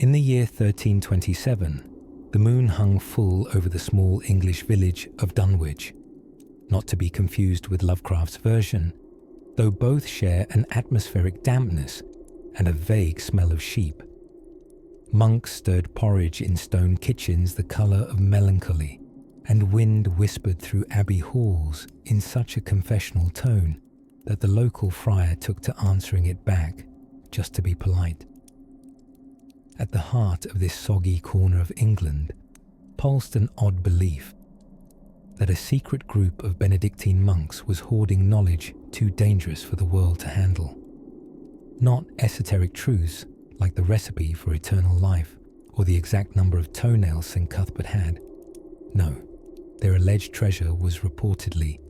In the year 1327, the moon hung full over the small English village of Dunwich, not to be confused with Lovecraft's version, though both share an atmospheric dampness and a vague smell of sheep. Monks stirred porridge in stone kitchens the colour of melancholy, and wind whispered through abbey halls in such a confessional tone that the local friar took to answering it back just to be polite. At the heart of this soggy corner of England pulsed an odd belief that a secret group of Benedictine monks was hoarding knowledge too dangerous for the world to handle. Not esoteric truths like the recipe for eternal life or the exact number of toenails St. Cuthbert had. No, their alleged treasure was reportedly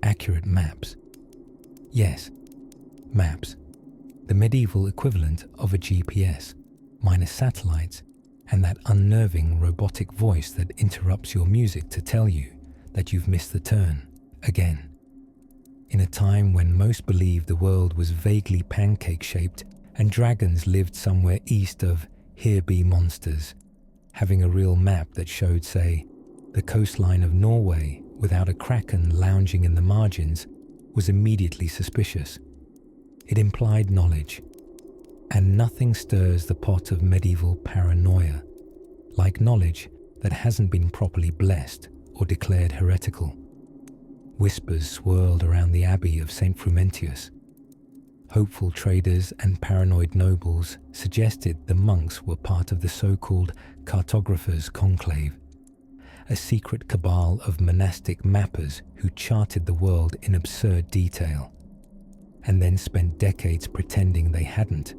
accurate maps. Yes, maps, the medieval equivalent of a GPS, minus satellites and that unnerving robotic voice that interrupts your music to tell you that you've missed the turn again. In a time when most believed the world was vaguely pancake-shaped and dragons lived somewhere east of Here Be Monsters, having a real map that showed, say, the coastline of Norway without a kraken lounging in the margins was immediately suspicious. It implied knowledge, and nothing stirs the pot of medieval paranoia like knowledge that hasn't been properly blessed or declared heretical. Whispers swirled around the abbey of St. Frumentius. Hopeful traders and paranoid nobles suggested the monks were part of the so-called cartographers' conclave, a secret cabal of monastic mappers who charted the world in absurd detail, and then spent decades pretending they hadn't.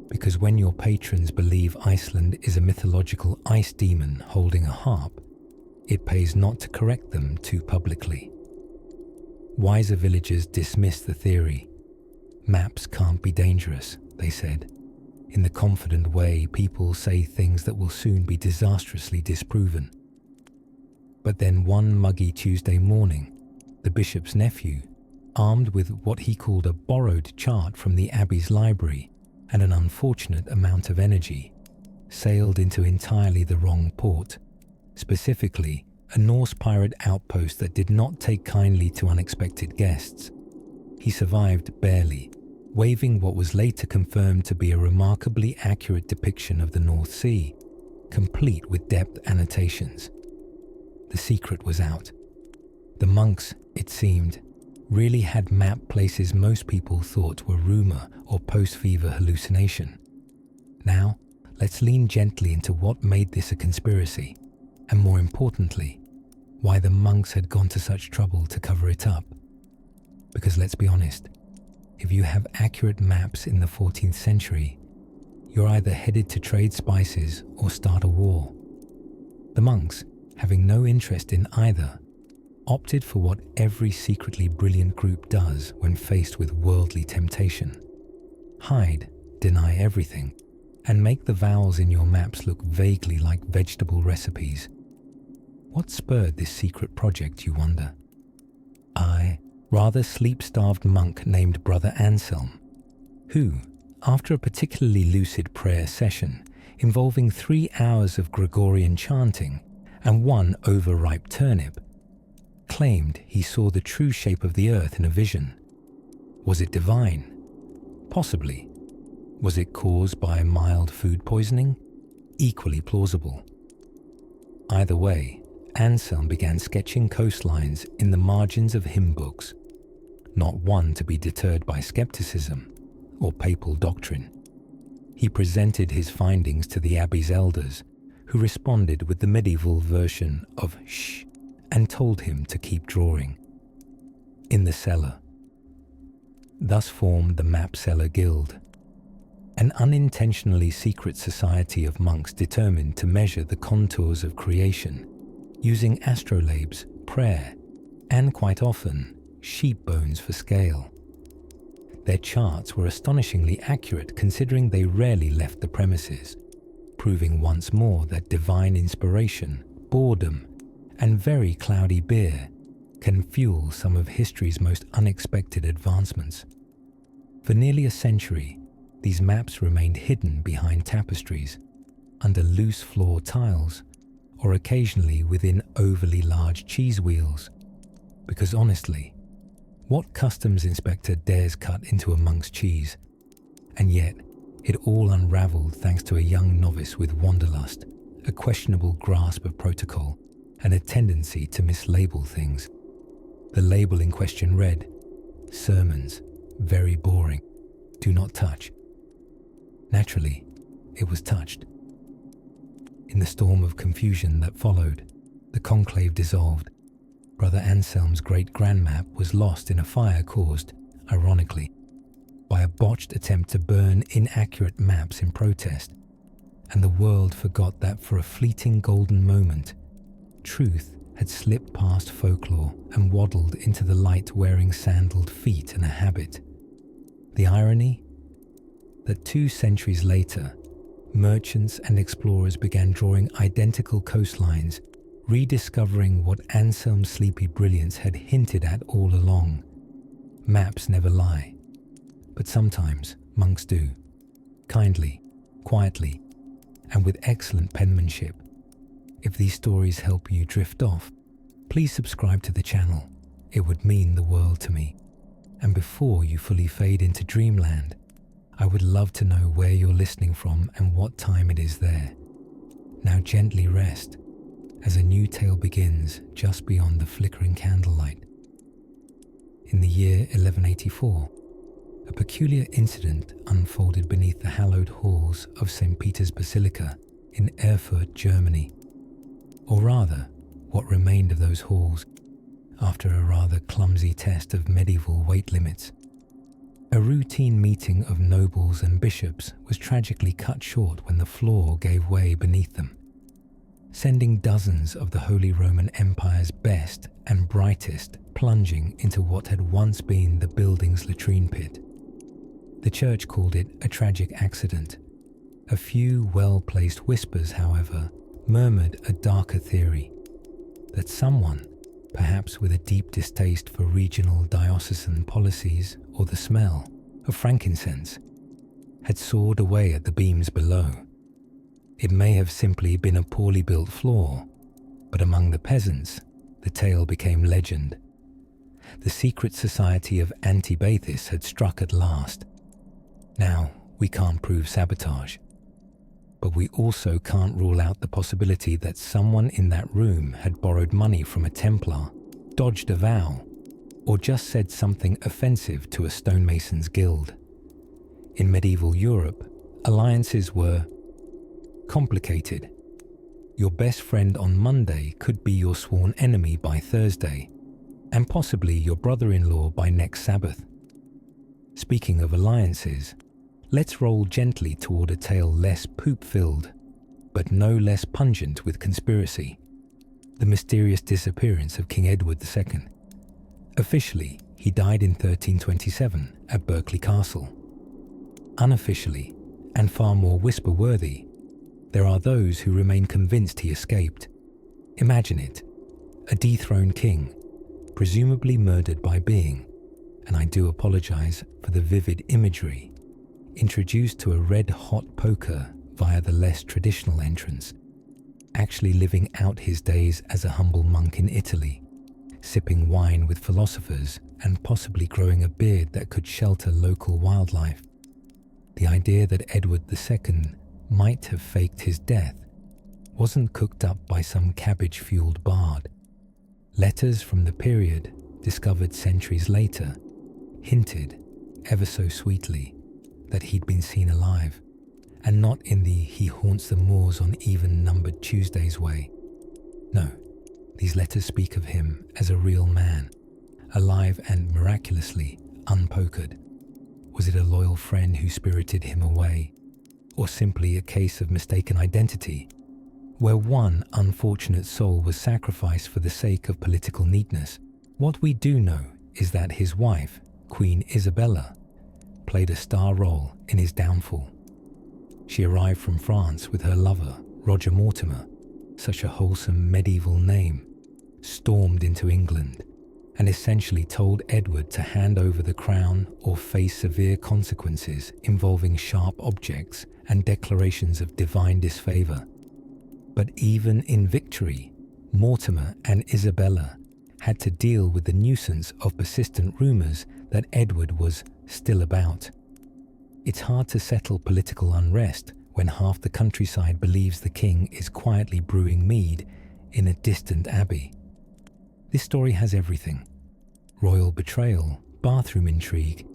Because when your patrons believe Iceland is a mythological ice demon holding a harp, it pays not to correct them too publicly. Wiser villagers dismissed the theory. Maps can't be dangerous, they said, in the confident way people say things that will soon be disastrously disproven. But then one muggy Tuesday morning, the bishop's nephew, armed with what he called a borrowed chart from the abbey's library and an unfortunate amount of energy, sailed into entirely the wrong port, specifically a Norse pirate outpost that did not take kindly to unexpected guests. He survived barely, waving what was later confirmed to be a remarkably accurate depiction of the North Sea, complete with depth annotations. The secret was out. The monks, it seemed, really had mapped places most people thought were rumour or post-fever hallucination. Now, let's lean gently into what made this a conspiracy, and more importantly, why the monks had gone to such trouble to cover it up. Because let's be honest, if you have accurate maps in the 14th century, you're either headed to trade spices or start a war. The monks, having no interest in either, opted for what every secretly brilliant group does when faced with worldly temptation. Hide, deny everything, and make the vowels in your maps look vaguely like vegetable recipes. What spurred this secret project, you wonder? A rather sleep-starved monk named Brother Anselm, who, after a particularly lucid prayer session involving 3 hours of Gregorian chanting and 1 overripe turnip, claimed he saw the true shape of the earth in a vision. Was it divine? Possibly. Was it caused by mild food poisoning? Equally plausible. Either way, Anselm began sketching coastlines in the margins of hymn books, not one to be deterred by skepticism or papal doctrine. He presented his findings to the abbey's elders, who responded with the medieval version of shh, and told him to keep drawing. In the cellar. Thus formed the Map Seller Guild, an unintentionally secret society of monks determined to measure the contours of creation, using astrolabes, prayer, and quite often, sheep bones for scale. Their charts were astonishingly accurate considering they rarely left the premises, proving once more that divine inspiration, boredom, and very cloudy beer can fuel some of history's most unexpected advancements. For nearly a century, These maps remained hidden behind tapestries, under loose floor tiles, or occasionally within overly large cheese wheels. Because honestly, what customs inspector dares cut into a monk's cheese? And yet, it all unraveled thanks to a young novice with wanderlust, a questionable grasp of protocol, and a tendency to mislabel things. The label in question read, "Sermons, very boring, do not touch." Naturally, it was touched. In the storm of confusion that followed, the conclave dissolved. Brother Anselm's great grand map was lost in a fire caused, ironically, by a botched attempt to burn inaccurate maps in protest, and the world forgot that for a fleeting golden moment, truth had slipped past folklore and waddled into the light wearing sandaled feet and a habit. The irony? That 2 centuries later, merchants and explorers began drawing identical coastlines, rediscovering what Anselm's sleepy brilliance had hinted at all along. Maps never lie, but sometimes monks do, kindly, quietly, and with excellent penmanship. If these stories help you drift off, please subscribe to the channel. It would mean the world to me. And before you fully fade into dreamland, I would love to know where you're listening from and what time it is there. Now gently rest, as a new tale begins just beyond the flickering candlelight. In the year 1184, a peculiar incident unfolded beneath the hallowed halls of St. Peter's Basilica in Erfurt, Germany. Or rather, what remained of those halls after a rather clumsy test of medieval weight limits. A routine meeting of nobles and bishops was tragically cut short when the floor gave way beneath them, sending dozens of the Holy Roman Empire's best and brightest plunging into what had once been the building's latrine pit. The church called it a tragic accident. A few well-placed whispers, however, murmured a darker theory, that someone, perhaps with a deep distaste for regional diocesan policies or the smell of frankincense, had sawed away at the beams below. It may have simply been a poorly built floor, but among the peasants, the tale became legend. The secret society of anti-Baithists had struck at last. Now, we can't prove sabotage, but we also can't rule out the possibility that someone in that room had borrowed money from a Templar, dodged a vow, or just said something offensive to a stonemason's guild. In medieval Europe, alliances were complicated. Your best friend on Monday could be your sworn enemy by Thursday, and possibly your brother-in-law by next Sabbath. Speaking of alliances, let's roll gently toward a tale less poop-filled, but no less pungent with conspiracy. The mysterious disappearance of King Edward II. Officially, he died in 1327 at Berkeley Castle. Unofficially, and far more whisper-worthy, there are those who remain convinced he escaped. Imagine it, a dethroned king, presumably murdered by being, and I do apologize for the vivid imagery, introduced to a red-hot poker via the less traditional entrance, actually living out his days as a humble monk in Italy, sipping wine with philosophers and possibly growing a beard that could shelter local wildlife. The idea that Edward II might have faked his death wasn't cooked up by some cabbage-fueled bard. Letters from the period, discovered centuries later, hinted, ever so sweetly, that he'd been seen alive, and not in the he haunts the moors on even-numbered Tuesdays way. No, these letters speak of him as a real man, alive and miraculously unpokered. Was it a loyal friend who spirited him away, or simply a case of mistaken identity, where one unfortunate soul was sacrificed for the sake of political neatness? What we do know is that his wife, Queen Isabella, played a star role in his downfall. She arrived from France with her lover, Roger Mortimer, such a wholesome medieval name, stormed into England, and essentially told Edward to hand over the crown or face severe consequences involving sharp objects and declarations of divine disfavour. But even in victory, Mortimer and Isabella had to deal with the nuisance of persistent rumours that Edward was still about. It's hard to settle political unrest when half the countryside believes the king is quietly brewing mead in a distant abbey. This story has everything: royal betrayal, bathroom intrigue,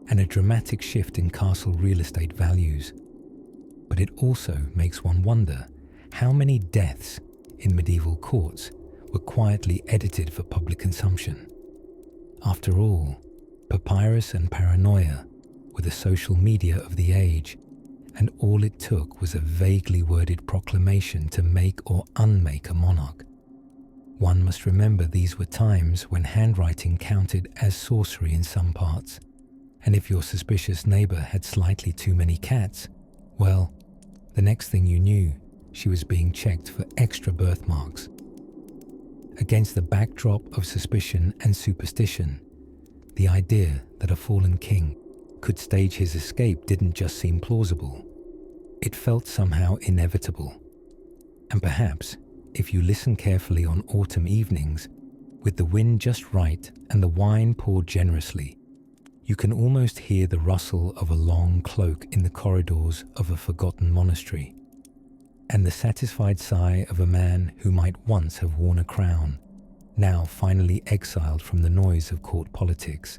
and a dramatic shift in castle real estate values. But it also makes one wonder how many deaths in medieval courts were quietly edited for public consumption. After all, papyrus and paranoia were the social media of the age, and all it took was a vaguely worded proclamation to make or unmake a monarch. One must remember these were times when handwriting counted as sorcery in some parts, and if your suspicious neighbour had slightly too many cats, well, the next thing you knew, she was being checked for extra birthmarks. Against the backdrop of suspicion and superstition, the idea that a fallen king could stage his escape didn't just seem plausible. It felt somehow inevitable. And perhaps, if you listen carefully on autumn evenings, with the wind just right and the wine poured generously, you can almost hear the rustle of a long cloak in the corridors of a forgotten monastery, and the satisfied sigh of a man who might once have worn a crown, now finally exiled from the noise of court politics,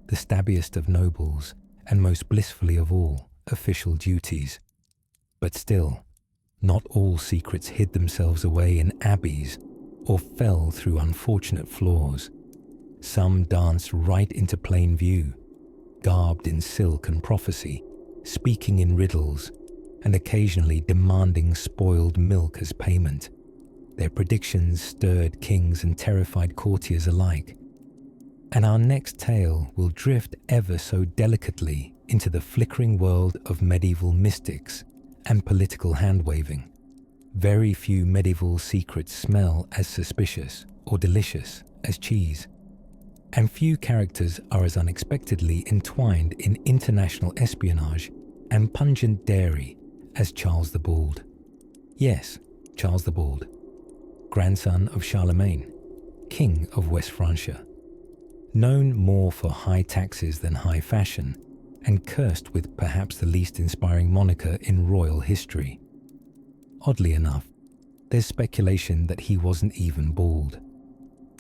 the stabbiest of nobles, and most blissfully of all, official duties. But still, not all secrets hid themselves away in abbeys or fell through unfortunate flaws. Some danced right into plain view, garbed in silk and prophecy, speaking in riddles, and occasionally demanding spoiled milk as payment. Their predictions stirred kings and terrified courtiers alike. And our next tale will drift ever so delicately into the flickering world of medieval mystics and political hand-waving. Very few medieval secrets smell as suspicious or delicious as cheese, and few characters are as unexpectedly entwined in international espionage and pungent dairy as Charles the Bald. Yes, Charles the Bald, grandson of Charlemagne, King of West Francia, known more for high taxes than high fashion, and cursed with perhaps the least inspiring moniker in royal history. Oddly enough, there's speculation that he wasn't even bald.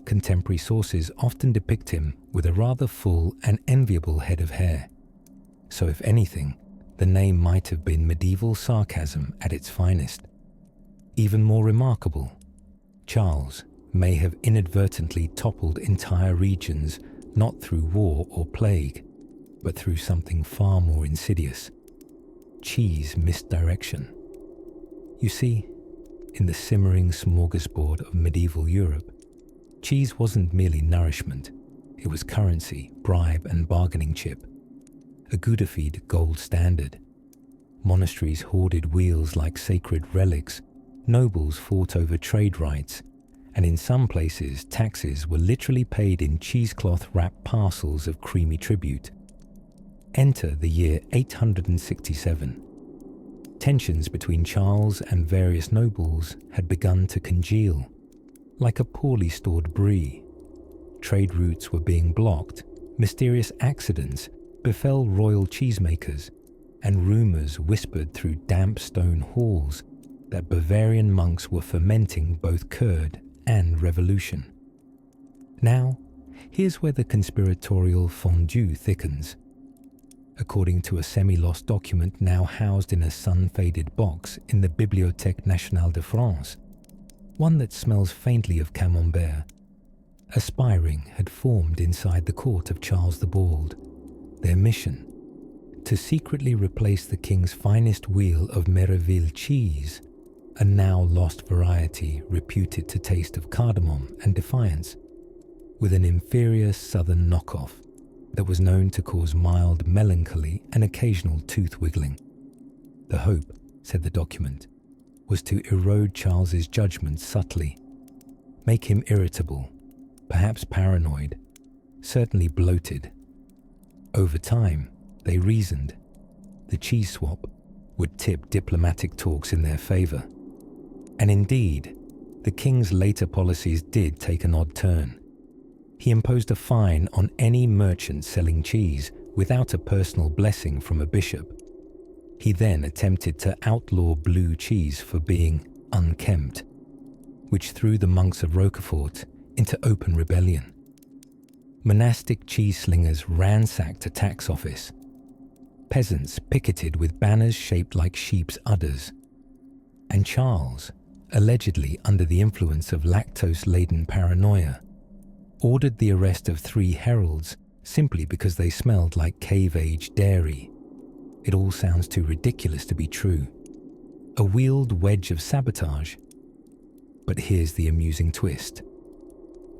Contemporary sources often depict him with a rather full and enviable head of hair. So if anything, the name might have been medieval sarcasm at its finest. Even more remarkable, Charles may have inadvertently toppled entire regions not through war or plague, but through something far more insidious: cheese misdirection. You see, in the simmering smorgasbord of medieval Europe, cheese wasn't merely nourishment, it was currency, bribe and bargaining chip. A Gouda-feed gold standard. Monasteries hoarded wheels like sacred relics, nobles fought over trade rights, and in some places taxes were literally paid in cheesecloth-wrapped parcels of creamy tribute. Enter the year 867. Tensions between Charles and various nobles had begun to congeal, like a poorly stored brie. Trade routes were being blocked, mysterious accidents befell royal cheesemakers, and rumours whispered through damp stone halls that Bavarian monks were fermenting both curd and revolution. Now, here's where the conspiratorial fondue thickens. According to a semi-lost document now housed in a sun-faded box in the Bibliothèque Nationale de France, one that smells faintly of camembert, a spy ring had formed inside the court of Charles the Bald. Their mission: to secretly replace the king's finest wheel of Meriville cheese, a now lost variety reputed to taste of cardamom and defiance, with an inferior southern knockoff that was known to cause mild melancholy and occasional tooth wiggling. The hope, said the document, was to erode Charles's judgment subtly, make him irritable, perhaps paranoid, certainly bloated. Over time, they reasoned, the cheese swap would tip diplomatic talks in their favour. And indeed, the king's later policies did take an odd turn. He imposed a fine on any merchant selling cheese without a personal blessing from a bishop. He then attempted to outlaw blue cheese for being unkempt, which threw the monks of Roquefort into open rebellion. Monastic cheese slingers ransacked a tax office. Peasants picketed with banners shaped like sheep's udders. And Charles, allegedly under the influence of lactose-laden paranoia, ordered the arrest of 3 heralds simply because they smelled like cave-age dairy. It all sounds too ridiculous to be true. A wheeled wedge of sabotage. But here's the amusing twist.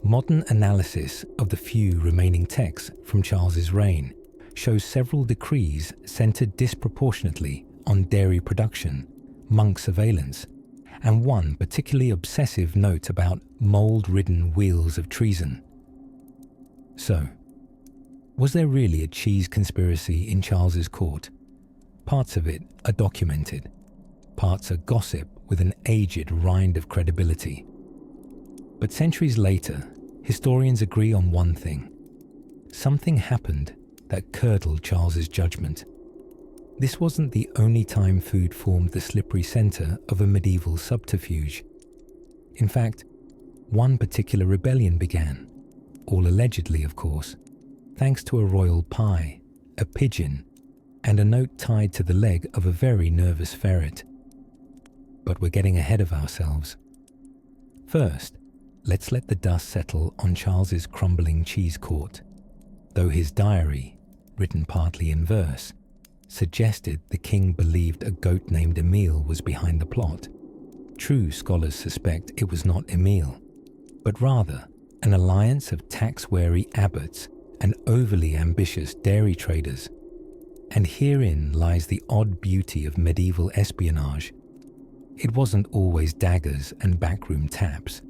Modern analysis of the few remaining texts from Charles's reign shows several decrees centered disproportionately on dairy production, monk surveillance, and one particularly obsessive note about mold-ridden wheels of treason. So, was there really a cheese conspiracy in Charles's court? Parts of it are documented. Parts are gossip with an aged rind of credibility. But centuries later, historians agree on one thing. Something happened that curdled Charles's judgment. This wasn't the only time food formed the slippery center of a medieval subterfuge. In fact, one particular rebellion began, all allegedly of course, thanks to a royal pie, a pigeon, and a note tied to the leg of a very nervous ferret. But we're getting ahead of ourselves. First, let's let the dust settle on Charles's crumbling cheese court, though his diary, written partly in verse, suggested the king believed a goat named Emile was behind the plot. True scholars suspect it was not Emile, but rather an alliance of tax-wary abbots and overly ambitious dairy traders. And herein lies the odd beauty of medieval espionage. It wasn't always daggers and backroom taps.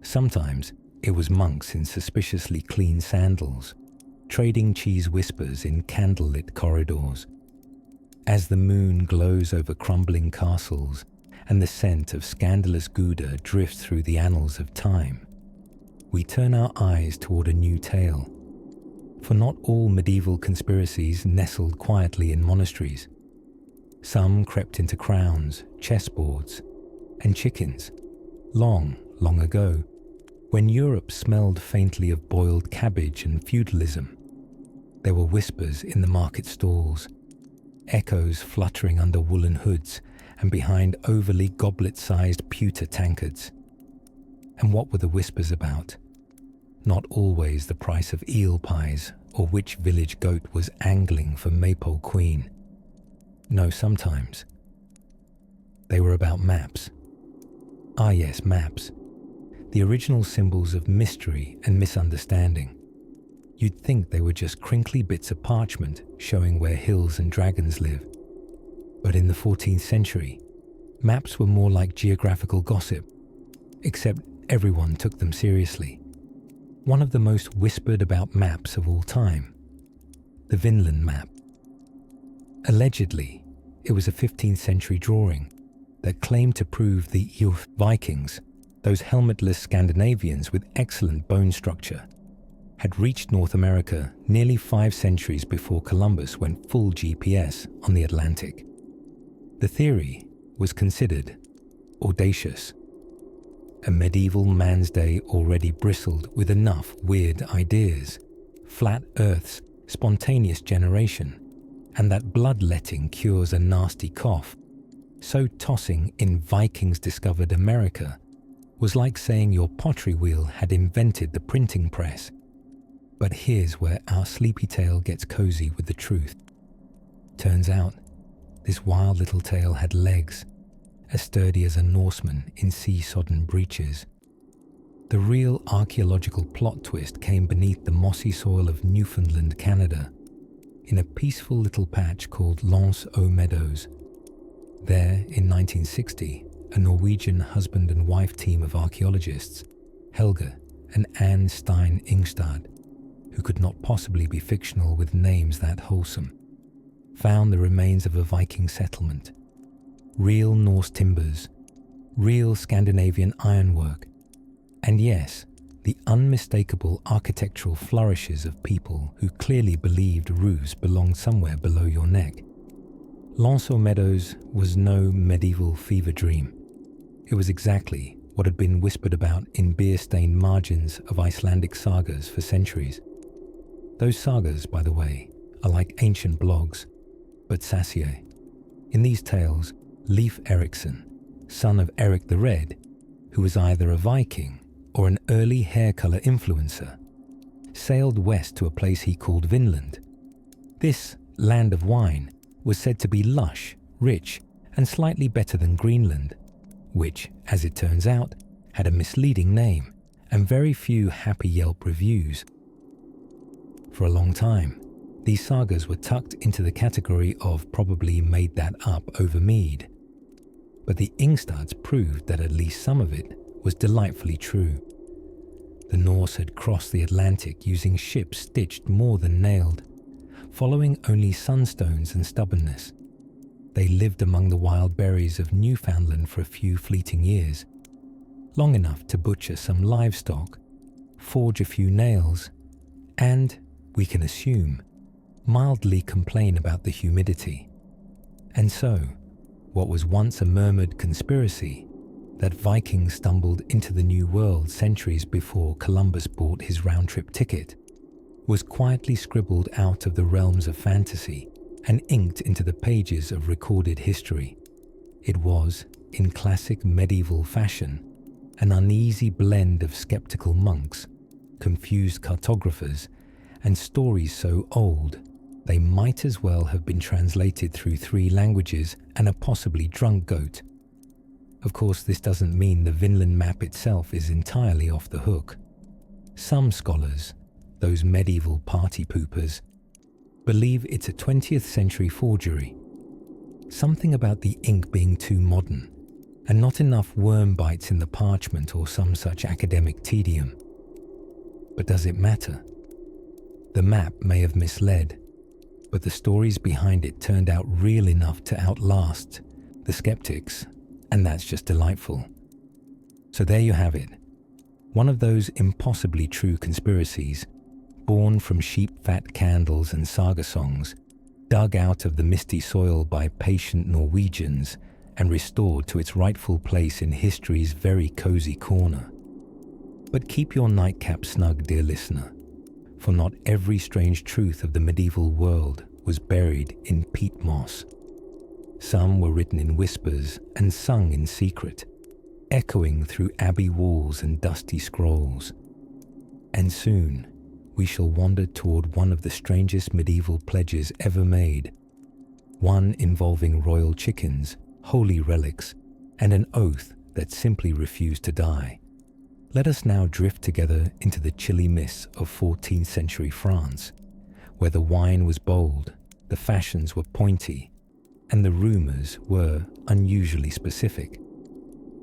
Sometimes it was monks in suspiciously clean sandals, trading cheese whispers in candlelit corridors. As the moon glows over crumbling castles and the scent of scandalous Gouda drifts through the annals of time, we turn our eyes toward a new tale. For not all medieval conspiracies nestled quietly in monasteries. Some crept into crowns, chessboards, and chickens, long, long ago, when Europe smelled faintly of boiled cabbage and feudalism. There were whispers in the market stalls, echoes fluttering under woolen hoods and behind overly goblet-sized pewter tankards. And what were the whispers about? Not always the price of eel pies or which village goat was angling for Maypole Queen. No, sometimes. They were about maps. Ah yes, maps. The original symbols of mystery and misunderstanding. You'd think they were just crinkly bits of parchment showing where hills and dragons live. But in the 14th century, maps were more like geographical gossip, except everyone took them seriously. One of the most whispered about maps of all time, the Vinland map. Allegedly, it was a 15th century drawing that claimed to prove the Juf Vikings, those helmetless Scandinavians with excellent bone structure, had reached North America nearly 5 centuries before Columbus went full GPS on the Atlantic. The theory was considered audacious. A medieval man's day already bristled with enough weird ideas, flat Earths, spontaneous generation, and that bloodletting cures a nasty cough. So tossing in Vikings discovered America was like saying your pottery wheel had invented the printing press. But here's where our sleepy tale gets cozy with the truth. Turns out, this wild little tale had legs, as sturdy as a Norseman in sea-sodden breeches. The real archaeological plot twist came beneath the mossy soil of Newfoundland, Canada, in a peaceful little patch called L'Anse aux Meadows. There, in 1960, a Norwegian husband and wife team of archaeologists, Helge and Anne Stein Ingstad, who could not possibly be fictional with names that wholesome, found the remains of a Viking settlement, real Norse timbers, real Scandinavian ironwork, and yes, the unmistakable architectural flourishes of people who clearly believed roofs belonged somewhere below your neck. L'Anse aux Meadows was no medieval fever dream. It was exactly what had been whispered about in beer-stained margins of Icelandic sagas for centuries. Those sagas, by the way, are like ancient blogs, but sassier. In these tales, Leif Erikson, son of Eric the Red, who was either a Viking or an early hair color influencer, sailed west to a place he called Vinland. This land of wine was said to be lush, rich, and slightly better than Greenland, which, as it turns out, had a misleading name and very few happy Yelp reviews. For a long time, these sagas were tucked into the category of probably made that up over mead. But the Ingstads proved that at least some of it was delightfully true. The Norse had crossed the Atlantic using ships stitched more than nailed, following only sunstones and stubbornness. They lived among the wild berries of Newfoundland for a few fleeting years, long enough to butcher some livestock, forge a few nails, and, we can assume, mildly complain about the humidity. And so, what was once a murmured conspiracy, that Vikings stumbled into the New World centuries before Columbus bought his round-trip ticket, was quietly scribbled out of the realms of fantasy and inked into the pages of recorded history. It was, in classic medieval fashion, an uneasy blend of skeptical monks, confused cartographers, and stories so old they might as well have been translated through 3 languages and a possibly drunk goat. Of course, this doesn't mean the Vinland map itself is entirely off the hook. Some scholars, those medieval party poopers, believe it's a 20th century forgery. Something about the ink being too modern, and not enough worm bites in the parchment or some such academic tedium. But does it matter? The map may have misled, but the stories behind it turned out real enough to outlast the skeptics, and that's just delightful. So there you have it, one of those impossibly true conspiracies, born from sheep-fat candles and saga songs, dug out of the misty soil by patient Norwegians and restored to its rightful place in history's very cozy corner. But keep your nightcap snug, dear listener, for not every strange truth of the medieval world was buried in peat moss. Some were written in whispers and sung in secret, echoing through abbey walls and dusty scrolls. And soon, we shall wander toward one of the strangest medieval pledges ever made, one involving royal chickens, holy relics, and an oath that simply refused to die. Let us now drift together into the chilly mists of 14th century France, where the wine was bold, the fashions were pointy, and the rumours were unusually specific.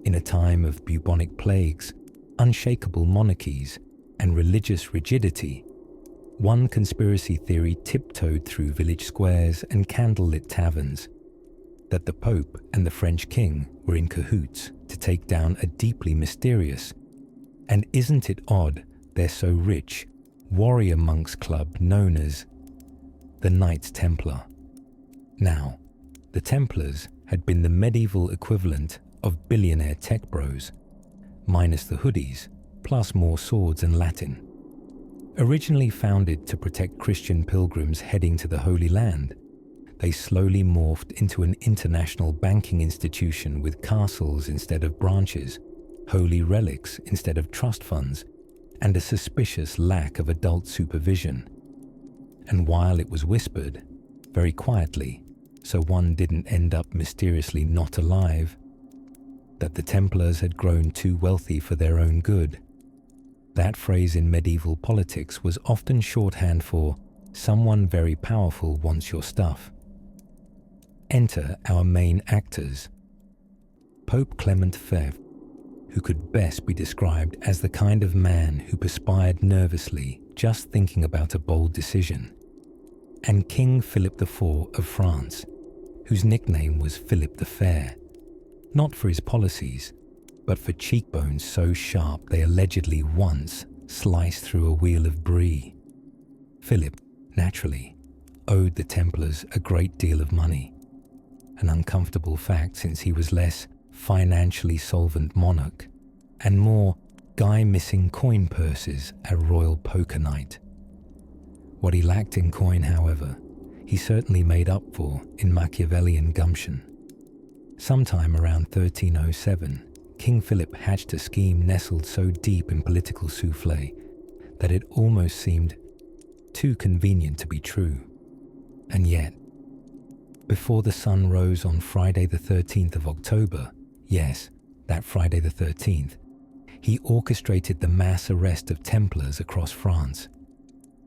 In a time of bubonic plagues, unshakable monarchies, and religious rigidity, one conspiracy theory tiptoed through village squares and candlelit taverns, that the Pope and the French King were in cahoots to take down a deeply mysterious, and isn't it odd they're so rich, warrior monks club known as the Knights Templar. Now, the Templars had been the medieval equivalent of billionaire tech bros, minus the hoodies, plus more swords and Latin. Originally founded to protect Christian pilgrims heading to the Holy Land, they slowly morphed into an international banking institution with castles instead of branches, holy relics instead of trust funds, and a suspicious lack of adult supervision. And while it was whispered, very quietly, so one didn't end up mysteriously not alive, that the Templars had grown too wealthy for their own good, that phrase in medieval politics was often shorthand for someone very powerful wants your stuff. Enter our main actors. Pope Clement V, who could best be described as the kind of man who perspired nervously just thinking about a bold decision, and King Philip IV of France, whose nickname was Philip the Fair, not for his policies, but for cheekbones so sharp they allegedly once sliced through a wheel of brie. Philip, naturally, owed the Templars a great deal of money, an uncomfortable fact since he was less financially solvent monarch and more guy missing coin purses at royal poker night. What he lacked in coin, however, he certainly made up for in Machiavellian gumption. Sometime around 1307, King Philip hatched a scheme nestled so deep in political souffle that it almost seemed too convenient to be true. And yet, before the sun rose on Friday the 13th of October, yes, that Friday the 13th, he orchestrated the mass arrest of Templars across France.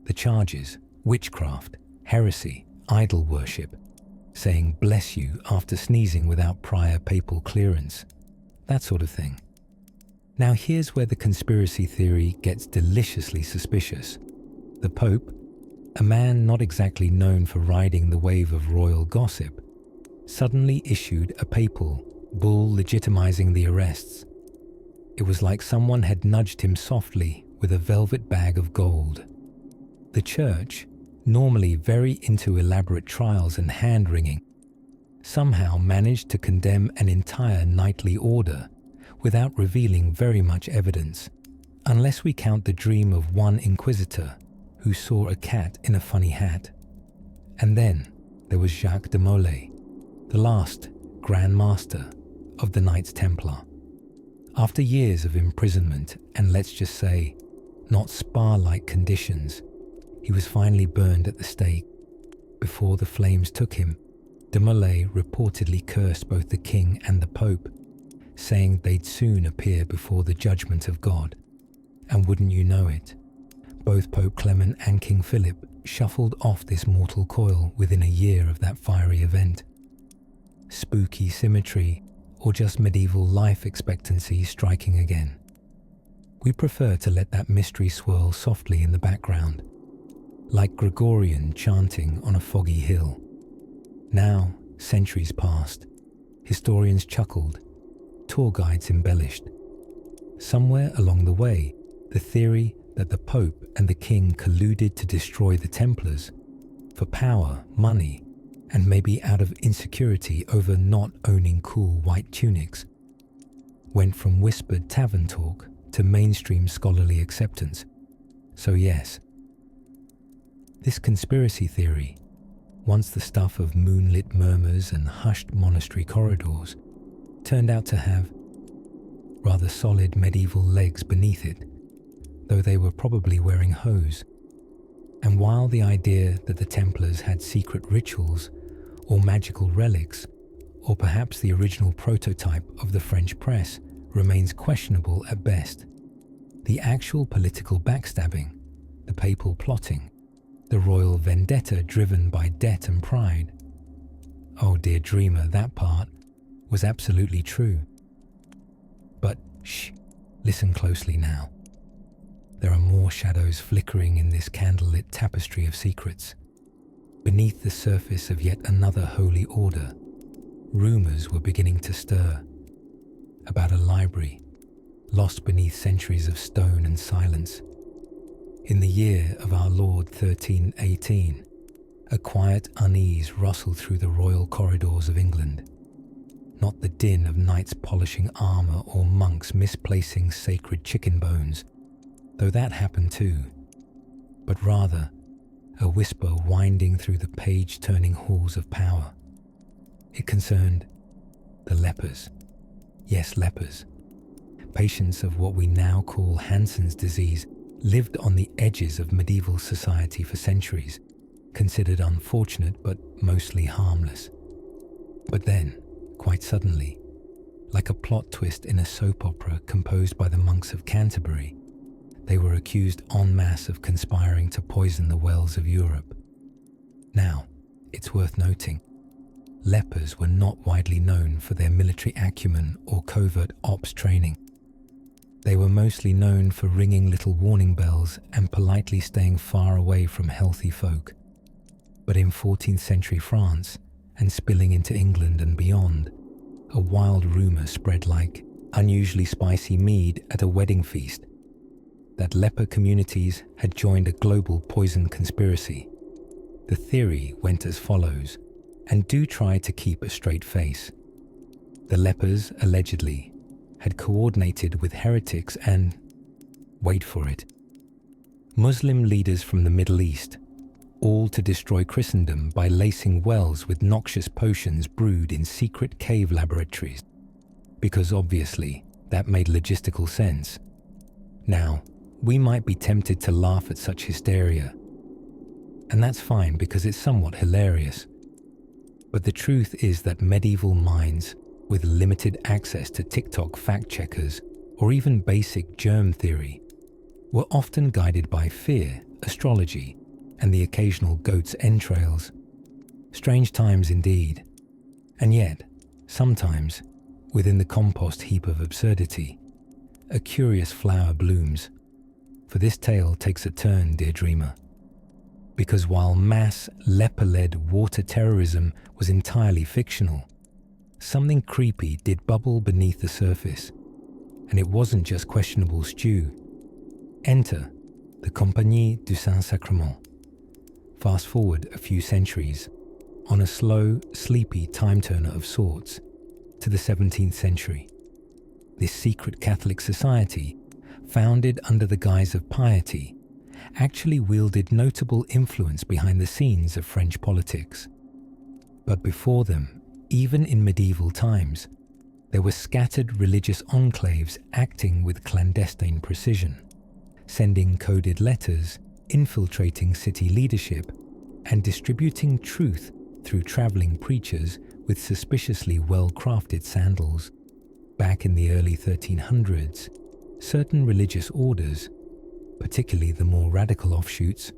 The charges: witchcraft, heresy, idol worship, saying "bless you" after sneezing without prior papal clearance, that sort of thing. Now here's where the conspiracy theory gets deliciously suspicious. The Pope, a man not exactly known for riding the wave of royal gossip, suddenly issued a papal bull legitimizing the arrests. It was like someone had nudged him softly with a velvet bag of gold. The Church, normally very into elaborate trials and hand-wringing, somehow managed to condemn an entire knightly order without revealing very much evidence, unless we count the dream of one inquisitor who saw a cat in a funny hat. And then there was Jacques de Molay, the last Grand Master of the Knights Templar. After years of imprisonment and, let's just say, not spa-like conditions, he was finally burned at the stake. Before the flames took him, de Molay reportedly cursed both the king and the Pope, saying they'd soon appear before the judgment of God. And wouldn't you know it, both Pope Clement and King Philip shuffled off this mortal coil within a year of that fiery event. Spooky symmetry, or just medieval life expectancy striking again? We prefer to let that mystery swirl softly in the background, like Gregorian chanting on a foggy hill. Now, centuries passed, historians chuckled, tour guides embellished. Somewhere along the way, the theory that the Pope and the King colluded to destroy the Templars for power, money, and maybe out of insecurity over not owning cool white tunics, went from whispered tavern talk to mainstream scholarly acceptance. So yes, this conspiracy theory, once the stuff of moonlit murmurs and hushed monastery corridors, turned out to have rather solid medieval legs beneath it, though they were probably wearing hose. And while the idea that the Templars had secret rituals or magical relics, or perhaps the original prototype of the French press, remains questionable at best, the actual political backstabbing, the papal plotting, the royal vendetta driven by debt and pride, oh dear dreamer, that part was absolutely true. But shh, listen closely now. There are more shadows flickering in this candlelit tapestry of secrets. Beneath the surface of yet another holy order, rumors were beginning to stir about a library lost beneath centuries of stone and silence. In the year of our Lord 1318, a quiet unease rustled through the royal corridors of England. Not the din of knights polishing armor or monks misplacing sacred chicken bones, though that happened too, but rather a whisper winding through the page-turning halls of power. It concerned the lepers. Yes, lepers. Patients of what we now call Hansen's disease lived on the edges of medieval society for centuries, considered unfortunate but mostly harmless. But then, quite suddenly, like a plot twist in a soap opera composed by the monks of Canterbury, they were accused en masse of conspiring to poison the wells of Europe. Now, it's worth noting, lepers were not widely known for their military acumen or covert ops training. They were mostly known for ringing little warning bells and politely staying far away from healthy folk. But in 14th century France, and spilling into England and beyond, a wild rumour spread like unusually spicy mead at a wedding feast that leper communities had joined a global poison conspiracy. The theory went as follows, and do try to keep a straight face. The lepers, allegedly, had coordinated with heretics and, wait for it, Muslim leaders from the Middle East, all to destroy Christendom by lacing wells with noxious potions brewed in secret cave laboratories, because obviously that made logistical sense. Now, we might be tempted to laugh at such hysteria, and that's fine because it's somewhat hilarious. But the truth is that medieval minds with limited access to TikTok fact-checkers or even basic germ theory were often guided by fear, astrology, and the occasional goat's entrails. Strange times indeed. And yet, sometimes, within the compost heap of absurdity, a curious flower blooms. For this tale takes a turn, dear dreamer. Because while mass leper-led water terrorism was entirely fictional, something creepy did bubble beneath the surface, and it wasn't just questionable stew. Enter the Compagnie du Saint-Sacrement. Fast forward a few centuries, on a slow, sleepy time-turner of sorts, to the 17th century. This secret Catholic society, founded under the guise of piety, actually wielded notable influence behind the scenes of French politics. But before them, even in medieval times, there were scattered religious enclaves acting with clandestine precision, sending coded letters, infiltrating city leadership, and distributing truth through traveling preachers with suspiciously well-crafted sandals. Back in the early 1300s, certain religious orders, particularly the more radical offshoots,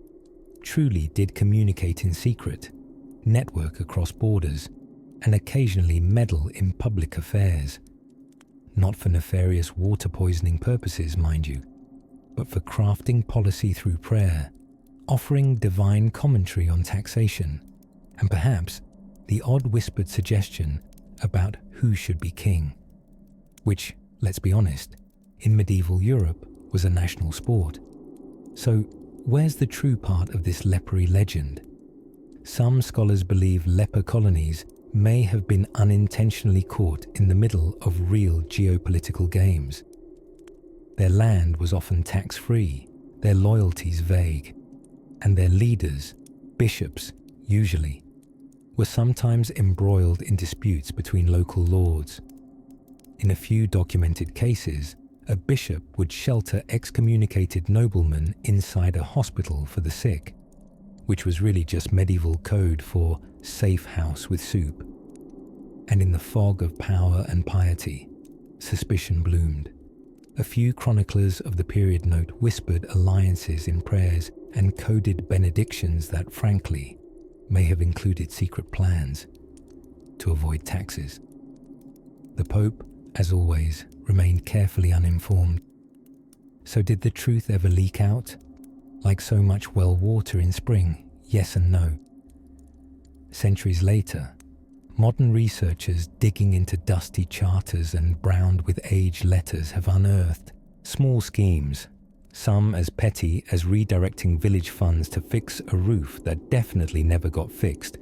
truly did communicate in secret, network across borders, and occasionally meddle in public affairs. Not for nefarious water poisoning purposes, mind you, but for crafting policy through prayer, offering divine commentary on taxation, and perhaps the odd whispered suggestion about who should be king, which, let's be honest, in medieval Europe was a national sport. So where's the true part of this lepery legend? Some scholars believe leper colonies may have been unintentionally caught in the middle of real geopolitical games. Their land was often tax-free, their loyalties vague, and their leaders, bishops usually, were sometimes embroiled in disputes between local lords. In a few documented cases, a bishop would shelter excommunicated noblemen inside a hospital for the sick, which was really just medieval code for safe house with soup. And in the fog of power and piety, suspicion bloomed. A few chroniclers of the period note whispered alliances in prayers and coded benedictions that, frankly, may have included secret plans to avoid taxes. The Pope, as always, remained carefully uninformed. So did the truth ever leak out? Like so much well water in spring, yes and no. Centuries later, modern researchers digging into dusty charters and browned with age letters have unearthed small schemes, some as petty as redirecting village funds to fix a roof that definitely never got fixed.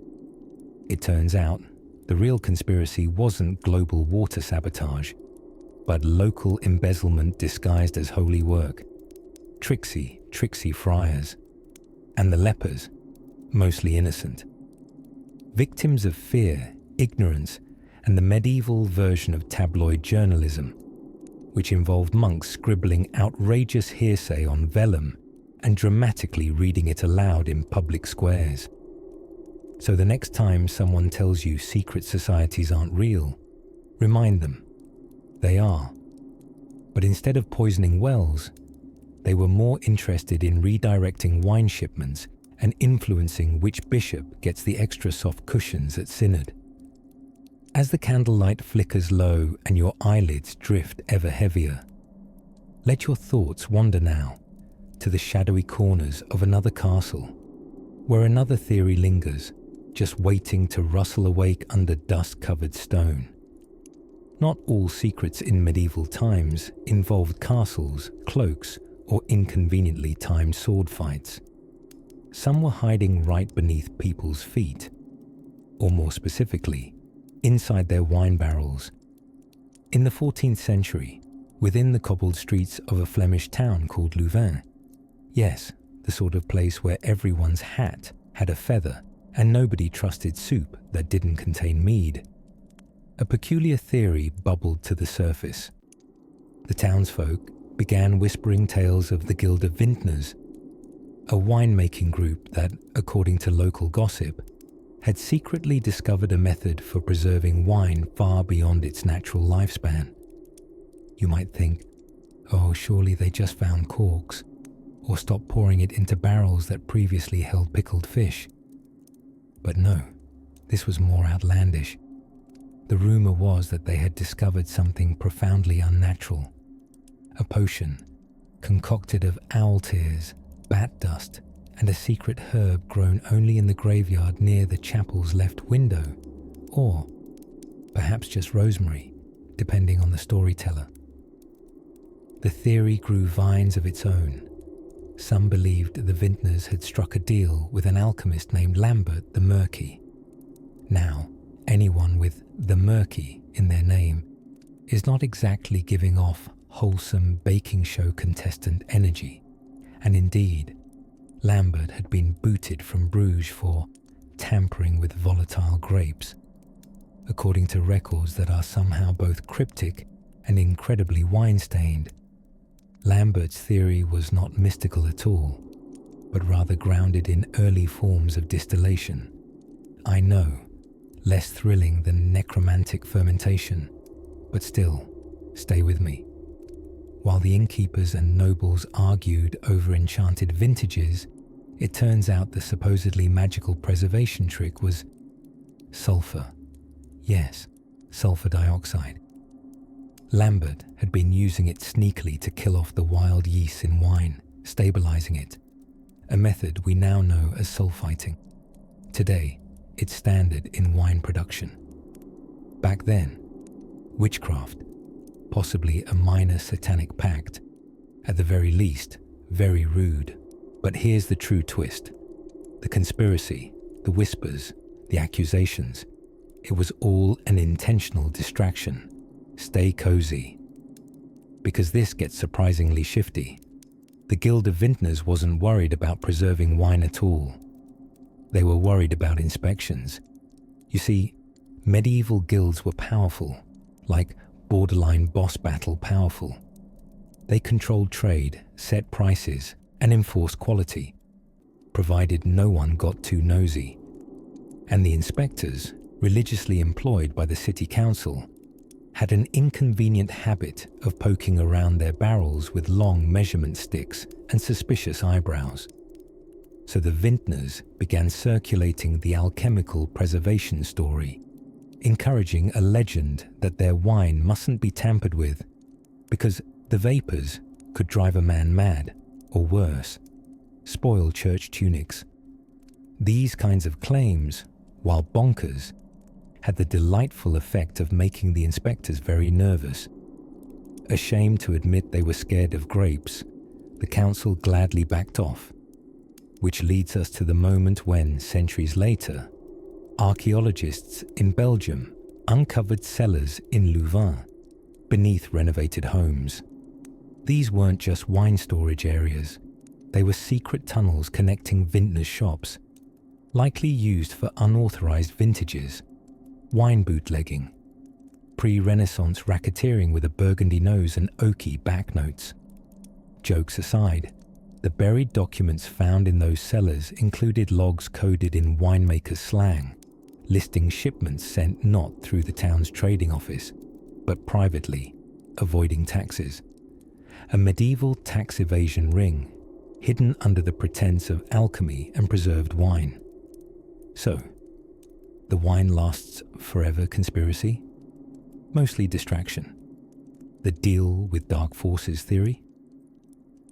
It turns out the real conspiracy wasn't global water sabotage, but local embezzlement disguised as holy work. Tricksy friars. And the lepers, mostly innocent. Victims of fear, ignorance, and the medieval version of tabloid journalism, which involved monks scribbling outrageous hearsay on vellum and dramatically reading it aloud in public squares. So the next time someone tells you secret societies aren't real, remind them they are. But instead of poisoning wells, they were more interested in redirecting wine shipments and influencing which bishop gets the extra soft cushions at synod. As the candlelight flickers low and your eyelids drift ever heavier, Let your thoughts wander now to the shadowy corners of another castle, where another theory lingers, just waiting to rustle awake under dust-covered stone. Not all secrets in medieval times involved castles, cloaks, or inconveniently timed sword fights. Some were hiding right beneath people's feet, or more specifically, inside their wine barrels. In the 14th century, within the cobbled streets of a Flemish town called Louvain, yes, the sort of place where everyone's hat had a feather and nobody trusted soup that didn't contain mead, a peculiar theory bubbled to the surface. The townsfolk began whispering tales of the Guild of Vintners, a winemaking group that, according to local gossip, had secretly discovered a method for preserving wine far beyond its natural lifespan. You might think, oh, surely they just found corks, or stopped pouring it into barrels that previously held pickled fish. But no, this was more outlandish. The rumor was that they had discovered something profoundly unnatural, a potion concocted of owl tears, bat dust, and a secret herb grown only in the graveyard near the chapel's left window, or perhaps just rosemary, depending on the storyteller. The theory grew vines of its own. Some believed the vintners had struck a deal with an alchemist named Lambert the Murky. Now, anyone with the Murky in their name is not exactly giving off wholesome baking show contestant energy, and indeed, Lambert had been booted from Bruges for tampering with volatile grapes, according to records that are somehow both cryptic and incredibly wine-stained. Lambert's theory was not mystical at all, but rather grounded in early forms of distillation. I know, less thrilling than necromantic fermentation, but still, stay with me. While the innkeepers and nobles argued over enchanted vintages, it turns out the supposedly magical preservation trick was sulfur. Yes, sulfur dioxide. Lambert had been using it sneakily to kill off the wild yeast in wine, stabilizing it, a method we now know as sulfiting. Today, it's standard in wine production. Back then, witchcraft, possibly a minor satanic pact, at the very least, very rude. But here's the true twist. The conspiracy, the whispers, the accusations, it was all an intentional distraction. Stay cozy. Because this gets surprisingly shifty. The Guild of Vintners wasn't worried about preserving wine at all. They were worried about inspections. You see, medieval guilds were powerful, like borderline boss battle powerful. They controlled trade, set prices, and enforced quality, provided no one got too nosy. And the inspectors, religiously employed by the city council, had an inconvenient habit of poking around their barrels with long measurement sticks and suspicious eyebrows. So the vintners began circulating the alchemical preservation story, encouraging a legend that their wine mustn't be tampered with because the vapors could drive a man mad, or worse, spoil church tunics. These kinds of claims, while bonkers, had the delightful effect of making the inspectors very nervous. Ashamed to admit they were scared of grapes, the council gladly backed off, which leads us to the moment when, centuries later, archaeologists in Belgium uncovered cellars in Louvain beneath renovated homes. These weren't just wine storage areas, they were secret tunnels connecting vintners' shops, likely used for unauthorized vintages, wine bootlegging, pre-Renaissance racketeering with a burgundy nose and oaky back notes. Jokes aside, the buried documents found in those cellars included logs coded in winemakers' slang, listing shipments sent not through the town's trading office, but privately, avoiding taxes. A medieval tax evasion ring, hidden under the pretense of alchemy and preserved wine. So, the wine lasts forever conspiracy? Mostly distraction. The deal with dark forces theory?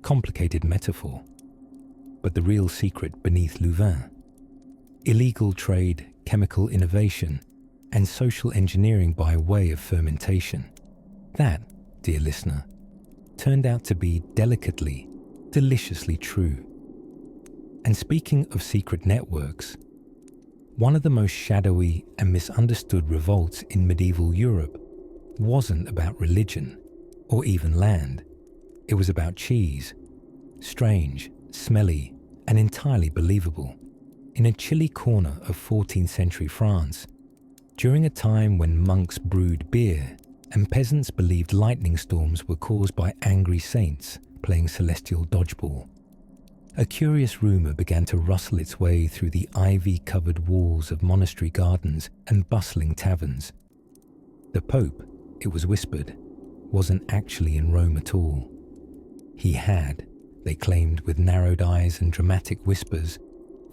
complicated metaphor. But the real secret beneath Louvain: illegal trade, chemical innovation, and social engineering by way of fermentation. That, dear listener, turned out to be delicately, deliciously true. And speaking of secret networks, one of the most shadowy and misunderstood revolts in medieval Europe wasn't about religion or even land. It was about cheese, strange, smelly, and entirely believable. In a chilly corner of 14th century France, during a time when monks brewed beer and peasants believed lightning storms were caused by angry saints playing celestial dodgeball, a curious rumour began to rustle its way through the ivy-covered walls of monastery gardens and bustling taverns. The Pope, it was whispered, wasn't actually in Rome at all. He had, they claimed with narrowed eyes and dramatic whispers,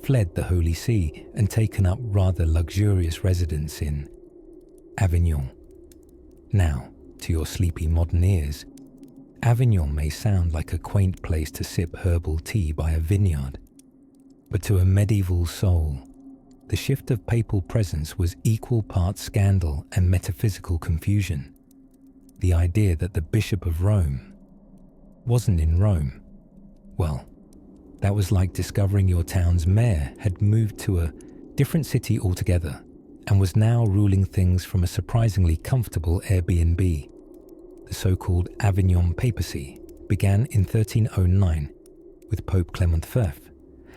fled the Holy See and taken up rather luxurious residence in Avignon. Now, to your sleepy modern ears, Avignon may sound like a quaint place to sip herbal tea by a vineyard, but to a medieval soul, the shift of papal presence was equal parts scandal and metaphysical confusion. The idea that the Bishop of Rome wasn't in Rome, well, that was like discovering your town's mayor had moved to a different city altogether and was now ruling things from a surprisingly comfortable Airbnb. The so-called Avignon papacy began in 1309 with Pope Clement V,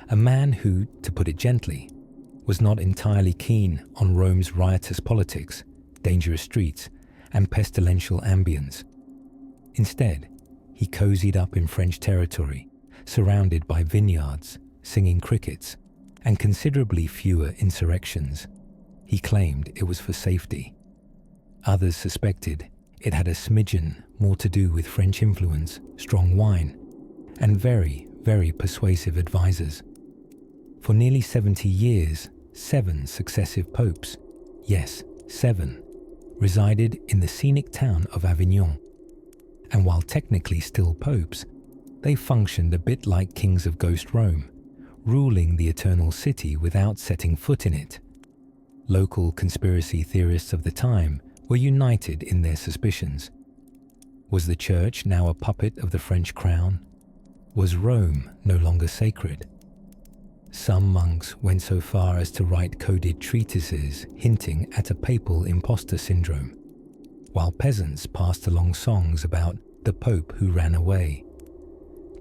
a man who, to put it gently, was not entirely keen on Rome's riotous politics, dangerous streets, and pestilential ambience. Instead, he cozied up in French territory, surrounded by vineyards, singing crickets, and considerably fewer insurrections. He claimed it was for safety. Others suspected it had a smidgen more to do with French influence, strong wine, and very, very persuasive advisors. For nearly 70 years, 7 successive popes, yes, 7, resided in the scenic town of Avignon. And while technically still popes, they functioned a bit like kings of ghost Rome, ruling the eternal city without setting foot in it. Local conspiracy theorists of the time were united in their suspicions. Was the church now a puppet of the French crown? Was Rome no longer sacred? Some monks went so far as to write coded treatises hinting at a papal imposter syndrome, while peasants passed along songs about the Pope who ran away.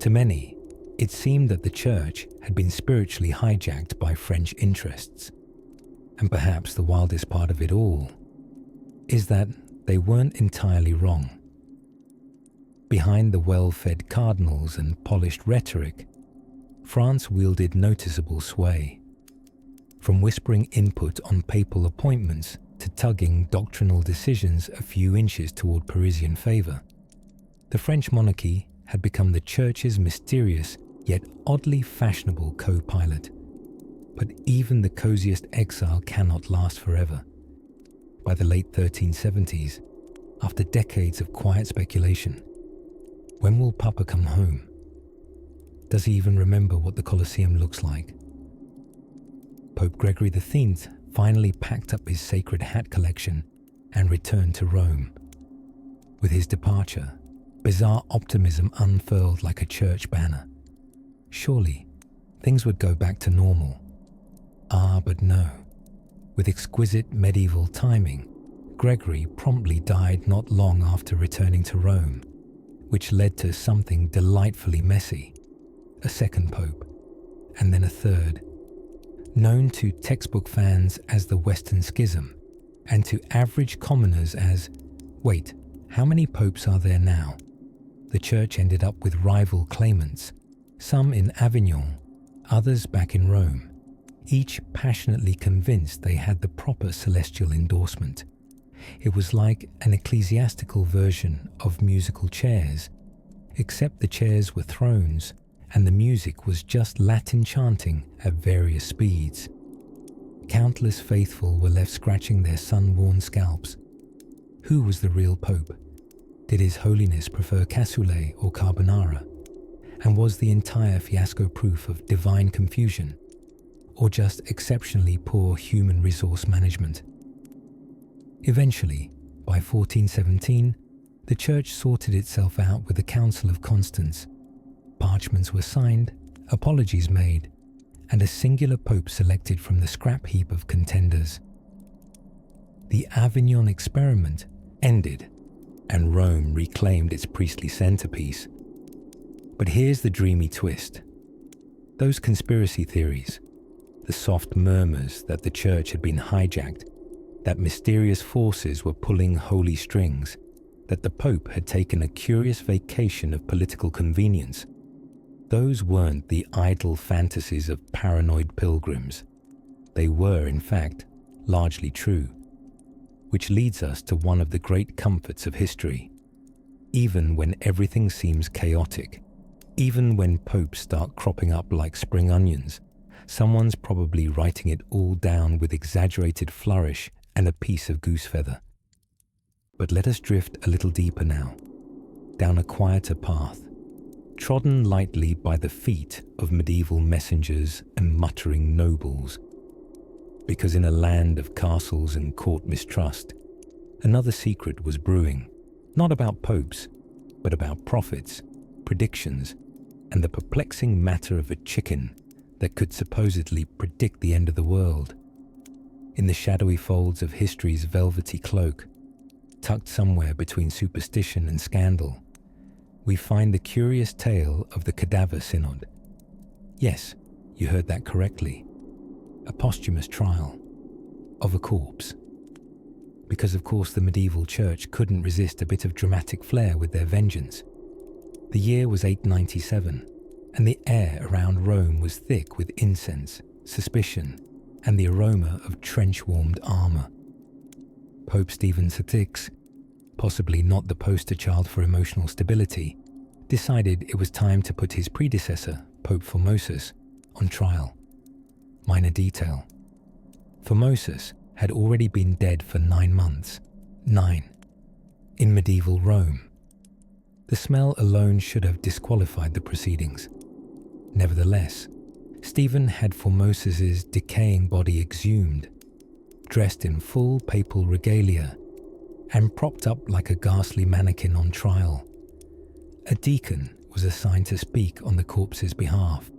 To many, it seemed that the church had been spiritually hijacked by French interests. And perhaps the wildest part of it all is that they weren't entirely wrong. Behind the well-fed cardinals and polished rhetoric, France wielded noticeable sway. From whispering input on papal appointments to tugging doctrinal decisions a few inches toward Parisian favour, the French monarchy had become the church's mysterious yet oddly fashionable co-pilot. But even the coziest exile cannot last forever. By the late 1370s, after decades of quiet speculation, when will Papa come home? Does he even remember what the Colosseum looks like? Pope Gregory XIII finally packed up his sacred hat collection and returned to Rome. With his departure, bizarre optimism unfurled like a church banner. Surely, things would go back to normal. Ah, but no. With exquisite medieval timing, Gregory promptly died not long after returning to Rome, which led to something delightfully messy. A second pope, and then a third. Known to textbook fans as the Western Schism, and to average commoners as, wait, how many popes are there now? The church ended up with rival claimants, some in Avignon, others back in Rome, each passionately convinced they had the proper celestial endorsement. It was like an ecclesiastical version of musical chairs, except the chairs were thrones and the music was just Latin chanting at various speeds. Countless faithful were left scratching their sun-worn scalps. Who was the real pope? Did His Holiness prefer cassoulet or carbonara? And was the entire fiasco proof of divine confusion, or just exceptionally poor human resource management? Eventually, by 1417, the Church sorted itself out with the Council of Constance. Parchments were signed, apologies made, and a singular pope selected from the scrap heap of contenders. The Avignon experiment ended, and Rome reclaimed its priestly centerpiece. But here's the dreamy twist. Those conspiracy theories, the soft murmurs that the Church had been hijacked, that mysterious forces were pulling holy strings, that the Pope had taken a curious vacation of political convenience, those weren't the idle fantasies of paranoid pilgrims. They were, in fact, largely true. Which leads us to one of the great comforts of history. Even when everything seems chaotic, even when popes start cropping up like spring onions, someone's probably writing it all down with exaggerated flourish and a piece of goose feather. But let us drift a little deeper now, down a quieter path, trodden lightly by the feet of medieval messengers and muttering nobles. Because in a land of castles and court mistrust, another secret was brewing, not about popes, but about prophets, predictions, and the perplexing matter of a chicken that could supposedly predict the end of the world. In the shadowy folds of history's velvety cloak, tucked somewhere between superstition and scandal, we find the curious tale of the Cadaver Synod. Yes, you heard that correctly. A posthumous trial of a corpse. Because of course the medieval church couldn't resist a bit of dramatic flair with their vengeance. The year was 897, and the air around Rome was thick with incense, suspicion, and the aroma of trench-warmed armour. Pope Stephen VI, possibly not the poster child for emotional stability, decided it was time to put his predecessor, Pope Formosus, on trial. Minor detail. Formosus had already been dead for 9 months. 9. In medieval Rome. The smell alone should have disqualified the proceedings. Nevertheless, Stephen had Formosus's decaying body exhumed, dressed in full papal regalia, and propped up like a ghastly mannequin on trial. A deacon was assigned to speak on the corpse's behalf,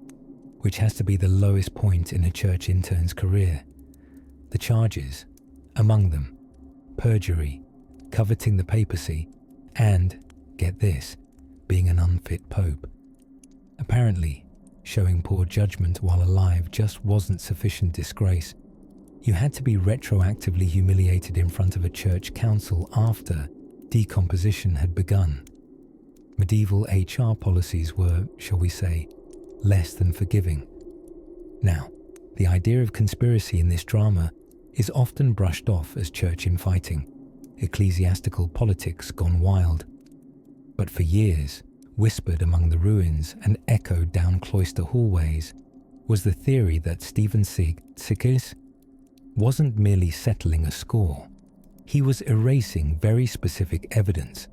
which has to be the lowest point in a church intern's career. The charges, among them, perjury, coveting the papacy, and, get this, being an unfit pope. Apparently, showing poor judgment while alive just wasn't sufficient disgrace. You had to be retroactively humiliated in front of a church council after decomposition had begun. Medieval HR policies were, shall we say, less than forgiving. Now, the idea of conspiracy in this drama is often brushed off as church infighting, ecclesiastical politics gone wild. But for years, whispered among the ruins and echoed down cloister hallways, was the theory that Stephen Sikis wasn't merely settling a score. He was erasing very specific evidence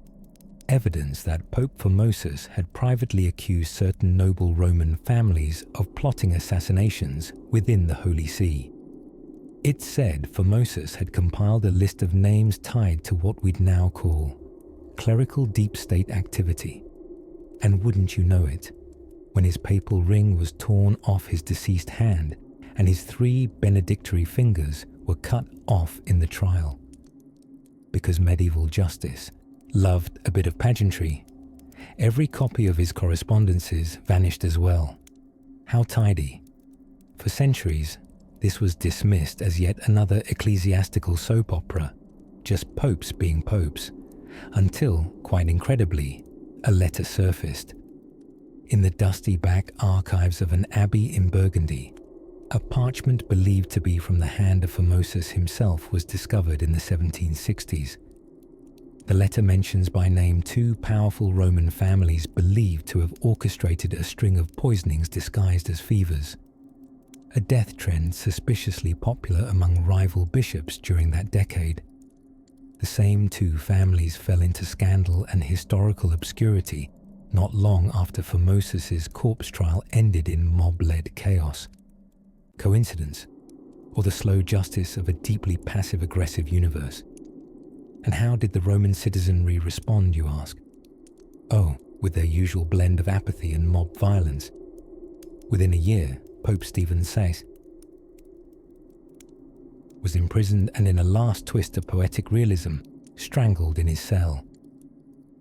that Pope Formosus had privately accused certain noble Roman families of plotting assassinations within the Holy See. It said Formosus had compiled a list of names tied to what we'd now call clerical deep state activity. And wouldn't you know it, when his papal ring was torn off his deceased hand and his 3 benedictory fingers were cut off in the trial. Because medieval justice loved a bit of pageantry, every copy of his correspondences vanished as well. How tidy. For centuries, this was dismissed as yet another ecclesiastical soap opera, just popes being popes, until, quite incredibly, a letter surfaced. In the dusty back archives of an abbey in Burgundy, a parchment believed to be from the hand of Formosus himself was discovered in the 1760s. The letter mentions by name 2 powerful Roman families believed to have orchestrated a string of poisonings disguised as fevers. A death trend suspiciously popular among rival bishops during that decade. The same 2 families fell into scandal and historical obscurity not long after Formosus's corpse trial ended in mob-led chaos. Coincidence, or the slow justice of a deeply passive-aggressive universe? And how did the Roman citizenry respond, you ask? Oh, with their usual blend of apathy and mob violence. Within a year, Pope Stephen VI was imprisoned and, in a last twist of poetic realism, strangled in his cell.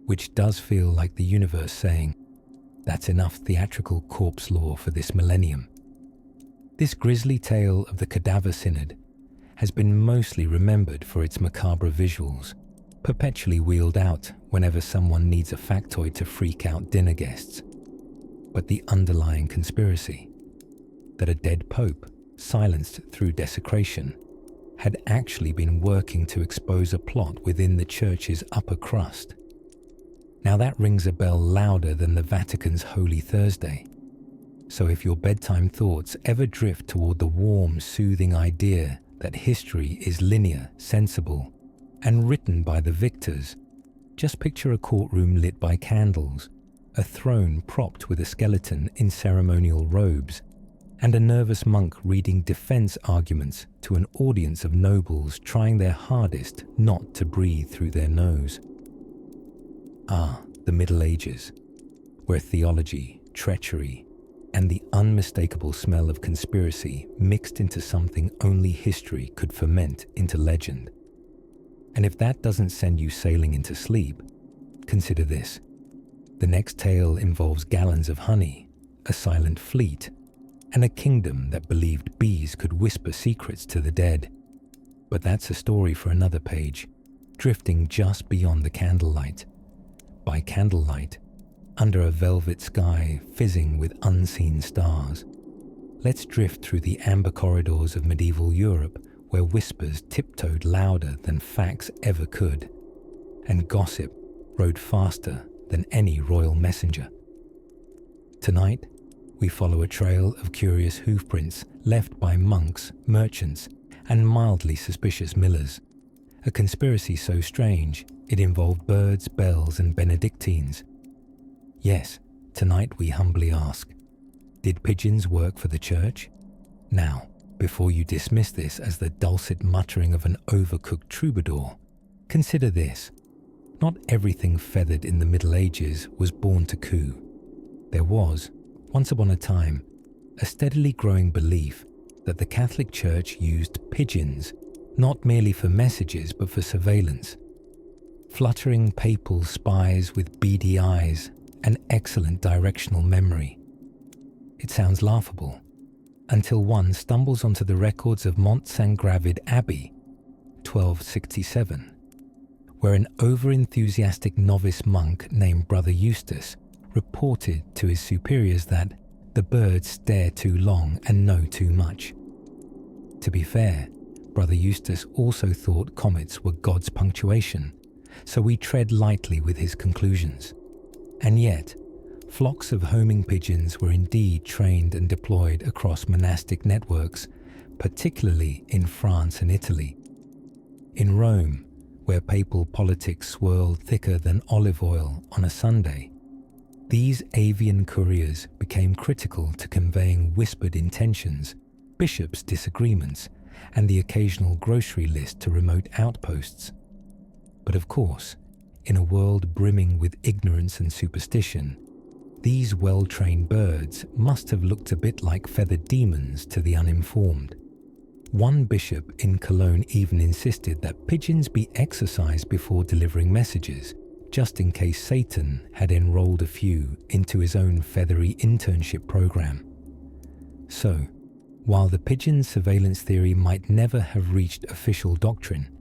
Which does feel like the universe saying, that's enough theatrical corpse lore for this millennium. This grisly tale of the Cadaver Synod has been mostly remembered for its macabre visuals, perpetually wheeled out whenever someone needs a factoid to freak out dinner guests. But the underlying conspiracy, that a dead pope, silenced through desecration, had actually been working to expose a plot within the church's upper crust. Now that rings a bell louder than the Vatican's Holy Thursday. So if your bedtime thoughts ever drift toward the warm, soothing idea that history is linear, sensible, and written by the victors, just picture a courtroom lit by candles, a throne propped with a skeleton in ceremonial robes, and a nervous monk reading defense arguments to an audience of nobles trying their hardest not to breathe through their nose. Ah, the Middle Ages, where theology, treachery, and the unmistakable smell of conspiracy mixed into something only history could ferment into legend. And if that doesn't send you sailing into sleep, consider this. The next tale involves gallons of honey, a silent fleet, and a kingdom that believed bees could whisper secrets to the dead. But that's a story for another page, drifting just beyond the candlelight. By candlelight, under a velvet sky fizzing with unseen stars, let's drift through the amber corridors of medieval Europe, where whispers tiptoed louder than facts ever could, and gossip rode faster than any royal messenger. Tonight, we follow a trail of curious hoofprints left by monks, merchants, and mildly suspicious millers. A conspiracy so strange, it involved birds, bells, and Benedictines. Yes, tonight we humbly ask, did pigeons work for the church? Now, before you dismiss this as the dulcet muttering of an overcooked troubadour, consider this. Not everything feathered in the Middle Ages was born to coo. There was, once upon a time, a steadily growing belief that the Catholic Church used pigeons, not merely for messages but for surveillance. Fluttering papal spies with beady eyes and excellent directional memory. It sounds laughable, until one stumbles onto the records of Mont Saint-Gravid Abbey, 1267, where an over-enthusiastic novice monk named Brother Eustace reported to his superiors that the birds stare too long and know too much. To be fair, Brother Eustace also thought comets were God's punctuation, so we tread lightly with his conclusions. And yet, flocks of homing pigeons were indeed trained and deployed across monastic networks, particularly in France and Italy. In Rome, where papal politics swirled thicker than olive oil on a Sunday, these avian couriers became critical to conveying whispered intentions, bishops' disagreements, and the occasional grocery list to remote outposts. But of course, in a world brimming with ignorance and superstition, these well-trained birds must have looked a bit like feathered demons to the uninformed. One bishop in Cologne even insisted that pigeons be exercised before delivering messages, just in case Satan had enrolled a few into his own feathery internship program. So, while the pigeon surveillance theory might never have reached official doctrine,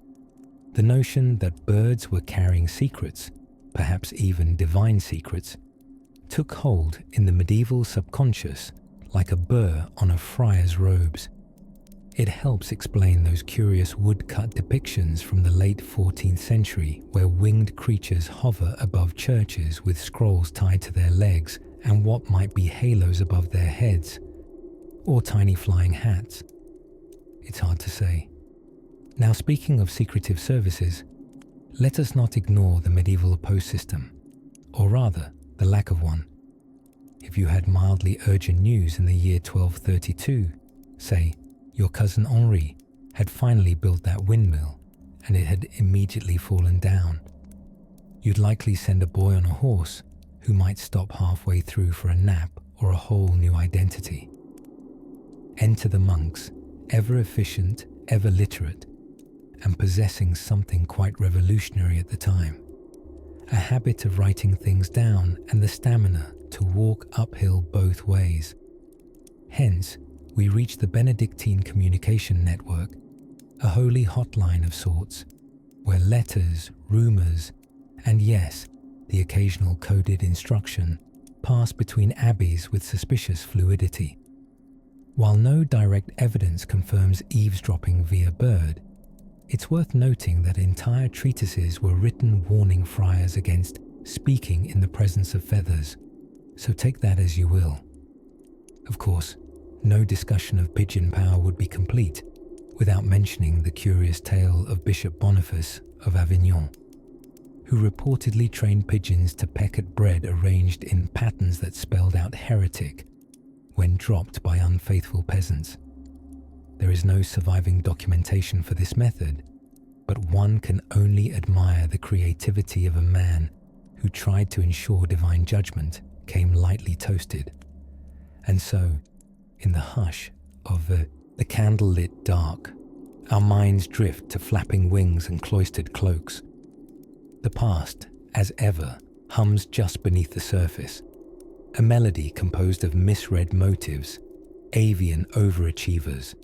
the notion that birds were carrying secrets, perhaps even divine secrets, took hold in the medieval subconscious like a burr on a friar's robes. It helps explain those curious woodcut depictions from the late 14th century where winged creatures hover above churches with scrolls tied to their legs and what might be halos above their heads, or tiny flying hats. It's hard to say. Now, speaking of secretive services, let us not ignore the medieval post system, or rather, the lack of one. If you had mildly urgent news in the year 1232, say, your cousin Henri had finally built that windmill and it had immediately fallen down, you'd likely send a boy on a horse who might stop halfway through for a nap or a whole new identity. Enter the monks, ever efficient, ever literate, and possessing something quite revolutionary at the time, a habit of writing things down and the stamina to walk uphill both ways. Hence, we reach the Benedictine communication network, a holy hotline of sorts, where letters, rumours, and yes, the occasional coded instruction pass between abbeys with suspicious fluidity. While no direct evidence confirms eavesdropping via bird, it's worth noting that entire treatises were written warning friars against speaking in the presence of feathers, so take that as you will. Of course, no discussion of pigeon power would be complete without mentioning the curious tale of Bishop Boniface of Avignon, who reportedly trained pigeons to peck at bread arranged in patterns that spelled out heretic when dropped by unfaithful peasants. There is no surviving documentation for this method, but one can only admire the creativity of a man who tried to ensure divine judgment came lightly toasted. And so, in the hush of the candle-lit dark, our minds drift to flapping wings and cloistered cloaks. The past, as ever, hums just beneath the surface, a melody composed of misread motives, avian overachievers,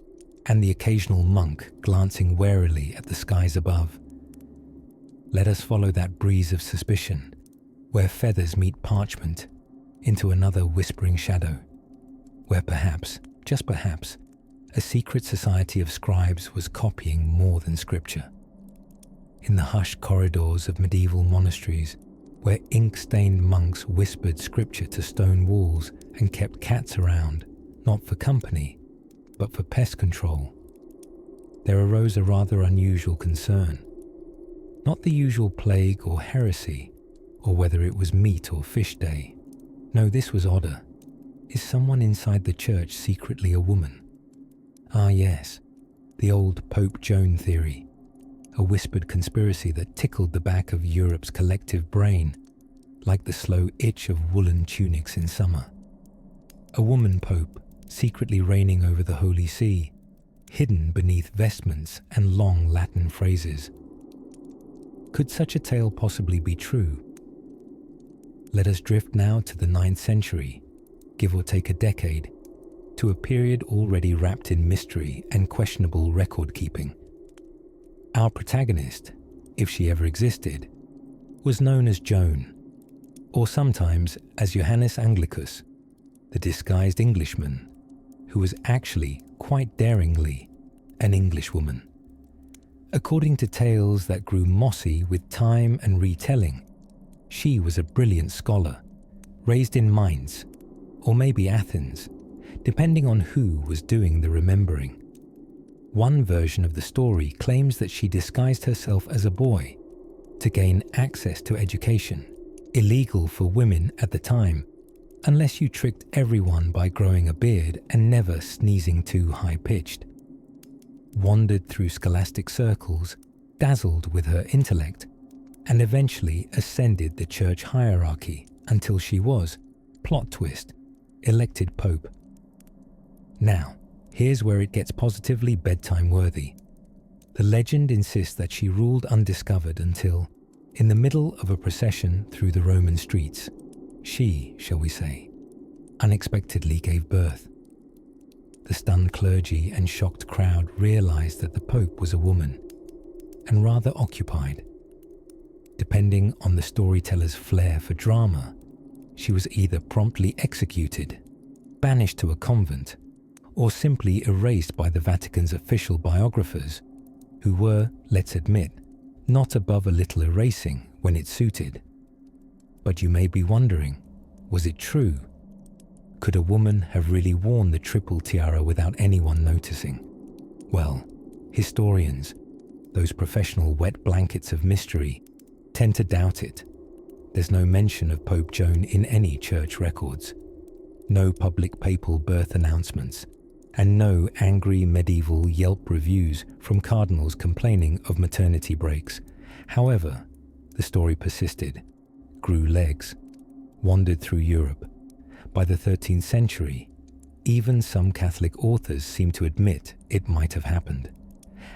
and the occasional monk glancing warily at the skies above. Let us follow that breeze of suspicion, where feathers meet parchment, into another whispering shadow, where perhaps, just perhaps, a secret society of scribes was copying more than scripture. In the hushed corridors of medieval monasteries, where ink-stained monks whispered scripture to stone walls and kept cats around, not for company, but for pest control, there arose a rather unusual concern. Not the usual plague or heresy, or whether it was meat or fish day. No, this was odder. Is someone inside the church secretly a woman? Ah yes, the old Pope Joan theory, a whispered conspiracy that tickled the back of Europe's collective brain, like the slow itch of woolen tunics in summer. A woman pope secretly reigning over the Holy See, hidden beneath vestments and long Latin phrases. Could such a tale possibly be true? Let us drift now to the 9th century, give or take a decade, to a period already wrapped in mystery and questionable record-keeping. Our protagonist, if she ever existed, was known as Joan, or sometimes as Johannes Anglicus, the disguised Englishman, who was actually, quite daringly, an Englishwoman. According to tales that grew mossy with time and retelling, she was a brilliant scholar, raised in Mainz, or maybe Athens, depending on who was doing the remembering. One version of the story claims that she disguised herself as a boy to gain access to education, illegal for women at the time, unless you tricked everyone by growing a beard and never sneezing too high-pitched. Wandered through scholastic circles, dazzled with her intellect, and eventually ascended the church hierarchy until she was, plot twist, elected pope. Now, here's where it gets positively bedtime-worthy. The legend insists that she ruled undiscovered until, in the middle of a procession through the Roman streets, she, shall we say, unexpectedly gave birth. The stunned clergy and shocked crowd realized that the Pope was a woman, and rather occupied. Depending on the storyteller's flair for drama, she was either promptly executed, banished to a convent, or simply erased by the Vatican's official biographers, who were, let's admit, not above a little erasing when it suited. But you may be wondering, was it true? Could a woman have really worn the triple tiara without anyone noticing? Well, historians, those professional wet blankets of mystery, tend to doubt it. There's no mention of Pope Joan in any church records, no public papal birth announcements, and no angry medieval Yelp reviews from cardinals complaining of maternity breaks. However, the story persisted, grew legs, wandered through Europe. By the 13th century, even some Catholic authors seem to admit it might have happened.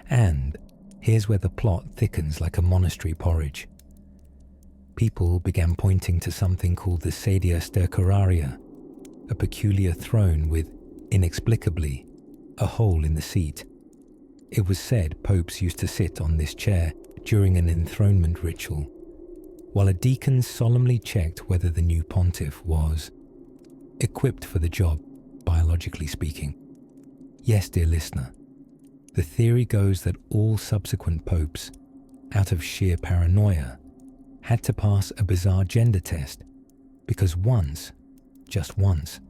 And here's where the plot thickens like a monastery porridge. People began pointing to something called the sedia stercoraria, a peculiar throne with, inexplicably, a hole in the seat. It was said popes used to sit on this chair during an enthronement ritual, while a deacon solemnly checked whether the new pontiff was equipped for the job, biologically speaking. Yes, dear listener, the theory goes that all subsequent popes, out of sheer paranoia, had to pass a bizarre gender test because once, just once,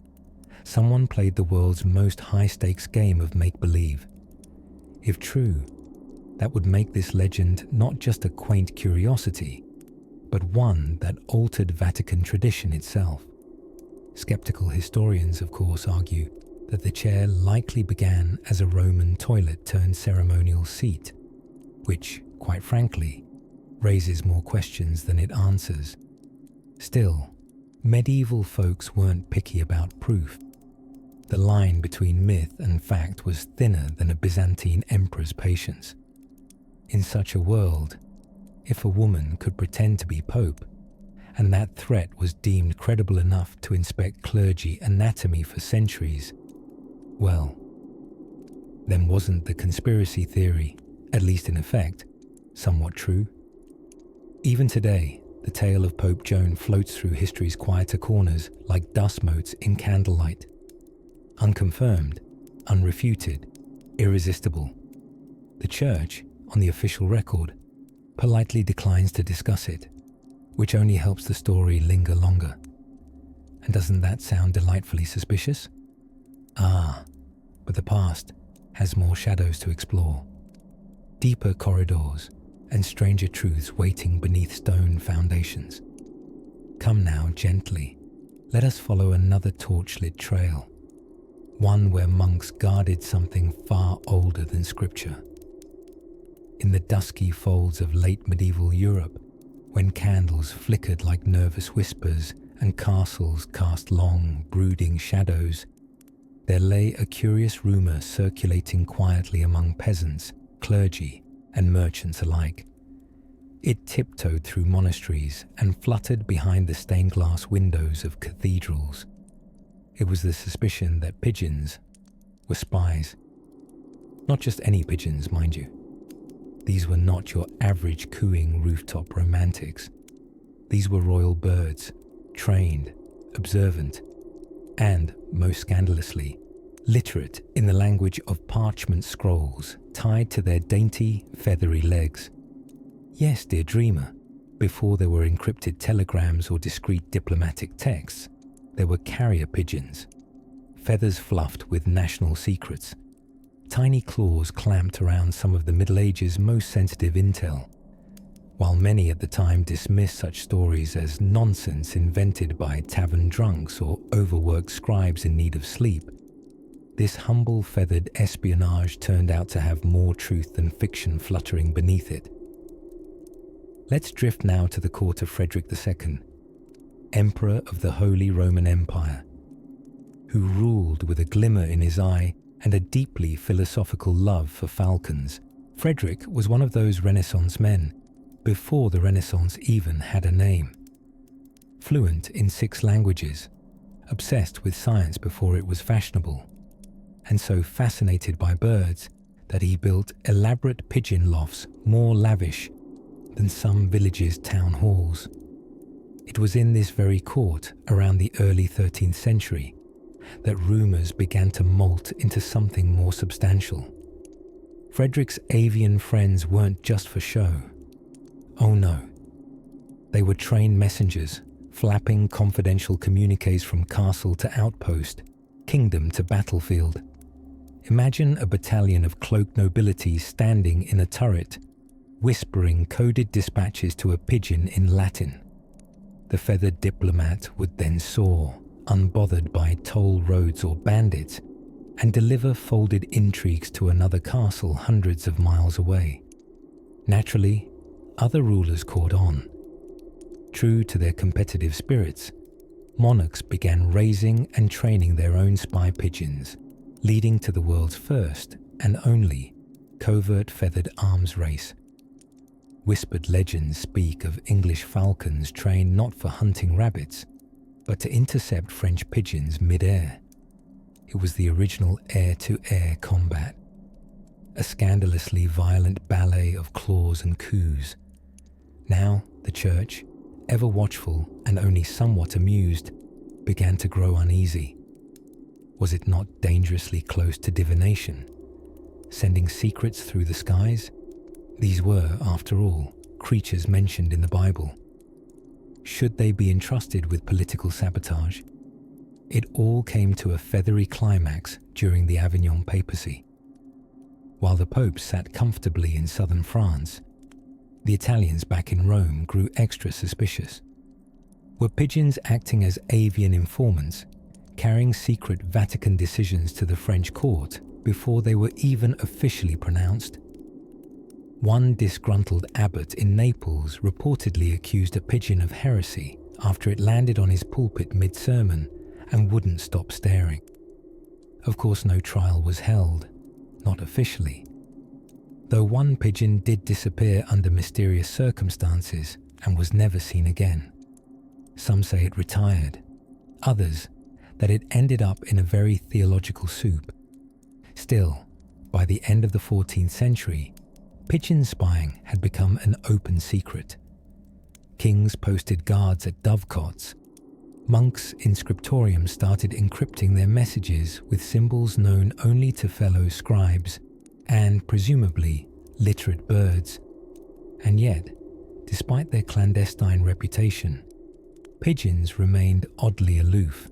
someone played the world's most high-stakes game of make-believe. If true, that would make this legend not just a quaint curiosity, but one that altered Vatican tradition itself. Skeptical historians, of course, argue that the chair likely began as a Roman toilet turned ceremonial seat, which, quite frankly, raises more questions than it answers. Still, medieval folks weren't picky about proof. The line between myth and fact was thinner than a Byzantine emperor's patience. In such a world, if a woman could pretend to be pope, and that threat was deemed credible enough to inspect clergy anatomy for centuries, well, then wasn't the conspiracy theory, at least in effect, somewhat true? Even today, the tale of Pope Joan floats through history's quieter corners like dust motes in candlelight. Unconfirmed, unrefuted, irresistible. The Church, on the official record, politely declines to discuss it, which only helps the story linger longer. And doesn't that sound delightfully suspicious? Ah, but the past has more shadows to explore. Deeper corridors and stranger truths waiting beneath stone foundations. Come now, gently, let us follow another torchlit trail, one where monks guarded something far older than scripture. In the dusky folds of late medieval Europe, when candles flickered like nervous whispers and castles cast long, brooding shadows, there lay a curious rumour circulating quietly among peasants, clergy, and merchants alike. It tiptoed through monasteries and fluttered behind the stained glass windows of cathedrals. It was the suspicion that pigeons were spies. Not just any pigeons, mind you. These were not your average cooing rooftop romantics. These were royal birds, trained, observant, and, most scandalously, literate in the language of parchment scrolls tied to their dainty, feathery legs. Yes, dear dreamer, before there were encrypted telegrams or discreet diplomatic texts, there were carrier pigeons, feathers fluffed with national secrets, tiny claws clamped around some of the Middle Ages' most sensitive intel. While many at the time dismissed such stories as nonsense invented by tavern drunks or overworked scribes in need of sleep, this humble feathered espionage turned out to have more truth than fiction fluttering beneath it. Let's drift now to the court of Frederick II, Emperor of the Holy Roman Empire, who ruled with a glimmer in his eye and a deeply philosophical love for falcons. Frederick was one of those Renaissance men, before the Renaissance even had a name. Fluent in 6 languages, obsessed with science before it was fashionable, and so fascinated by birds that he built elaborate pigeon lofts more lavish than some villages' town halls. It was in this very court, around the early 13th century, that rumours began to molt into something more substantial. Frederick's avian friends weren't just for show. Oh no. They were trained messengers, flapping confidential communiques from castle to outpost, kingdom to battlefield. Imagine a battalion of cloaked nobility standing in a turret, whispering coded dispatches to a pigeon in Latin. The feathered diplomat would then soar, unbothered by toll roads or bandits, and deliver folded intrigues to another castle hundreds of miles away. Naturally, other rulers caught on. True to their competitive spirits, monarchs began raising and training their own spy pigeons, leading to the world's first and only covert feathered arms race. Whispered legends speak of English falcons trained not for hunting rabbits, but to intercept French pigeons mid-air. It was the original air-to-air combat, a scandalously violent ballet of claws and coos. Now the church, ever watchful and only somewhat amused, began to grow uneasy. Was it not dangerously close to divination? Sending secrets through the skies? These were, after all, creatures mentioned in the Bible. Should they be entrusted with political sabotage? It all came to a feathery climax during the Avignon papacy. While the Pope sat comfortably in southern France, the Italians back in Rome grew extra suspicious. Were pigeons acting as avian informants, carrying secret Vatican decisions to the French court before they were even officially pronounced? One disgruntled abbot in Naples reportedly accused a pigeon of heresy after it landed on his pulpit mid-sermon and wouldn't stop staring. Of course, no trial was held, not officially, though one pigeon did disappear under mysterious circumstances and was never seen again. Some say it retired, others that it ended up in a very theological soup. Still, by the end of the 14th century, pigeon spying had become an open secret. Kings posted guards at dovecots. Monks in scriptoriums started encrypting their messages with symbols known only to fellow scribes and, presumably, literate birds. And yet, despite their clandestine reputation, pigeons remained oddly aloof.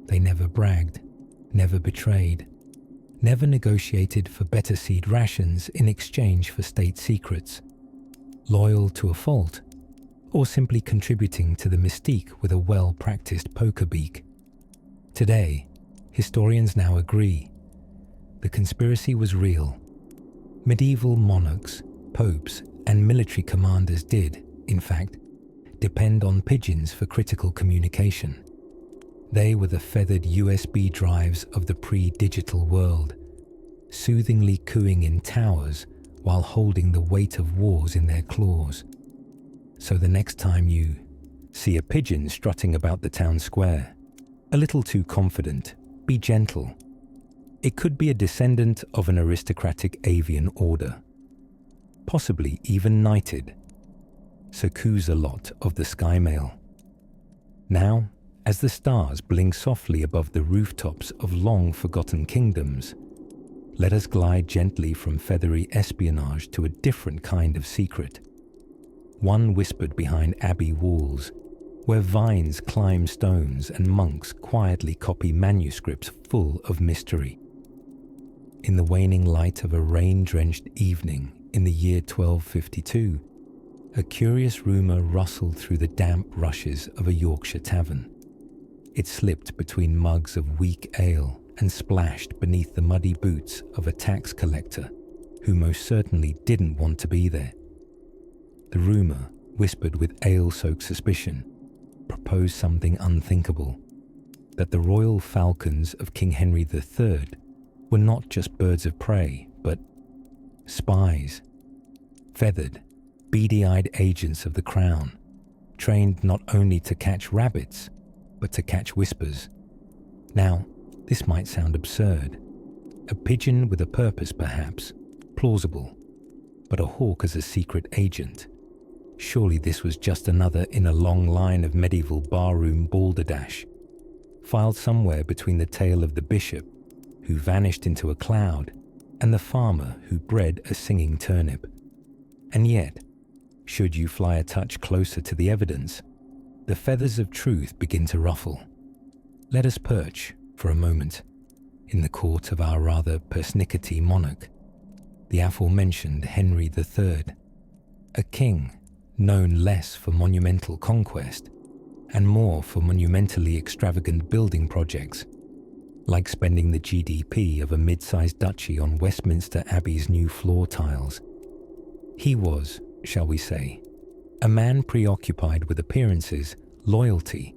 They never bragged, never betrayed, never negotiated for better seed rations in exchange for state secrets. Loyal to a fault, or simply contributing to the mystique with a well-practiced poker beak. Today, historians now agree. The conspiracy was real. Medieval monarchs, popes, and military commanders did, in fact, depend on pigeons for critical communication. They were the feathered USB drives of the pre-digital world, soothingly cooing in towers while holding the weight of wars in their claws. So the next time you see a pigeon strutting about the town square, a little too confident, be gentle. It could be a descendant of an aristocratic avian order, possibly even knighted. So coos a lot of the sky mail. Now, as the stars blink softly above the rooftops of long-forgotten kingdoms, let us glide gently from feathery espionage to a different kind of secret. One whispered behind abbey walls, where vines climb stones and monks quietly copy manuscripts full of mystery. In the waning light of a rain-drenched evening in the year 1252, a curious rumour rustled through the damp rushes of a Yorkshire tavern. It slipped between mugs of weak ale and splashed beneath the muddy boots of a tax collector who most certainly didn't want to be there. The rumour, whispered with ale-soaked suspicion, proposed something unthinkable, that the royal falcons of King Henry III were not just birds of prey, but spies, feathered, beady-eyed agents of the crown, trained not only to catch rabbits, but to catch whispers. Now, this might sound absurd. A pigeon with a purpose, perhaps, plausible, but a hawk as a secret agent. Surely this was just another in a long line of medieval barroom balderdash, filed somewhere between the tale of the bishop, who vanished into a cloud, and the farmer who bred a singing turnip. And yet, should you fly a touch closer to the evidence, the feathers of truth begin to ruffle. Let us perch, for a moment, in the court of our rather persnickety monarch, the aforementioned Henry III, a king known less for monumental conquest and more for monumentally extravagant building projects, like spending the GDP of a mid-sized duchy on Westminster Abbey's new floor tiles. He was, shall we say, a man preoccupied with appearances, loyalty,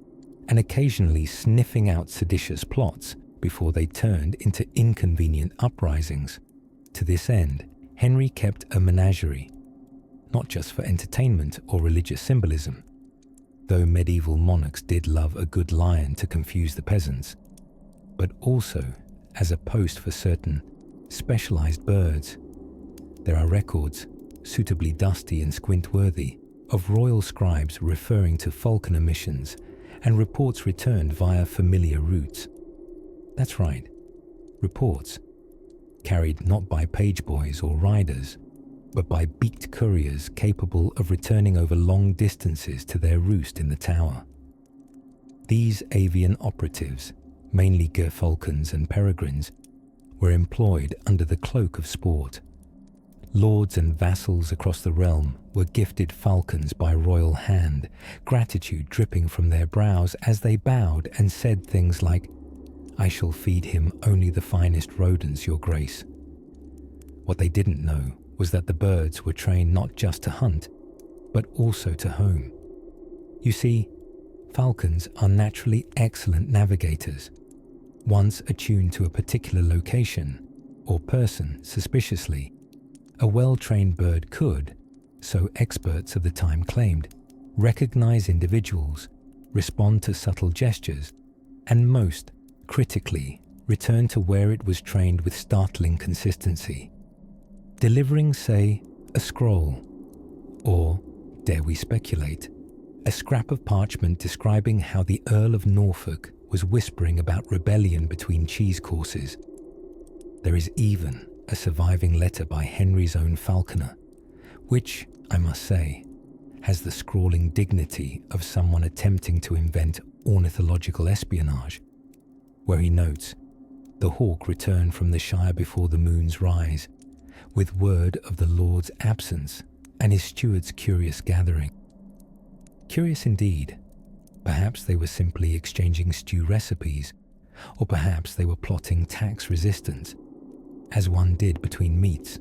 and occasionally sniffing out seditious plots before they turned into inconvenient uprisings. To this end, Henry kept a menagerie, not just for entertainment or religious symbolism, though medieval monarchs did love a good lion to confuse the peasants, but also as a post for certain specialized birds. There are records, suitably dusty and squint-worthy, of royal scribes referring to falconer missions and reports returned via familiar routes. That's right, reports, carried not by page boys or riders, but by beaked couriers capable of returning over long distances to their roost in the tower. These avian operatives, mainly gerfalcons and peregrines, were employed under the cloak of sport. Lords and vassals across the realm were gifted falcons by royal hand, gratitude dripping from their brows as they bowed and said things like, "I shall feed him only the finest rodents, your grace." What they didn't know was that the birds were trained not just to hunt, but also to home. You see, falcons are naturally excellent navigators. Once attuned to a particular location or person suspiciously, a well-trained bird could, so experts of the time claimed, recognize individuals, respond to subtle gestures, and most critically, return to where it was trained with startling consistency. Delivering, say, a scroll, or, dare we speculate, a scrap of parchment describing how the Earl of Norfolk was whispering about rebellion between cheese courses. There is even a surviving letter by Henry's own falconer, which, I must say, has the scrawling dignity of someone attempting to invent ornithological espionage, where he notes, "The hawk returned from the Shire before the moon's rise, with word of the Lord's absence and his steward's curious gathering." Curious indeed. Perhaps they were simply exchanging stew recipes, or perhaps they were plotting tax resistance, as one did between meats.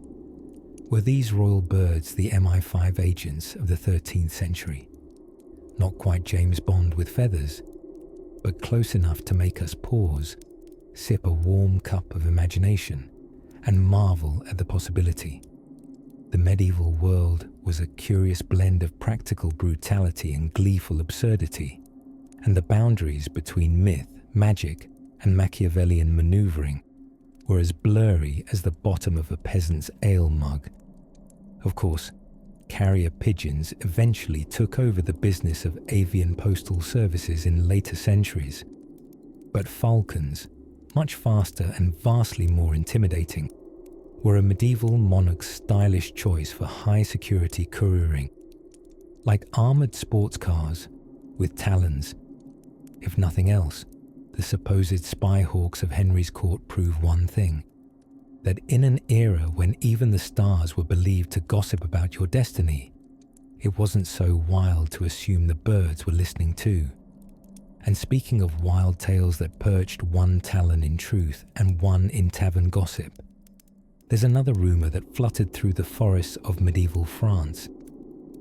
Were these royal birds the MI5 agents of the 13th century? Not quite James Bond with feathers, but close enough to make us pause, sip a warm cup of imagination, and marvel at the possibility. The medieval world was a curious blend of practical brutality and gleeful absurdity, and the boundaries between myth, magic, and Machiavellian maneuvering were as blurry as the bottom of a peasant's ale mug. Of course, carrier pigeons eventually took over the business of avian postal services in later centuries, but falcons, much faster and vastly more intimidating, were a medieval monarch's stylish choice for high-security couriering, like armoured sports cars with talons. If nothing else, the supposed spy hawks of Henry's court prove one thing, that in an era when even the stars were believed to gossip about your destiny, it wasn't so wild to assume the birds were listening too. And speaking of wild tales that perched one talon in truth and one in tavern gossip, there's another rumour that fluttered through the forests of medieval France,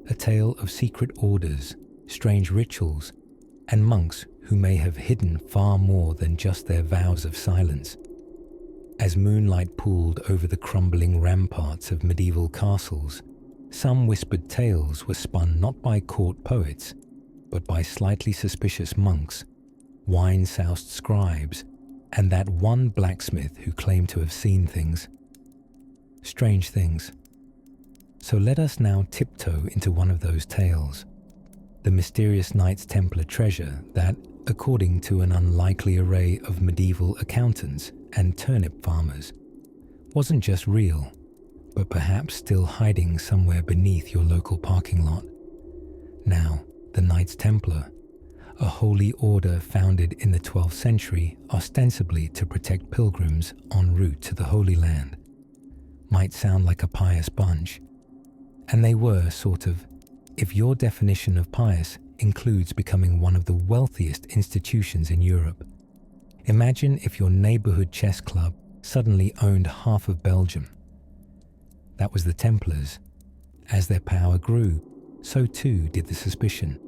a tale of secret orders, strange rituals, and monks who may have hidden far more than just their vows of silence. As moonlight pooled over the crumbling ramparts of medieval castles, some whispered tales were spun not by court poets, but by slightly suspicious monks, wine-soused scribes, and that one blacksmith who claimed to have seen things. Strange things. So let us now tiptoe into one of those tales, the mysterious Knights Templar treasure that, according to an unlikely array of medieval accountants and turnip farmers, wasn't just real, but perhaps still hiding somewhere beneath your local parking lot. Now, the Knights Templar, a holy order founded in the 12th century ostensibly to protect pilgrims en route to the Holy Land, might sound like a pious bunch, and they were sort of, if your definition of pious includes becoming one of the wealthiest institutions in Europe. Imagine if your neighborhood chess club suddenly owned half of Belgium. That was the Templars. As their power grew, so too did the suspicion.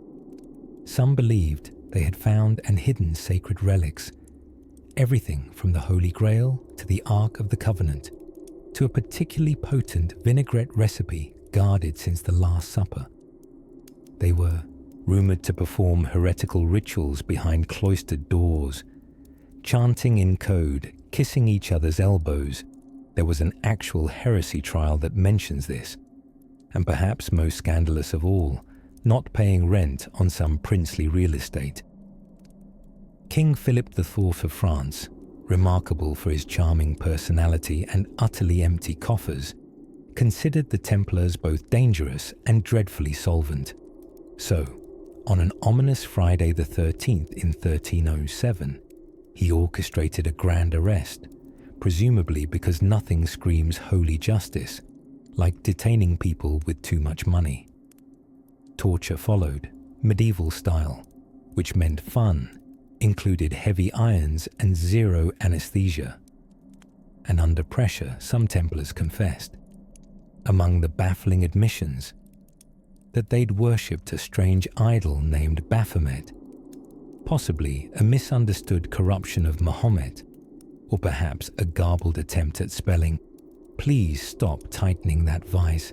Some believed they had found and hidden sacred relics, everything from the Holy Grail to the Ark of the Covenant, to a particularly potent vinaigrette recipe guarded since the Last Supper. They were rumored to perform heretical rituals behind cloistered doors, chanting in code, kissing each other's elbows. There was an actual heresy trial that mentions this, and perhaps most scandalous of all, not paying rent on some princely real estate. King Philip IV of France, remarkable for his charming personality and utterly empty coffers, considered the Templars both dangerous and dreadfully solvent. So, on an ominous Friday the 13th in 1307, he orchestrated a grand arrest, presumably because nothing screams holy justice like detaining people with too much money. Torture followed, medieval style, which meant fun, included heavy irons and zero anesthesia. And under pressure, some Templars confessed, among the baffling admissions, that they'd worshipped a strange idol named Baphomet, possibly a misunderstood corruption of Mahomet, or perhaps a garbled attempt at spelling, "Please stop tightening that vice."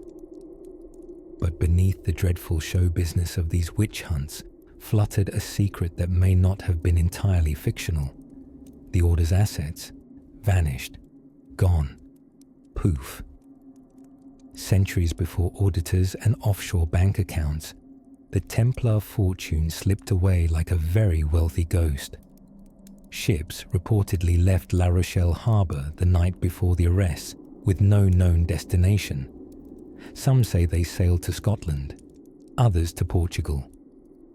But beneath the dreadful show business of these witch hunts fluttered a secret that may not have been entirely fictional. The Order's assets vanished, gone, poof. Centuries before auditors and offshore bank accounts, the Templar fortune slipped away like a very wealthy ghost. Ships reportedly left La Rochelle harbour the night before the arrests with no known destination. Some say they sailed to Scotland, others to Portugal,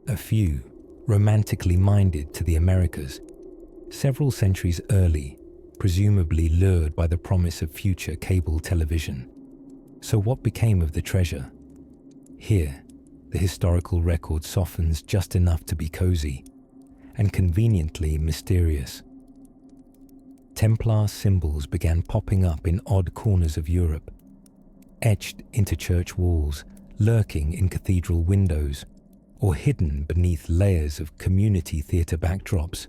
a few romantically minded to the Americas, several centuries early, presumably lured by the promise of future cable television. So what became of the treasure? Here, the historical record softens just enough to be cozy and conveniently mysterious. Templar symbols began popping up in odd corners of Europe, etched into church walls, lurking in cathedral windows, or hidden beneath layers of community theatre backdrops.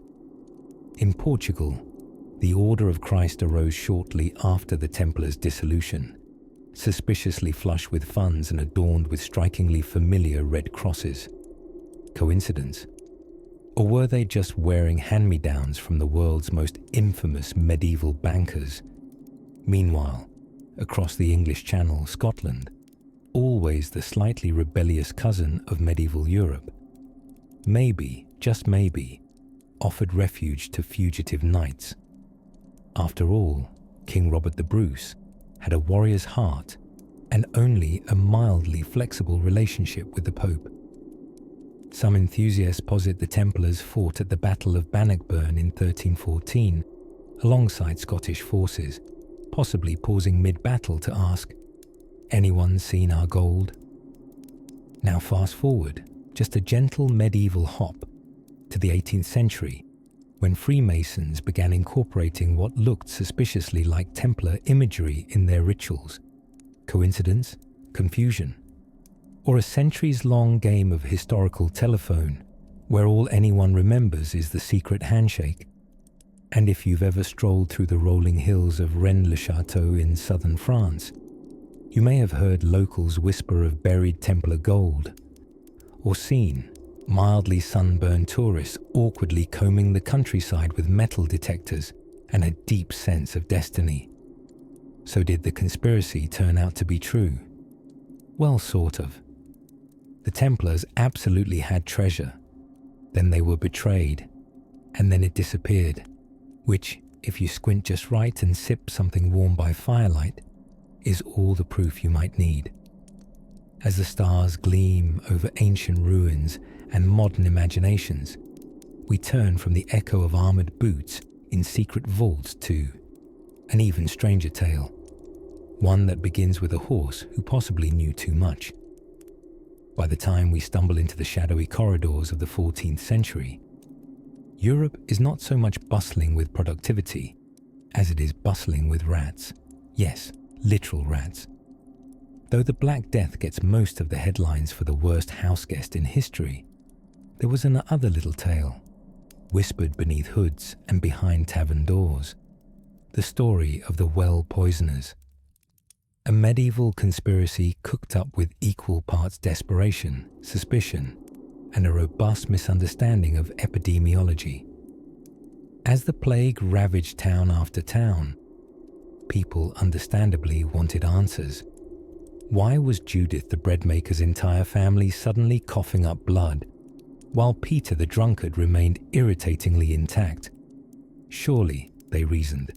In Portugal, the Order of Christ arose shortly after the Templars' dissolution, suspiciously flush with funds and adorned with strikingly familiar red crosses. Coincidence? Or were they just wearing hand-me-downs from the world's most infamous medieval bankers? Meanwhile, across the English Channel, Scotland, always the slightly rebellious cousin of medieval Europe, maybe, just maybe, offered refuge to fugitive knights. After all, King Robert the Bruce had a warrior's heart and only a mildly flexible relationship with the Pope. Some enthusiasts posit the Templars fought at the Battle of Bannockburn in 1314 alongside Scottish forces, possibly pausing mid-battle to ask, "Anyone seen our gold?" Now fast forward, just a gentle medieval hop, to the 18th century, when Freemasons began incorporating what looked suspiciously like Templar imagery in their rituals. Coincidence? Confusion? Or a centuries-long game of historical telephone, where all anyone remembers is the secret handshake? And if you've ever strolled through the rolling hills of Rennes-le-Château in southern France, you may have heard locals whisper of buried Templar gold, or seen mildly sunburned tourists awkwardly combing the countryside with metal detectors and a deep sense of destiny. So did the conspiracy turn out to be true? Well, sort of. The Templars absolutely had treasure, then they were betrayed, and then it disappeared, which, if you squint just right and sip something warm by firelight, is all the proof you might need. As the stars gleam over ancient ruins and modern imaginations, we turn from the echo of armoured boots in secret vaults to an even stranger tale, one that begins with a horse who possibly knew too much. By the time we stumble into the shadowy corridors of the 14th century, Europe is not so much bustling with productivity as it is bustling with rats. Yes, literal rats. Though the Black Death gets most of the headlines for the worst houseguest in history, there was another little tale, whispered beneath hoods and behind tavern doors, the story of the well poisoners. A medieval conspiracy cooked up with equal parts desperation, suspicion, and a robust misunderstanding of epidemiology. As the plague ravaged town after town, people understandably wanted answers. Why was Judith the breadmaker's entire family suddenly coughing up blood, while Peter the drunkard remained irritatingly intact? Surely, they reasoned,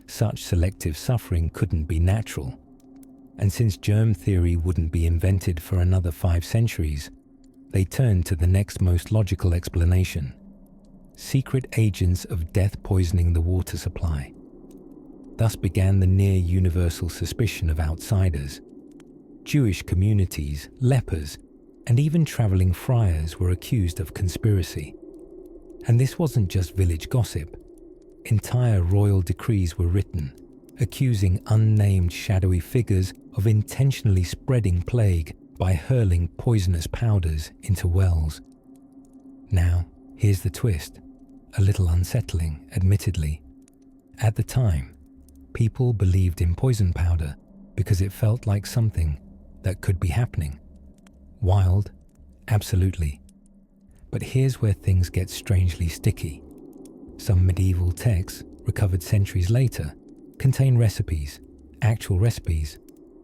such selective suffering couldn't be natural. And since germ theory wouldn't be invented for another 5 centuries, they turned to the next most logical explanation: secret agents of death poisoning the water supply. Thus began the near-universal suspicion of outsiders. Jewish communities, lepers, and even travelling friars were accused of conspiracy. And this wasn't just village gossip. Entire royal decrees were written, accusing unnamed shadowy figures of intentionally spreading plague by hurling poisonous powders into wells. Now, here's the twist, a little unsettling, admittedly. At the time, people believed in poison powder because it felt like something that could be happening. Wild? Absolutely. But here's where things get strangely sticky. Some medieval texts, recovered centuries later, contain recipes, actual recipes,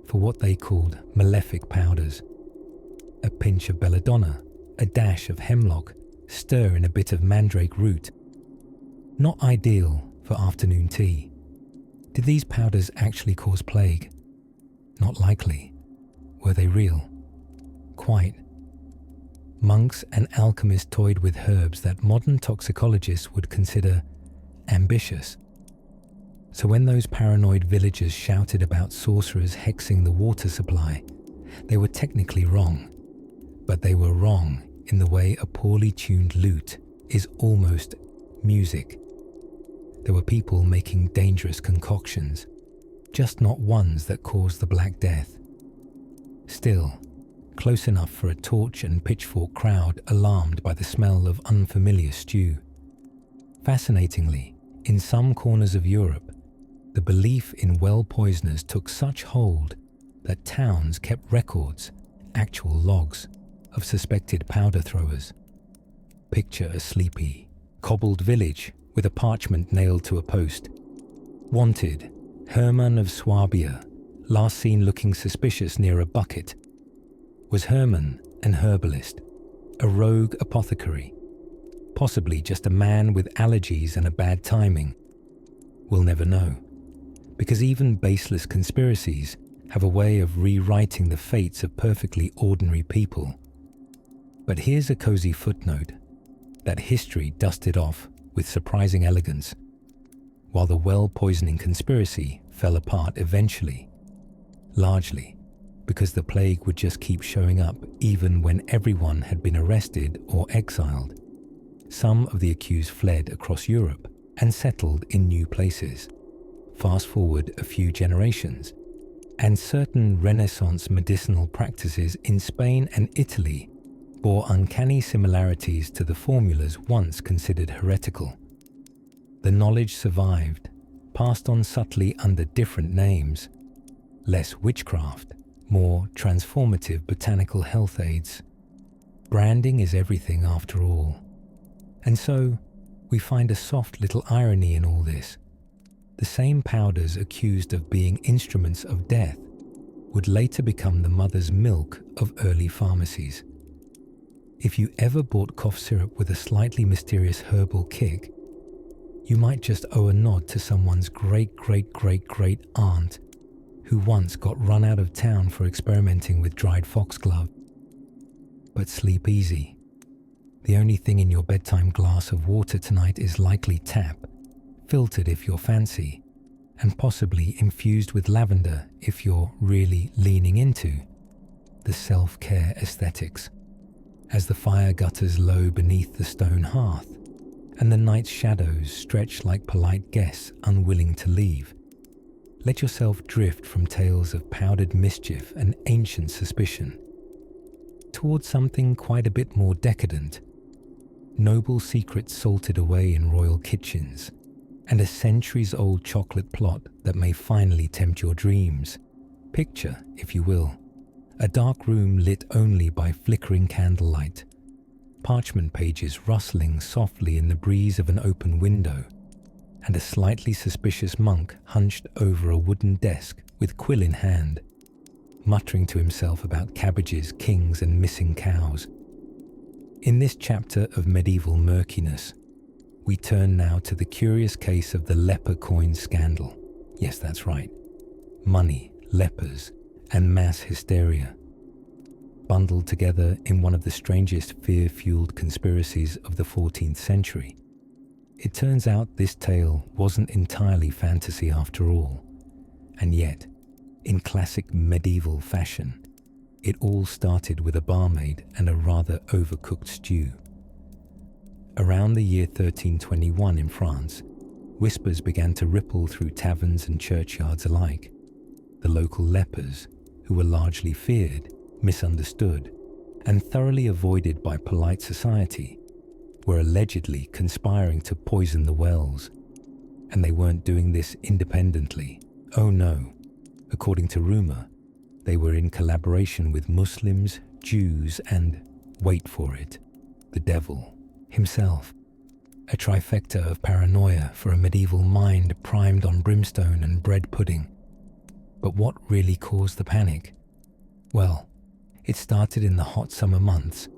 for what they called malefic powders. A pinch of belladonna, a dash of hemlock, stir in a bit of mandrake root. Not ideal for afternoon tea. Did these powders actually cause plague? Not likely. Were they real? Quite. Monks and alchemists toyed with herbs that modern toxicologists would consider ambitious. So when those paranoid villagers shouted about sorcerers hexing the water supply, they were technically wrong. But they were wrong in the way a poorly tuned lute is almost music. There were people making dangerous concoctions, just not ones that caused the Black Death. Still, close enough for a torch and pitchfork crowd alarmed by the smell of unfamiliar stew. Fascinatingly, in some corners of Europe, the belief in well poisoners took such hold that towns kept records, actual logs, of suspected powder throwers. Picture a sleepy, cobbled village with a parchment nailed to a post. Wanted, Hermann of Swabia, last seen looking suspicious near a bucket. Was Hermann an herbalist, a rogue apothecary, possibly just a man with allergies and a bad timing? We'll never know, because even baseless conspiracies have a way of rewriting the fates of perfectly ordinary people. But here's a cozy footnote that history dusted off with surprising elegance, while the well-poisoning conspiracy fell apart eventually, largely because the plague would just keep showing up even when everyone had been arrested or exiled. Some of the accused fled across Europe and settled in new places. Fast forward a few generations, and certain Renaissance medicinal practices in Spain and Italy bore uncanny similarities to the formulas once considered heretical. The knowledge survived, passed on subtly under different names, less witchcraft, more transformative botanical health aids. Branding is everything after all. And so, we find a soft little irony in all this. The same powders accused of being instruments of death would later become the mother's milk of early pharmacies. If you ever bought cough syrup with a slightly mysterious herbal kick, you might just owe a nod to someone's great-great-great-great aunt who once got run out of town for experimenting with dried foxglove. But sleep easy. The only thing in your bedtime glass of water tonight is likely tap, filtered if you're fancy, and possibly infused with lavender if you're really leaning into the self-care aesthetics, as the fire gutters low beneath the stone hearth, and the night's shadows stretch like polite guests unwilling to leave. Let yourself drift from tales of powdered mischief and ancient suspicion towards something quite a bit more decadent. Noble secrets salted away in royal kitchens, and a centuries-old chocolate plot that may finally tempt your dreams. Picture, if you will, a dark room lit only by flickering candlelight, parchment pages rustling softly in the breeze of an open window, and a slightly suspicious monk hunched over a wooden desk with quill in hand, muttering to himself about cabbages, kings, and missing cows. In this chapter of medieval murkiness, we turn now to the curious case of the leper coin scandal. Yes, that's right. Money, lepers, and mass hysteria, bundled together in one of the strangest fear-fueled conspiracies of the 14th century. It turns out this tale wasn't entirely fantasy after all, and yet, in classic medieval fashion, it all started with a barmaid and a rather overcooked stew. Around the year 1321 in France, whispers began to ripple through taverns and churchyards alike. The local lepers, who were largely feared, misunderstood, and thoroughly avoided by polite society, were allegedly conspiring to poison the wells. And they weren't doing this independently. Oh no. According to rumor, they were in collaboration with Muslims, Jews, and, wait for it, the devil himself. A trifecta of paranoia for a medieval mind primed on brimstone and bread pudding. But what really caused the panic? Well, it started in the hot summer months,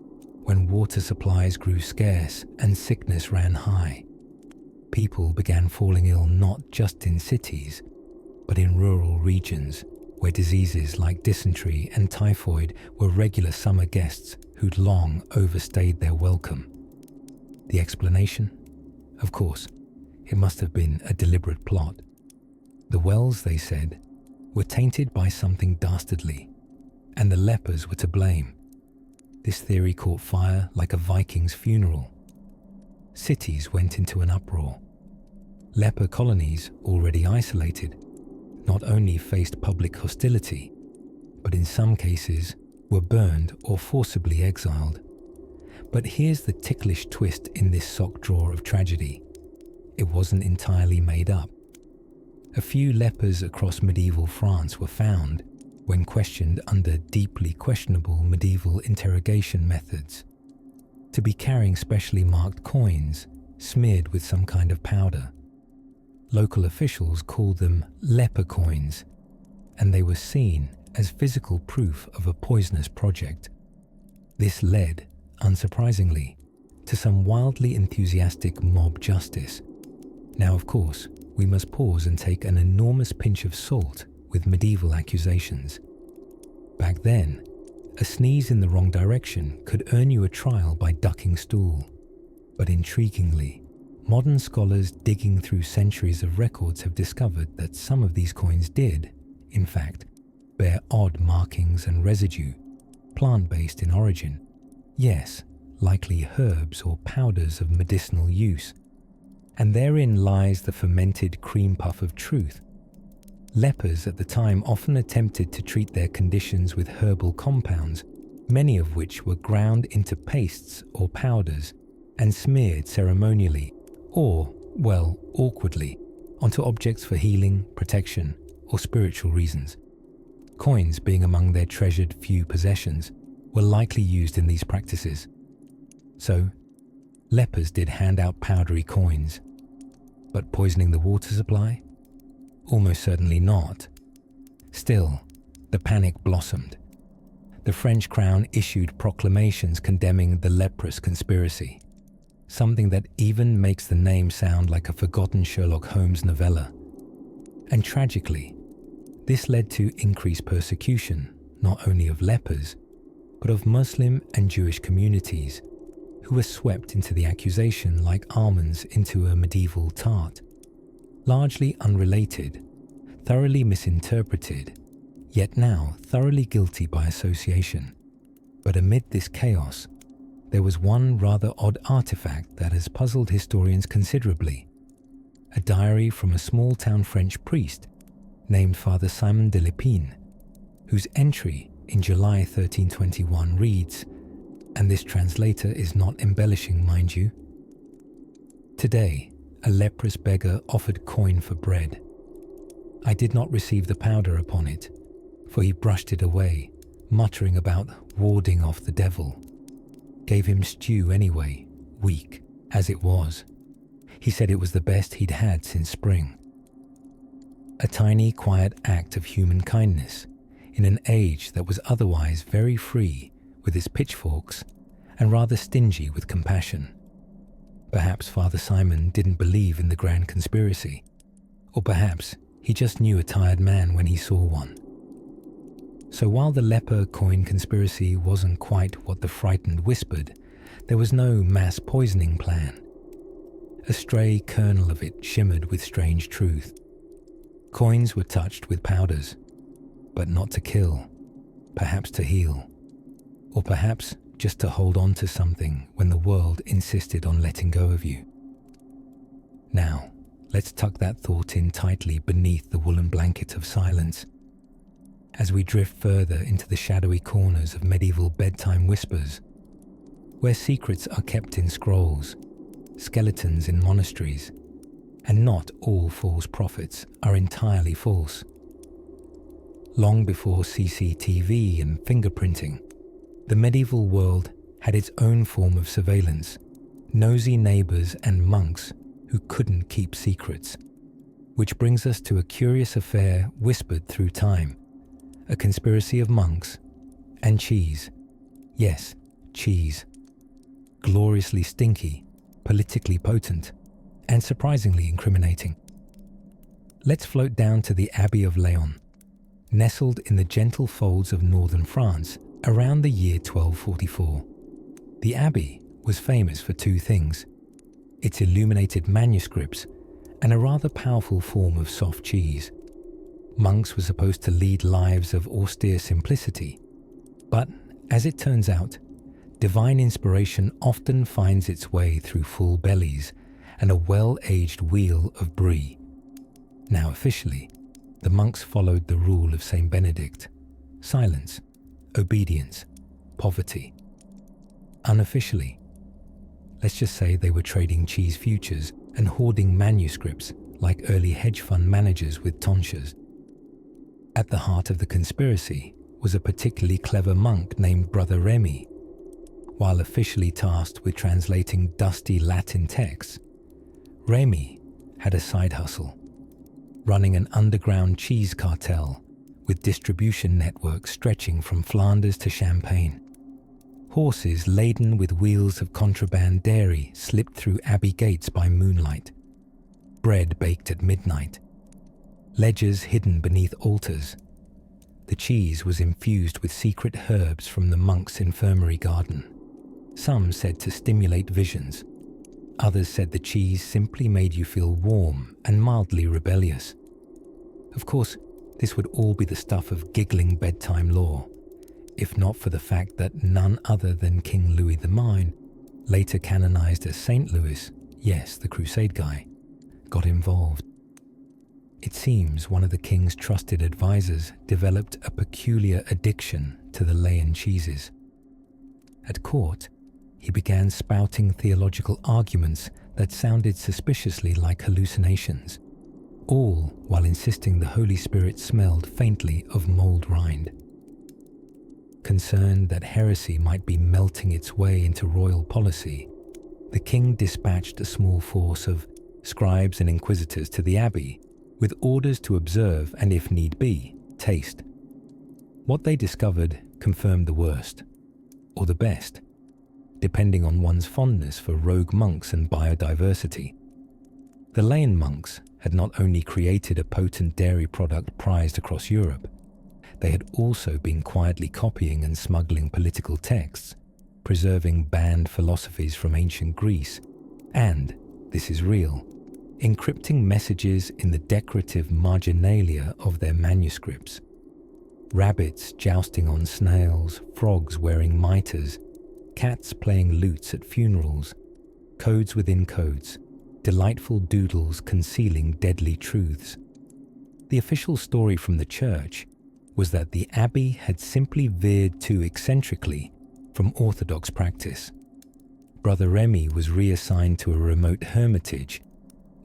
when water supplies grew scarce and sickness ran high. People began falling ill not just in cities, but in rural regions where diseases like dysentery and typhoid were regular summer guests who'd long overstayed their welcome. The explanation? Of course, it must have been a deliberate plot. The wells, they said, were tainted by something dastardly, and the lepers were to blame. This theory caught fire like a Viking's funeral. Cities went into an uproar. Leper colonies, already isolated, not only faced public hostility, but in some cases were burned or forcibly exiled. But here's the ticklish twist in this sock drawer of tragedy. It wasn't entirely made up. A few lepers across medieval France were found when questioned under deeply questionable medieval interrogation methods, to be carrying specially marked coins smeared with some kind of powder. Local officials called them leper coins, and they were seen as physical proof of a poisonous project. This led, unsurprisingly, to some wildly enthusiastic mob justice. Now, of course, we must pause and take an enormous pinch of salt with medieval accusations. Back then, a sneeze in the wrong direction could earn you a trial by ducking stool. But intriguingly, modern scholars digging through centuries of records have discovered that some of these coins did, in fact, bear odd markings and residue, plant-based in origin. Yes, likely herbs or powders of medicinal use. And therein lies the fermented cream puff of truth. Lepers at the time often attempted to treat their conditions with herbal compounds, many of which were ground into pastes or powders and smeared ceremonially or, well, awkwardly, onto objects for healing, protection, or spiritual reasons. Coins, being among their treasured few possessions, were likely used in these practices. So, lepers did hand out powdery coins. But poisoning the water supply? Almost certainly not. Still, the panic blossomed. The French crown issued proclamations condemning the leprous conspiracy, something that even makes the name sound like a forgotten Sherlock Holmes novella. And tragically, this led to increased persecution, not only of lepers, but of Muslim and Jewish communities, who were swept into the accusation like almonds into a medieval tart. Largely unrelated, thoroughly misinterpreted, yet now thoroughly guilty by association. But amid this chaos, there was one rather odd artifact that has puzzled historians considerably: a diary from a small-town French priest named Father Simon de Lépine, whose entry in July 1321 reads, and this translator is not embellishing, mind you, "Today, a leprous beggar offered coin for bread. I did not receive the powder upon it, for he brushed it away, muttering about warding off the devil. Gave him stew anyway, weak as it was. He said it was the best he'd had since spring." A tiny, quiet act of human kindness in an age that was otherwise very free with its pitchforks and rather stingy with compassion. Perhaps Father Simon didn't believe in the grand conspiracy, or perhaps he just knew a tired man when he saw one. So while the leper coin conspiracy wasn't quite what the frightened whispered, there was no mass poisoning plan. A stray kernel of it shimmered with strange truth. Coins were touched with powders, but not to kill, perhaps to heal, or perhaps just to hold on to something when the world insisted on letting go of you. Now, let's tuck that thought in tightly beneath the woolen blanket of silence, as we drift further into the shadowy corners of medieval bedtime whispers, where secrets are kept in scrolls, skeletons in monasteries, and not all false prophets are entirely false. Long before CCTV and fingerprinting, the medieval world had its own form of surveillance, nosy neighbours and monks who couldn't keep secrets. Which brings us to a curious affair whispered through time, a conspiracy of monks and cheese. Yes, cheese. Gloriously stinky, politically potent, and surprisingly incriminating. Let's float down to the Abbey of Leon, nestled in the gentle folds of northern France around the year 1244. The abbey was famous for two things: its illuminated manuscripts and a rather powerful form of soft cheese. Monks were supposed to lead lives of austere simplicity, but as it turns out, divine inspiration often finds its way through full bellies and a well-aged wheel of brie. Now officially, the monks followed the rule of Saint Benedict: silence, obedience, poverty. Unofficially, let's just say they were trading cheese futures and hoarding manuscripts like early hedge fund managers with tonsures. At the heart of the conspiracy was a particularly clever monk named Brother Remy. While officially tasked with translating dusty Latin texts, Remy had a side hustle, running an underground cheese cartel with distribution networks stretching from Flanders to Champagne. Horses laden with wheels of contraband dairy slipped through abbey gates by moonlight. Bread baked at midnight. Ledgers hidden beneath altars. The cheese was infused with secret herbs from the monk's infirmary garden. Some said to stimulate visions. Others said the cheese simply made you feel warm and mildly rebellious. Of course, this would all be the stuff of giggling bedtime lore, if not for the fact that none other than King Louis the Mine, later canonized as Saint Louis, yes, the Crusade guy, got involved. It seems one of the king's trusted advisors developed a peculiar addiction to the Leon cheeses. At court, he began spouting theological arguments that sounded suspiciously like hallucinations, all while insisting the Holy Spirit smelled faintly of mold rind. Concerned that heresy might be melting its way into royal policy, the king dispatched a small force of scribes and inquisitors to the abbey with orders to observe and, if need be, taste. What they discovered confirmed the worst, or the best, depending on one's fondness for rogue monks and biodiversity. The Leon monks had not only created a potent dairy product prized across Europe, they had also been quietly copying and smuggling political texts, preserving banned philosophies from ancient Greece, and, this is real, encrypting messages in the decorative marginalia of their manuscripts. Rabbits jousting on snails, frogs wearing mitres, cats playing lutes at funerals, codes within codes, delightful doodles concealing deadly truths. The official story from the church was that the abbey had simply veered too eccentrically from orthodox practice. Brother Remy was reassigned to a remote hermitage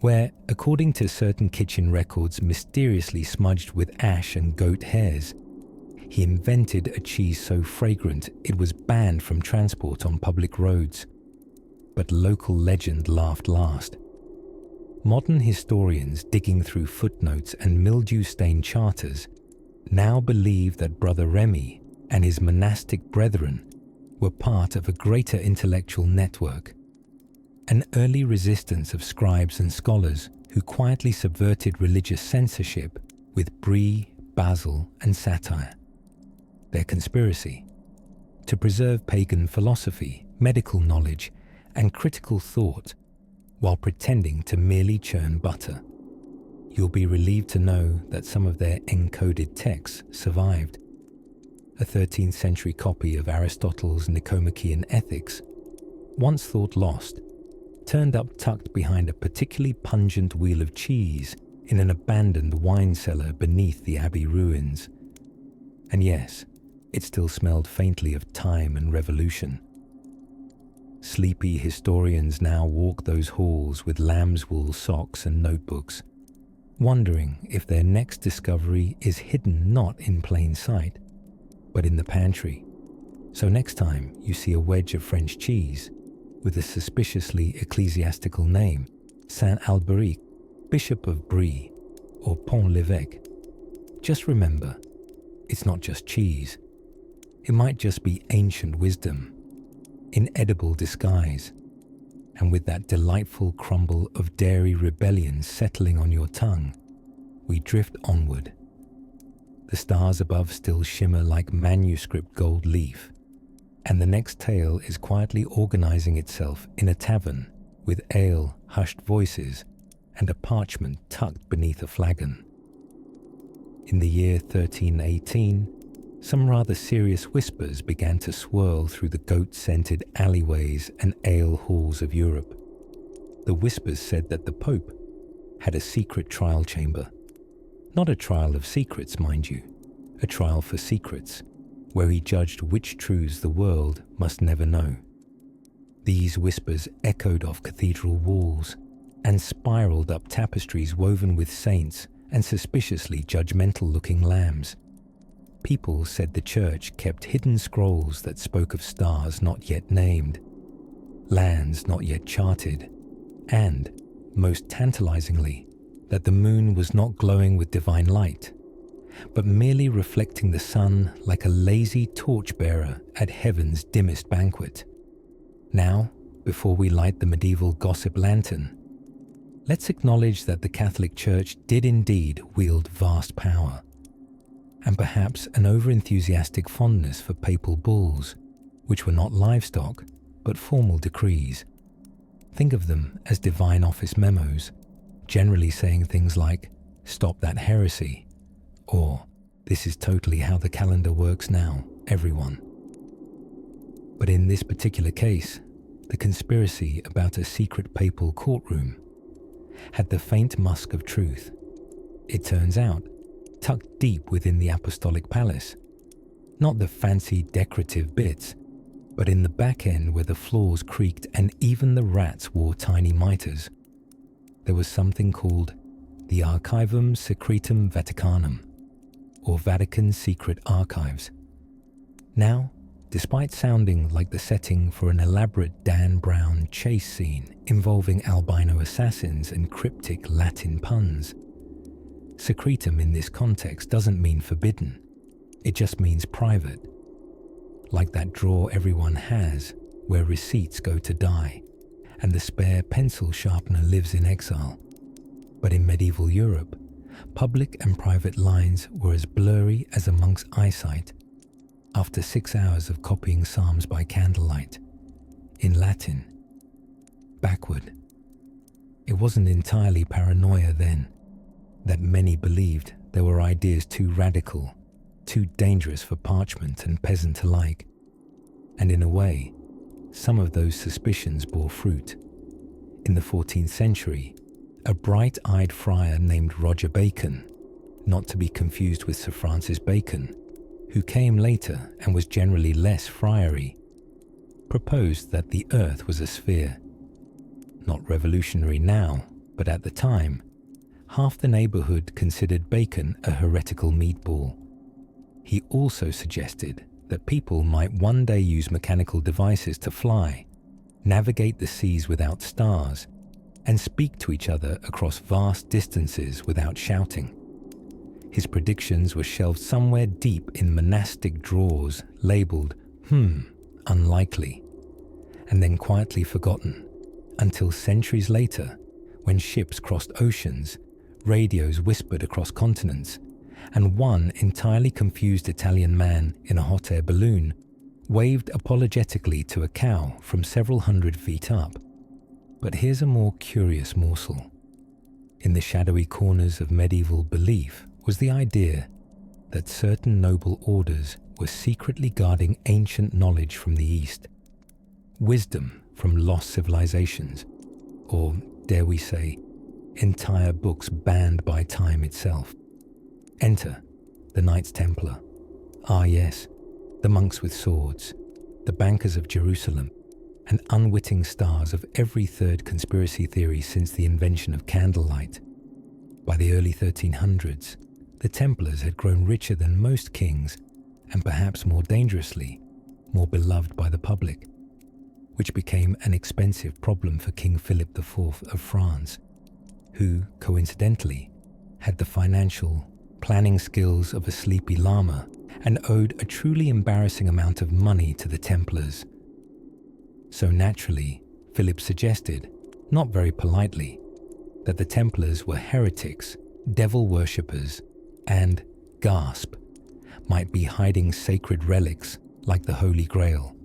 where, according to certain kitchen records mysteriously smudged with ash and goat hairs, he invented a cheese so fragrant it was banned from transport on public roads. But local legend laughed last. Modern historians digging through footnotes and mildew-stained charters now believe that Brother Remy and his monastic brethren were part of a greater intellectual network, an early resistance of scribes and scholars who quietly subverted religious censorship with brie, basil, and satire. Their conspiracy: to preserve pagan philosophy, medical knowledge, and critical thought while pretending to merely churn butter. You'll be relieved to know that some of their encoded texts survived. A 13th century copy of Aristotle's Nicomachean Ethics, once thought lost, turned up tucked behind a particularly pungent wheel of cheese in an abandoned wine cellar beneath the abbey ruins. And yes, it still smelled faintly of time and revolution. Sleepy historians now walk those halls with lamb's wool socks and notebooks, wondering if their next discovery is hidden not in plain sight, but in the pantry. So next time you see a wedge of French cheese with a suspiciously ecclesiastical name, Saint Alberic, Bishop of Brie, or Pont-l'Évêque, just remember, it's not just cheese. It might just be ancient wisdom, in edible disguise, and with that delightful crumble of dairy rebellion settling on your tongue, we drift onward. The stars above still shimmer like manuscript gold leaf, and the next tale is quietly organizing itself in a tavern with ale, hushed voices, and a parchment tucked beneath a flagon. In the year 1318, some rather serious whispers began to swirl through the goat-scented alleyways and ale halls of Europe. The whispers said that the Pope had a secret trial chamber. Not a trial of secrets, mind you, a trial for secrets, where he judged which truths the world must never know. These whispers echoed off cathedral walls and spiraled up tapestries woven with saints and suspiciously judgmental-looking lambs. People said the church kept hidden scrolls that spoke of stars not yet named, lands not yet charted, and, most tantalizingly, that the moon was not glowing with divine light, but merely reflecting the sun like a lazy torchbearer at heaven's dimmest banquet. Now, before we light the medieval gossip lantern, let's acknowledge that the Catholic Church did indeed wield vast power, and perhaps an over-enthusiastic fondness for papal bulls, which were not livestock, but formal decrees. Think of them as divine office memos, generally saying things like, "Stop that heresy," or "This is totally how the calendar works now, everyone." But in this particular case, the conspiracy about a secret papal courtroom had the faint musk of truth. It turns out, tucked deep within the apostolic palace, not the fancy decorative bits, but in the back end where the floors creaked and even the rats wore tiny mitres, there was something called the Archivum Secretum Vaticanum, or Vatican Secret Archives. Now, despite sounding like the setting for an elaborate Dan Brown chase scene involving albino assassins and cryptic Latin puns, secretum in this context doesn't mean forbidden, it just means private. Like that drawer everyone has where receipts go to die and the spare pencil sharpener lives in exile. But in medieval Europe, public and private lines were as blurry as a monk's eyesight after 6 hours of copying psalms by candlelight, in Latin, backward. It wasn't entirely paranoia then, that many believed there were ideas too radical, too dangerous for parchment and peasant alike. And in a way, some of those suspicions bore fruit. In the 14th century, a bright-eyed friar named Roger Bacon, not to be confused with Sir Francis Bacon, who came later and was generally less friary, proposed that the Earth was a sphere. Not revolutionary now, but at the time, half the neighbourhood considered Bacon a heretical meatball. He also suggested that people might one day use mechanical devices to fly, navigate the seas without stars, and speak to each other across vast distances without shouting. His predictions were shelved somewhere deep in monastic drawers labelled, unlikely, and then quietly forgotten, until centuries later, when ships crossed oceans, radios whispered across continents, and one entirely confused Italian man in a hot air balloon waved apologetically to a cow from several hundred feet up. But here's a more curious morsel. In the shadowy corners of medieval belief was the idea that certain noble orders were secretly guarding ancient knowledge from the East, wisdom from lost civilizations, or, dare we say, entire books banned by time itself. Enter the Knights Templar. Ah yes, the monks with swords, the bankers of Jerusalem, and unwitting stars of every third conspiracy theory since the invention of candlelight. By the early 1300s, the Templars had grown richer than most kings, and perhaps more dangerously, more beloved by the public, which became an expensive problem for King Philip IV of France, who, coincidentally, had the financial, planning skills of a sleepy llama and owed a truly embarrassing amount of money to the Templars. So naturally, Philip suggested, not very politely, that the Templars were heretics, devil worshippers, and, gasp, might be hiding sacred relics like the Holy Grail,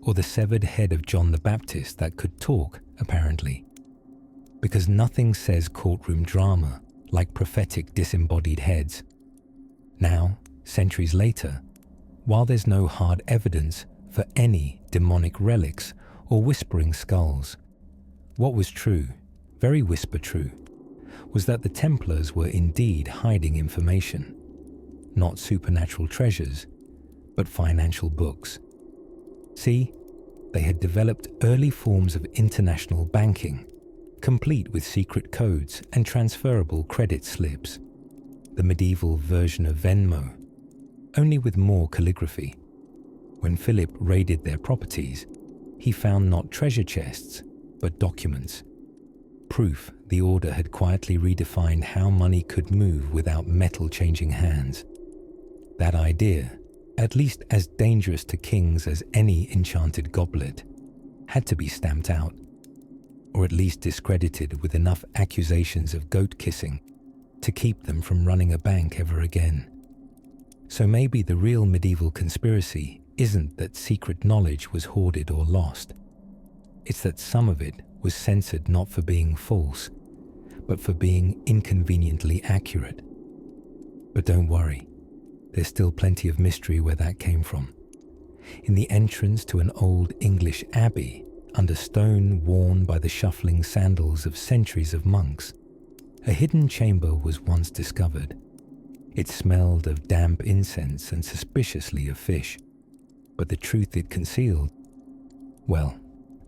or the severed head of John the Baptist that could talk, apparently. Because nothing says courtroom drama like prophetic disembodied heads. Now, centuries later, while there's no hard evidence for any demonic relics or whispering skulls, what was true, very whisper true, was that the Templars were indeed hiding information, not supernatural treasures, but financial books. See, they had developed early forms of international banking, complete with secret codes and transferable credit slips, the medieval version of Venmo, only with more calligraphy. When Philip raided their properties, he found not treasure chests, but documents, proof the order had quietly redefined how money could move without metal changing hands. That idea, at least as dangerous to kings as any enchanted goblet, had to be stamped out, or at least discredited with enough accusations of goat-kissing to keep them from running a bank ever again. So maybe the real medieval conspiracy isn't that secret knowledge was hoarded or lost. It's that some of it was censored not for being false, but for being inconveniently accurate. But don't worry, there's still plenty of mystery where that came from. In the entrance to an old English abbey, under stone worn by the shuffling sandals of centuries of monks, a hidden chamber was once discovered. It smelled of damp incense and suspiciously of fish, but the truth it concealed, well,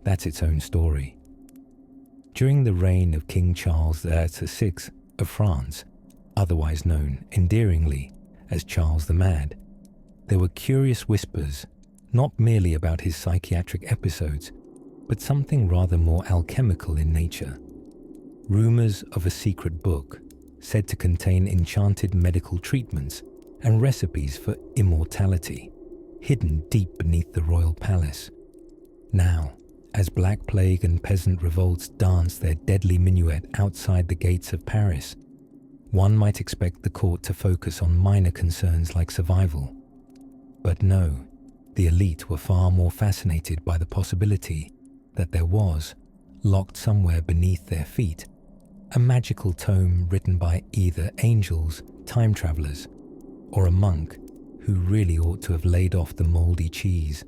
that's its own story. During the reign of King Charles VI of France, otherwise known endearingly as Charles the Mad, there were curious whispers, not merely about his psychiatric episodes, but something rather more alchemical in nature. Rumours of a secret book said to contain enchanted medical treatments and recipes for immortality, hidden deep beneath the royal palace. Now, as Black Plague and peasant revolts danced their deadly minuet outside the gates of Paris, one might expect the court to focus on minor concerns like survival. But no, the elite were far more fascinated by the possibility that there was, locked somewhere beneath their feet, a magical tome written by either angels, time travelers, or a monk who really ought to have laid off the mouldy cheese.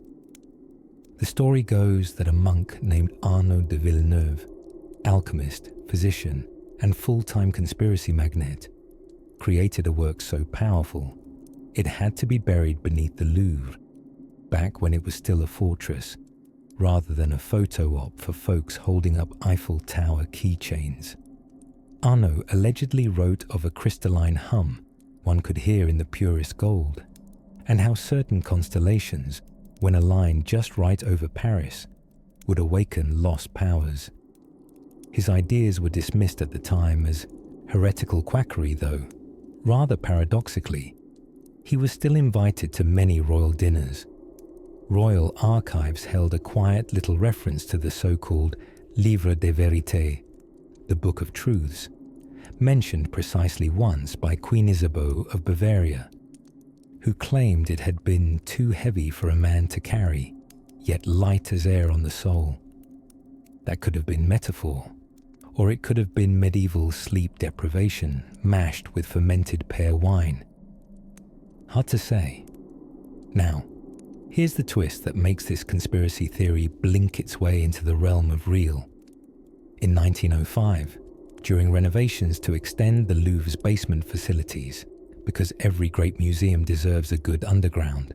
The story goes that a monk named Arnaud de Villeneuve, alchemist, physician, and full-time conspiracy magnate, created a work so powerful it had to be buried beneath the Louvre, back when it was still a fortress, rather than a photo op for folks holding up Eiffel Tower keychains. Arnaud allegedly wrote of a crystalline hum one could hear in the purest gold, and how certain constellations, when aligned just right over Paris, would awaken lost powers. His ideas were dismissed at the time as heretical quackery, though, rather paradoxically, he was still invited to many royal dinners. Royal archives held a quiet little reference to the so-called Livre des Vérités, the Book of Truths, mentioned precisely once by Queen Isabeau of Bavaria, who claimed it had been too heavy for a man to carry, yet light as air on the soul. That could have been metaphor, or it could have been medieval sleep deprivation mashed with fermented pear wine. Hard to say. Now, here's the twist that makes this conspiracy theory blink its way into the realm of real. In 1905, during renovations to extend the Louvre's basement facilities, because every great museum deserves a good underground,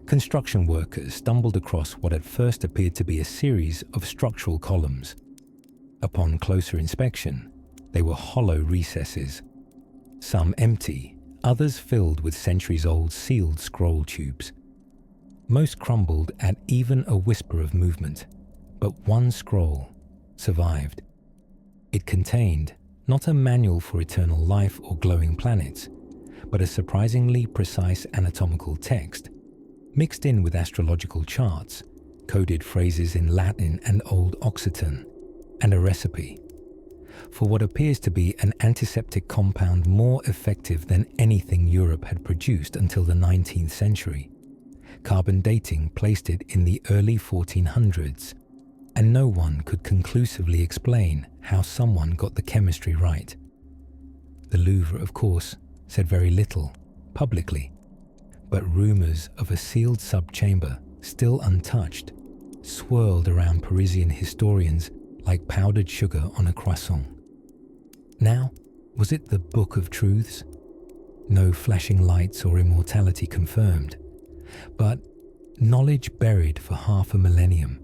construction workers stumbled across what at first appeared to be a series of structural columns. Upon closer inspection, they were hollow recesses, some empty, others filled with centuries-old sealed scroll tubes. Most crumbled at even a whisper of movement, but one scroll survived. It contained not a manual for eternal life or glowing planets, but a surprisingly precise anatomical text, mixed in with astrological charts, coded phrases in Latin and Old Occitan, and a recipe for what appears to be an antiseptic compound more effective than anything Europe had produced until the 19th century. Carbon dating placed it in the early 1400s, and no one could conclusively explain how someone got the chemistry right. The Louvre, of course, said very little, publicly, but rumours of a sealed sub-chamber, still untouched, swirled around Parisian historians like powdered sugar on a croissant. Now, was it the Book of Truths? No flashing lights or immortality confirmed, but knowledge buried for half a millennium,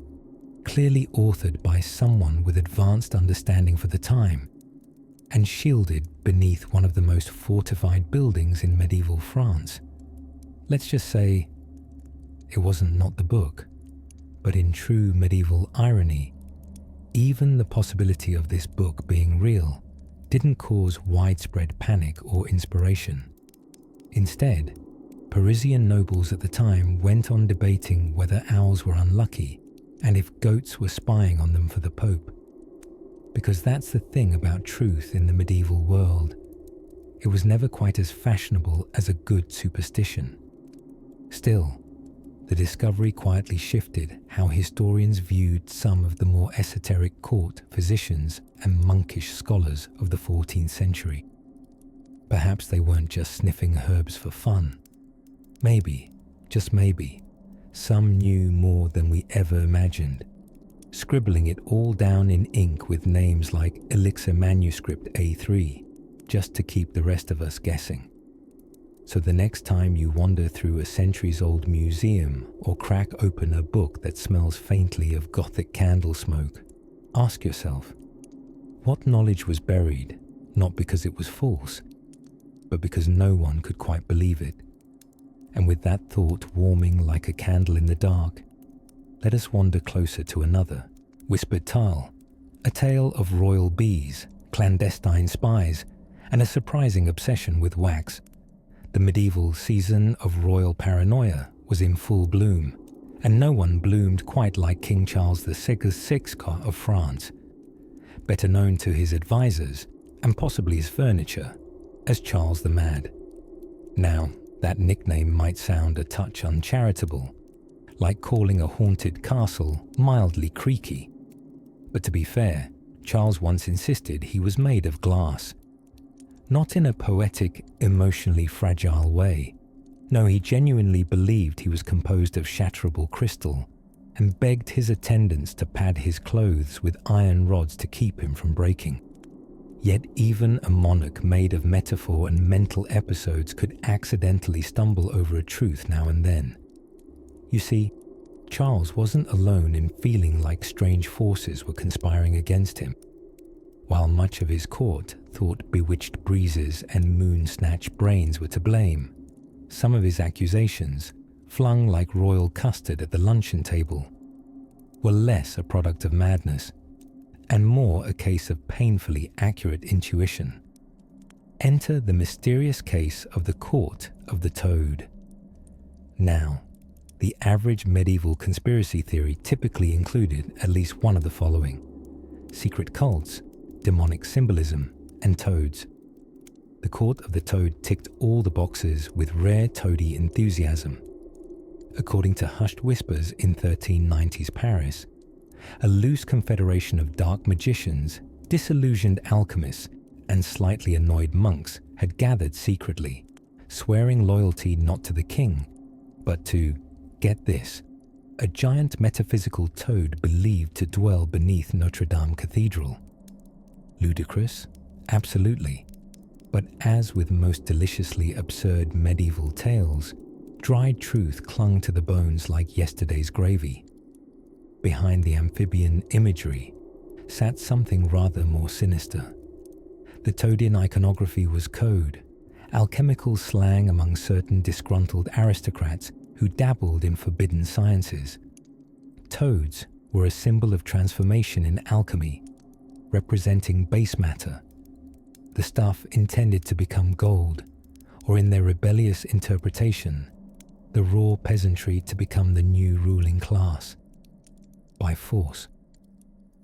clearly authored by someone with advanced understanding for the time, and shielded beneath one of the most fortified buildings in medieval France. Let's just say it wasn't not the book, but in true medieval irony, even the possibility of this book being real didn't cause widespread panic or inspiration. Instead, Parisian nobles at the time went on debating whether owls were unlucky and if goats were spying on them for the Pope. Because that's the thing about truth in the medieval world. It was never quite as fashionable as a good superstition. Still, the discovery quietly shifted how historians viewed some of the more esoteric court physicians and monkish scholars of the 14th century. Perhaps they weren't just sniffing herbs for fun. Maybe, just maybe, some knew more than we ever imagined, scribbling it all down in ink with names like Elixir Manuscript A3, just to keep the rest of us guessing. So the next time you wander through a centuries-old museum or crack open a book that smells faintly of Gothic candle smoke, ask yourself, what knowledge was buried, not because it was false, but because no one could quite believe it? And with that thought warming like a candle in the dark, let us wander closer to another, Whispered Tale, a tale of royal bees, clandestine spies, and a surprising obsession with wax. The medieval season of royal paranoia was in full bloom, and no one bloomed quite like King Charles VI of France, better known to his advisors, and possibly his furniture, as Charles the Mad. Now, that nickname might sound a touch uncharitable, like calling a haunted castle mildly creaky. But to be fair, Charles once insisted he was made of glass. Not in a poetic, emotionally fragile way, No, he genuinely believed he was composed of shatterable crystal and begged his attendants to pad his clothes with iron rods to keep him from breaking. Yet even a monarch made of metaphor and mental episodes could accidentally stumble over a truth now and then. You see, Charles wasn't alone in feeling like strange forces were conspiring against him. While much of his court thought bewitched breezes and moon-snatched brains were to blame, some of his accusations, flung like royal custard at the luncheon table, were less a product of madness and more a case of painfully accurate intuition. Enter the mysterious case of the Court of the Toad. Now, the average medieval conspiracy theory typically included at least one of the following: secret cults, demonic symbolism, and toads. The Court of the Toad ticked all the boxes with rare toady enthusiasm. According to hushed whispers in 1390s Paris, a loose confederation of dark magicians, disillusioned alchemists, and slightly annoyed monks had gathered secretly, swearing loyalty not to the king, but to, get this, a giant metaphysical toad believed to dwell beneath Notre Dame Cathedral. Ludicrous? Absolutely. But as with most deliciously absurd medieval tales, dried truth clung to the bones like yesterday's gravy. Behind the amphibian imagery sat something rather more sinister. The Toadian iconography was code, alchemical slang among certain disgruntled aristocrats who dabbled in forbidden sciences. Toads were a symbol of transformation in alchemy, representing base matter, the stuff intended to become gold, or in their rebellious interpretation, the raw peasantry to become the new ruling class. By force.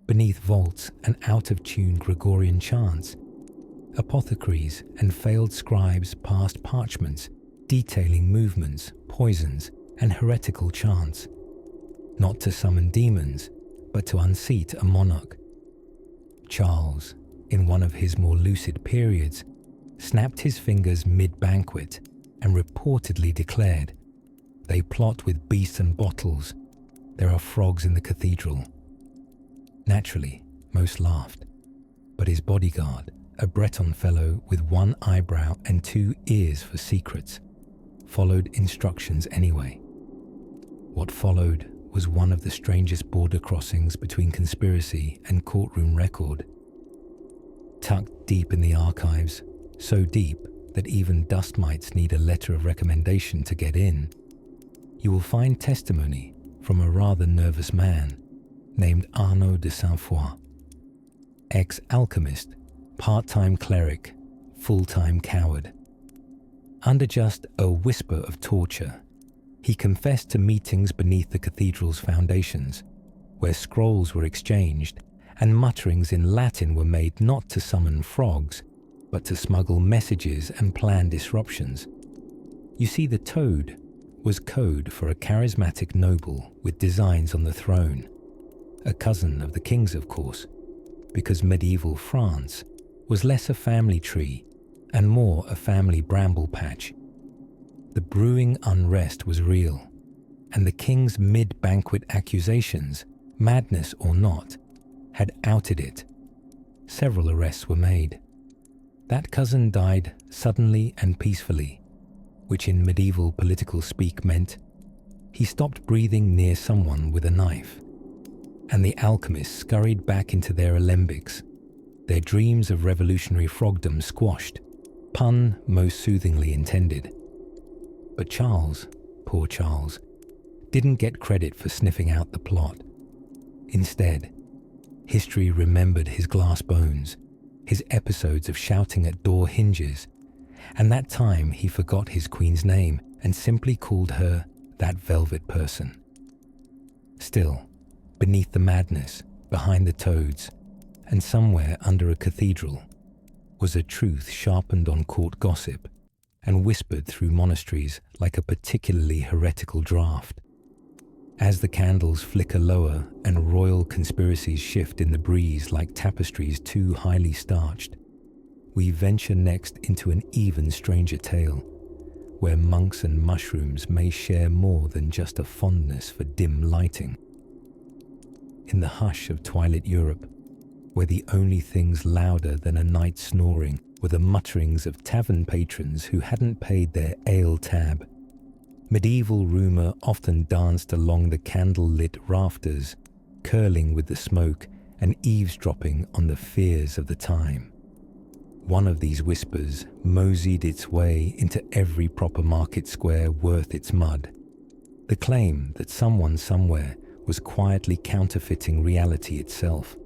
Beneath vaults and out-of-tune Gregorian chants, apothecaries and failed scribes passed parchments detailing movements, poisons, and heretical chants, not to summon demons, but to unseat a monarch. Charles, in one of his more lucid periods, snapped his fingers mid-banquet and reportedly declared, "They plot with beasts and bottles. There are frogs in the cathedral." Naturally, most laughed, but his bodyguard, a Breton fellow with one eyebrow and 2 ears for secrets, followed instructions anyway. What followed was one of the strangest border crossings between conspiracy and courtroom record. Tucked deep in the archives, so deep that even dust mites need a letter of recommendation to get in, you will find testimony from a rather nervous man named Arnaud de Saint-Foy, ex-alchemist, part-time cleric, full-time coward. Under just a whisper of torture, he confessed to meetings beneath the cathedral's foundations, where scrolls were exchanged and mutterings in Latin were made not to summon frogs, but to smuggle messages and plan disruptions. You see, the toad was code for a charismatic noble with designs on the throne, a cousin of the king's, of course, because medieval France was less a family tree and more a family bramble patch. The brewing unrest was real, and the king's mid-banquet accusations, madness or not, had outed it. Several arrests were made. That cousin died suddenly and peacefully, which in medieval political speak meant he stopped breathing near someone with a knife, and the alchemists scurried back into their alembics, their dreams of revolutionary frogdom squashed, pun most soothingly intended. But Charles, poor Charles, didn't get credit for sniffing out the plot. Instead, history remembered his glass bones, his episodes of shouting at door hinges, and that time he forgot his queen's name and simply called her that velvet person. Still, beneath the madness, behind the toads, and somewhere under a cathedral, was a truth sharpened on court gossip and whispered through monasteries like a particularly heretical draught. As the candles flicker lower and royal conspiracies shift in the breeze like tapestries too highly starched, we venture next into an even stranger tale, where monks and mushrooms may share more than just a fondness for dim lighting. In the hush of twilight Europe, where the only things louder than a night snoring were the mutterings of tavern patrons who hadn't paid their ale tab, medieval rumour often danced along the candle-lit rafters, curling with the smoke and eavesdropping on the fears of the time. One of these whispers moseyed its way into every proper market square worth its mud. The claim that someone somewhere was quietly counterfeiting reality itself.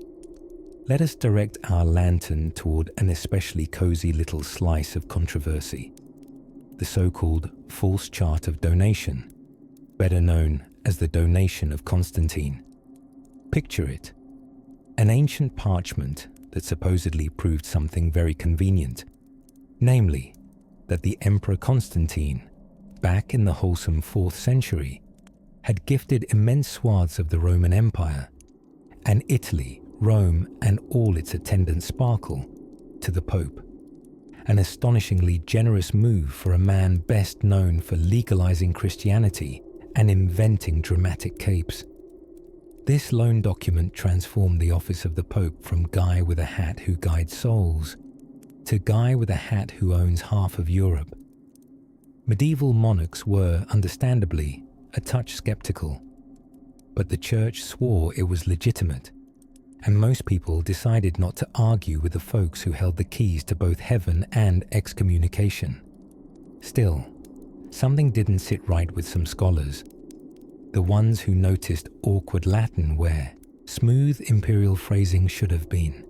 Let us direct our lantern toward an especially cozy little slice of controversy, the so-called false chart of donation, better known as the donation of Constantine. Picture it, an ancient parchment that supposedly proved something very convenient, namely that the Emperor Constantine, back in the wholesome 4th century, had gifted immense swaths of the Roman Empire, and Italy, Rome, and all its attendant sparkle, to the Pope. An astonishingly generous move for a man best known for legalizing Christianity and inventing dramatic capes. This loan document transformed the office of the Pope from guy with a hat who guides souls to guy with a hat who owns half of Europe. Medieval monarchs were, understandably, a touch skeptical, but the Church swore it was legitimate, and most people decided not to argue with the folks who held the keys to both heaven and excommunication. Still, something didn't sit right with some scholars. The ones who noticed awkward Latin where smooth imperial phrasing should have been,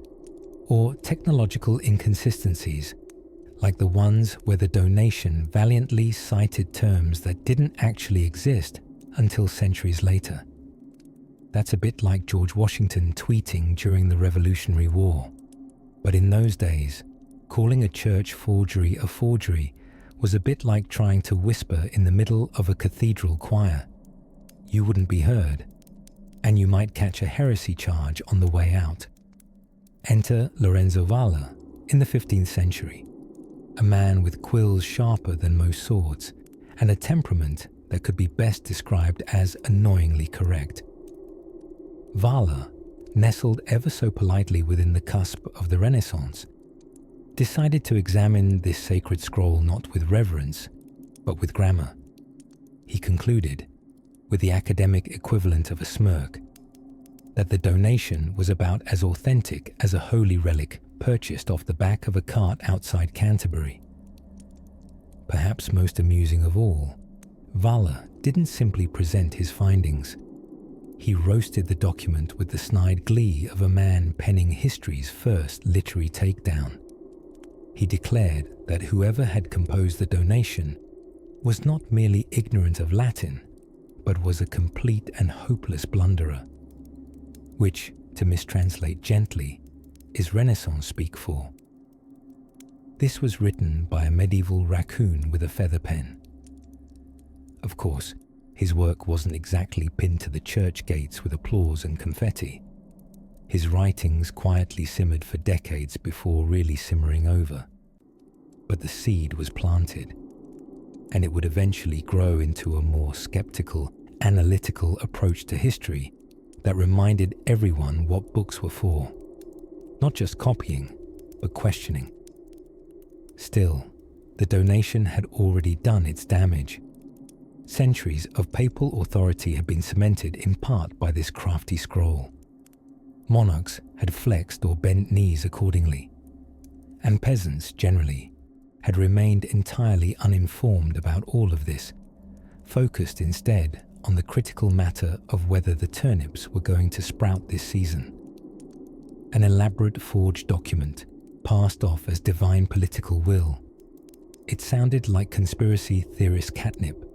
or technological inconsistencies, like the ones where the donation valiantly cited terms that didn't actually exist until centuries later. That's a bit like George Washington tweeting during the Revolutionary War. But in those days, calling a church forgery a forgery was a bit like trying to whisper in the middle of a cathedral choir. You wouldn't be heard, and you might catch a heresy charge on the way out. Enter Lorenzo Valla in the 15th century, a man with quills sharper than most swords and a temperament that could be best described as annoyingly correct. Valla, nestled ever so politely within the cusp of the Renaissance, decided to examine this sacred scroll not with reverence, but with grammar. He concluded, with the academic equivalent of a smirk, that the donation was about as authentic as a holy relic purchased off the back of a cart outside Canterbury. Perhaps most amusing of all, Valla didn't simply present his findings. He roasted the document with the snide glee of a man penning history's first literary takedown. He declared that whoever had composed the donation was not merely ignorant of Latin, but was a complete and hopeless blunderer, which, to mistranslate gently, is Renaissance speak for. This was written by a medieval raccoon with a feather pen. Of course, his work wasn't exactly pinned to the church gates with applause and confetti. His writings quietly simmered for decades before really simmering over. But the seed was planted, and it would eventually grow into a more skeptical, analytical approach to history that reminded everyone what books were for. Not just copying, but questioning. Still, the donation had already done its damage. Centuries of papal authority had been cemented in part by this crafty scroll. Monarchs had flexed or bent knees accordingly, and peasants generally had remained entirely uninformed about all of this, focused instead on the critical matter of whether the turnips were going to sprout this season. An elaborate forged document passed off as divine political will. It sounded like conspiracy theorist catnip,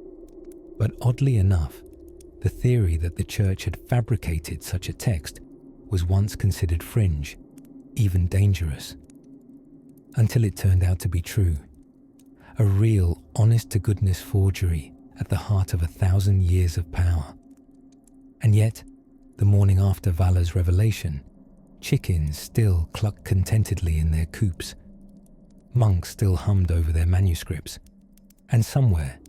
but oddly enough, the theory that the church had fabricated such a text was once considered fringe, even dangerous, until it turned out to be true. A real, honest-to-goodness forgery at the heart of 1,000 years of power. And yet, the morning after Valla's revelation, chickens still clucked contentedly in their coops. Monks still hummed over their manuscripts, And somewhere,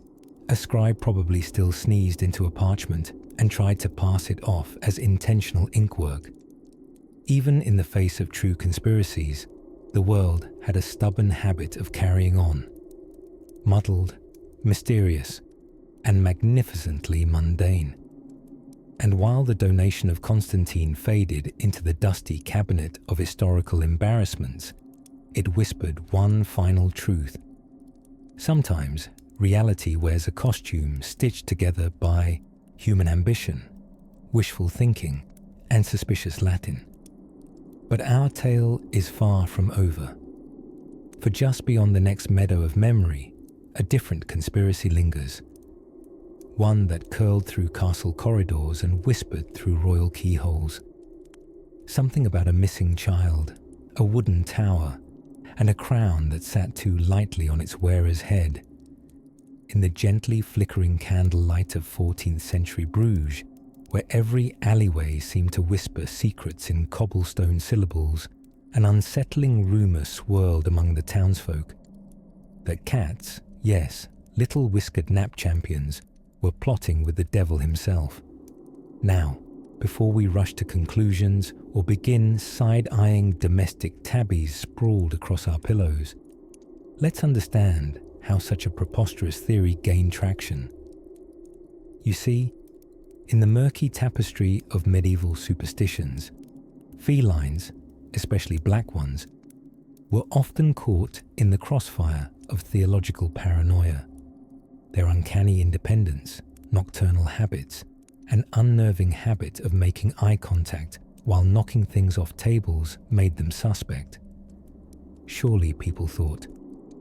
a scribe probably still sneezed into a parchment and tried to pass it off as intentional ink work. Even in the face of true conspiracies, the world had a stubborn habit of carrying on. Muddled, mysterious, and magnificently mundane. And while the donation of Constantine faded into the dusty cabinet of historical embarrassments, it whispered one final truth. Sometimes reality wears a costume stitched together by human ambition, wishful thinking, and suspicious Latin. But our tale is far from over. For just beyond the next meadow of memory, a different conspiracy lingers. One that curled through castle corridors and whispered through royal keyholes. Something about a missing child, a wooden tower, and a crown that sat too lightly on its wearer's head. In the gently flickering candlelight of 14th century Bruges, where every alleyway seemed to whisper secrets in cobblestone syllables, an unsettling rumour swirled among the townsfolk that cats, yes, little whiskered nap champions, were plotting with the devil himself. Now, before we rush to conclusions or begin side-eyeing domestic tabbies sprawled across our pillows, let's understand how such a preposterous theory gained traction. You see, in the murky tapestry of medieval superstitions, felines, especially black ones, were often caught in the crossfire of theological paranoia. Their uncanny independence, nocturnal habits, and unnerving habit of making eye contact while knocking things off tables made them suspect. Surely, people thought,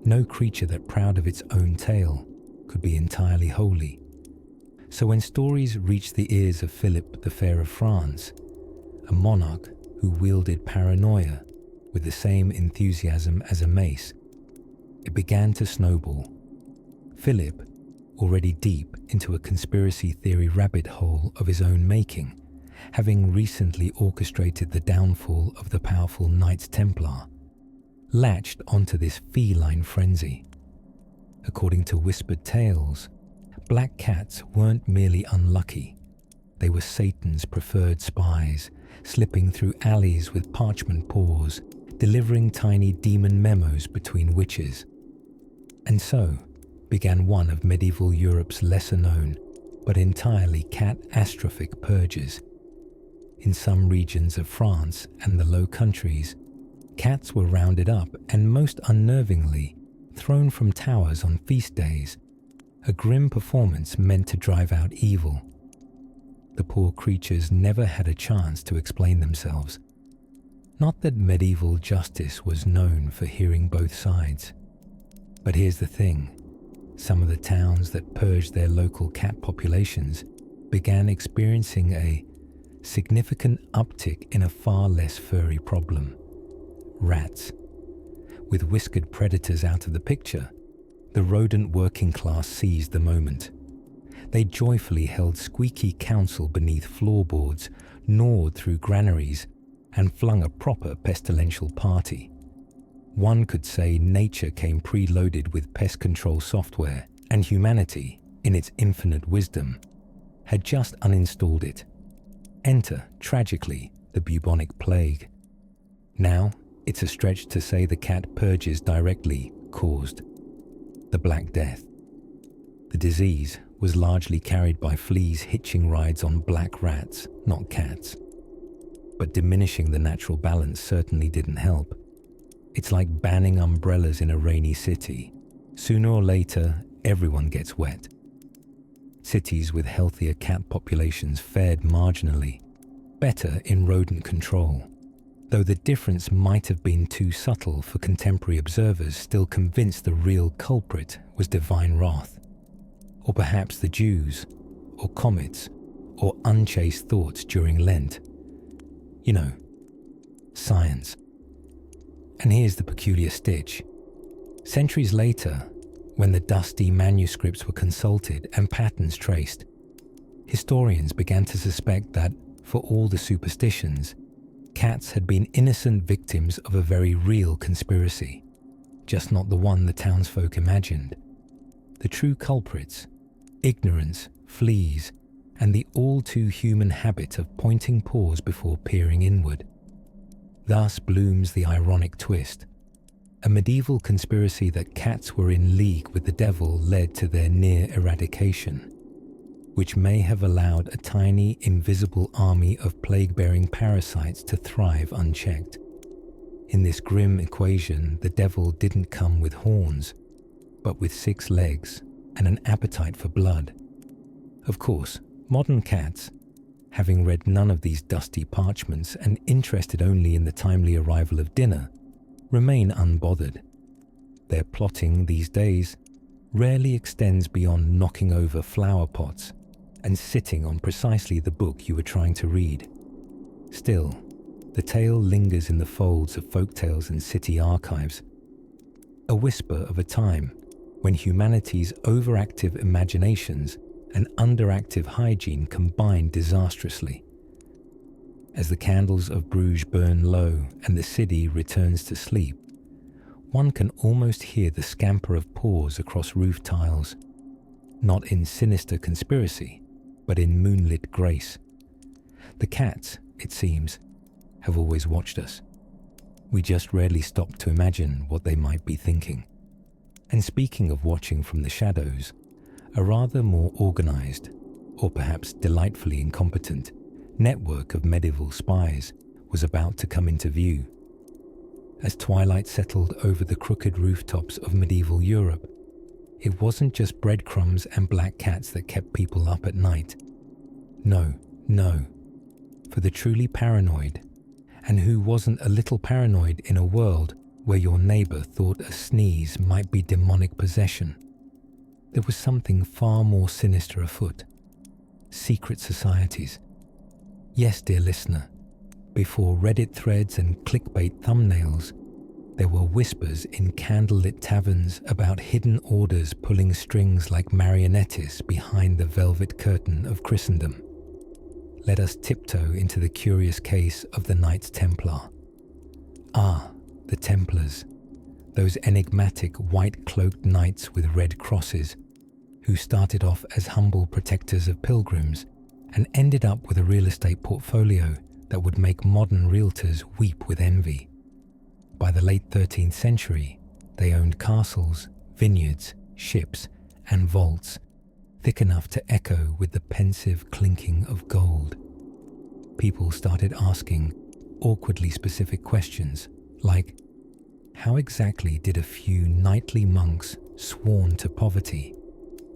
no creature that proud of its own tale could be entirely holy. So when stories reached the ears of Philip the Fair of France, a monarch who wielded paranoia with the same enthusiasm as a mace, it began to snowball. Philip, already deep into a conspiracy theory rabbit hole of his own making, having recently orchestrated the downfall of the powerful Knights Templar, latched onto this feline frenzy. According to whispered tales, black cats weren't merely unlucky. They were Satan's preferred spies, slipping through alleys with parchment paws, delivering tiny demon memos between witches. And so began one of medieval Europe's lesser-known, but entirely catastrophic purges. In some regions of France and the Low Countries, cats were rounded up and most unnervingly thrown from towers on feast days, a grim performance meant to drive out evil. The poor creatures never had a chance to explain themselves. Not that medieval justice was known for hearing both sides. But here's the thing. Some of the towns that purged their local cat populations began experiencing a significant uptick in a far less furry problem: rats. With whiskered predators out of the picture, the rodent working class seized the moment. They joyfully held squeaky council beneath floorboards, gnawed through granaries, and flung a proper pestilential party. One could say nature came preloaded with pest control software, and humanity, in its infinite wisdom, had just uninstalled it. Enter, tragically, the bubonic plague. Now, it's a stretch to say the cat purges directly caused the Black Death. The disease was largely carried by fleas hitching rides on black rats, not cats. But diminishing the natural balance certainly didn't help. It's like banning umbrellas in a rainy city. Sooner or later, everyone gets wet. Cities with healthier cat populations fared marginally, better in rodent control, though the difference might have been too subtle for contemporary observers still convinced the real culprit was divine wrath. Or perhaps the Jews, or comets, or unchaste thoughts during Lent. You know, science. And here's the peculiar stitch. Centuries later, when the dusty manuscripts were consulted and patterns traced, historians began to suspect that, for all the superstitions, cats had been innocent victims of a very real conspiracy, just not the one the townsfolk imagined. the true culprits, ignorance, fleas, and the all-too-human habit of pointing paws before peering inward. Thus blooms the ironic twist. A medieval conspiracy that cats were in league with the devil led to their near eradication, which may have allowed a tiny, invisible army of plague-bearing parasites to thrive unchecked. In this grim equation, the devil didn't come with horns, but with 6 legs and an appetite for blood. Of course, modern cats, having read none of these dusty parchments and interested only in the timely arrival of dinner, remain unbothered. Their plotting these days rarely extends beyond knocking over flower pots and sitting on precisely the book you were trying to read. Still, the tale lingers in the folds of folktales and city archives, a whisper of a time when humanity's overactive imaginations and underactive hygiene combined disastrously. As the candles of Bruges burn low and the city returns to sleep, one can almost hear the scamper of paws across roof tiles, not in sinister conspiracy, but in moonlit grace. The cats, it seems, have always watched us. We just rarely stop to imagine what they might be thinking. And speaking of watching from the shadows, a rather more organized, or perhaps delightfully incompetent, network of medieval spies was about to come into view. As twilight settled over the crooked rooftops of medieval Europe, it wasn't just breadcrumbs and black cats that kept people up at night. No. For the truly paranoid, and who wasn't a little paranoid in a world where your neighbor thought a sneeze might be demonic possession, there was something far more sinister afoot. Secret societies. Yes, dear listener, before Reddit threads and clickbait thumbnails, there were whispers in candlelit taverns about hidden orders pulling strings like marionettes behind the velvet curtain of Christendom. Let us tiptoe into the curious case of the Knights Templar. Ah, the Templars, those enigmatic white-cloaked knights with red crosses, who started off as humble protectors of pilgrims and ended up with a real estate portfolio that would make modern realtors weep with envy. By the late 13th century, they owned castles, vineyards, ships, and vaults, thick enough to echo with the pensive clinking of gold. People started asking awkwardly specific questions, like, how exactly did a few knightly monks sworn to poverty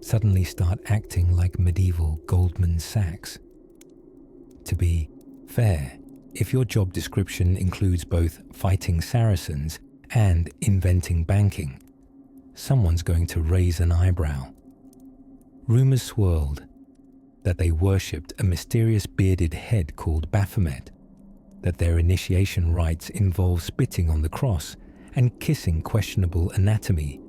suddenly start acting like medieval Goldman Sachs? To be fair, if your job description includes both fighting Saracens and inventing banking, someone's going to raise an eyebrow. Rumours swirled that they worshipped a mysterious bearded head called Baphomet, that their initiation rites involve spitting on the cross and kissing questionable anatomy,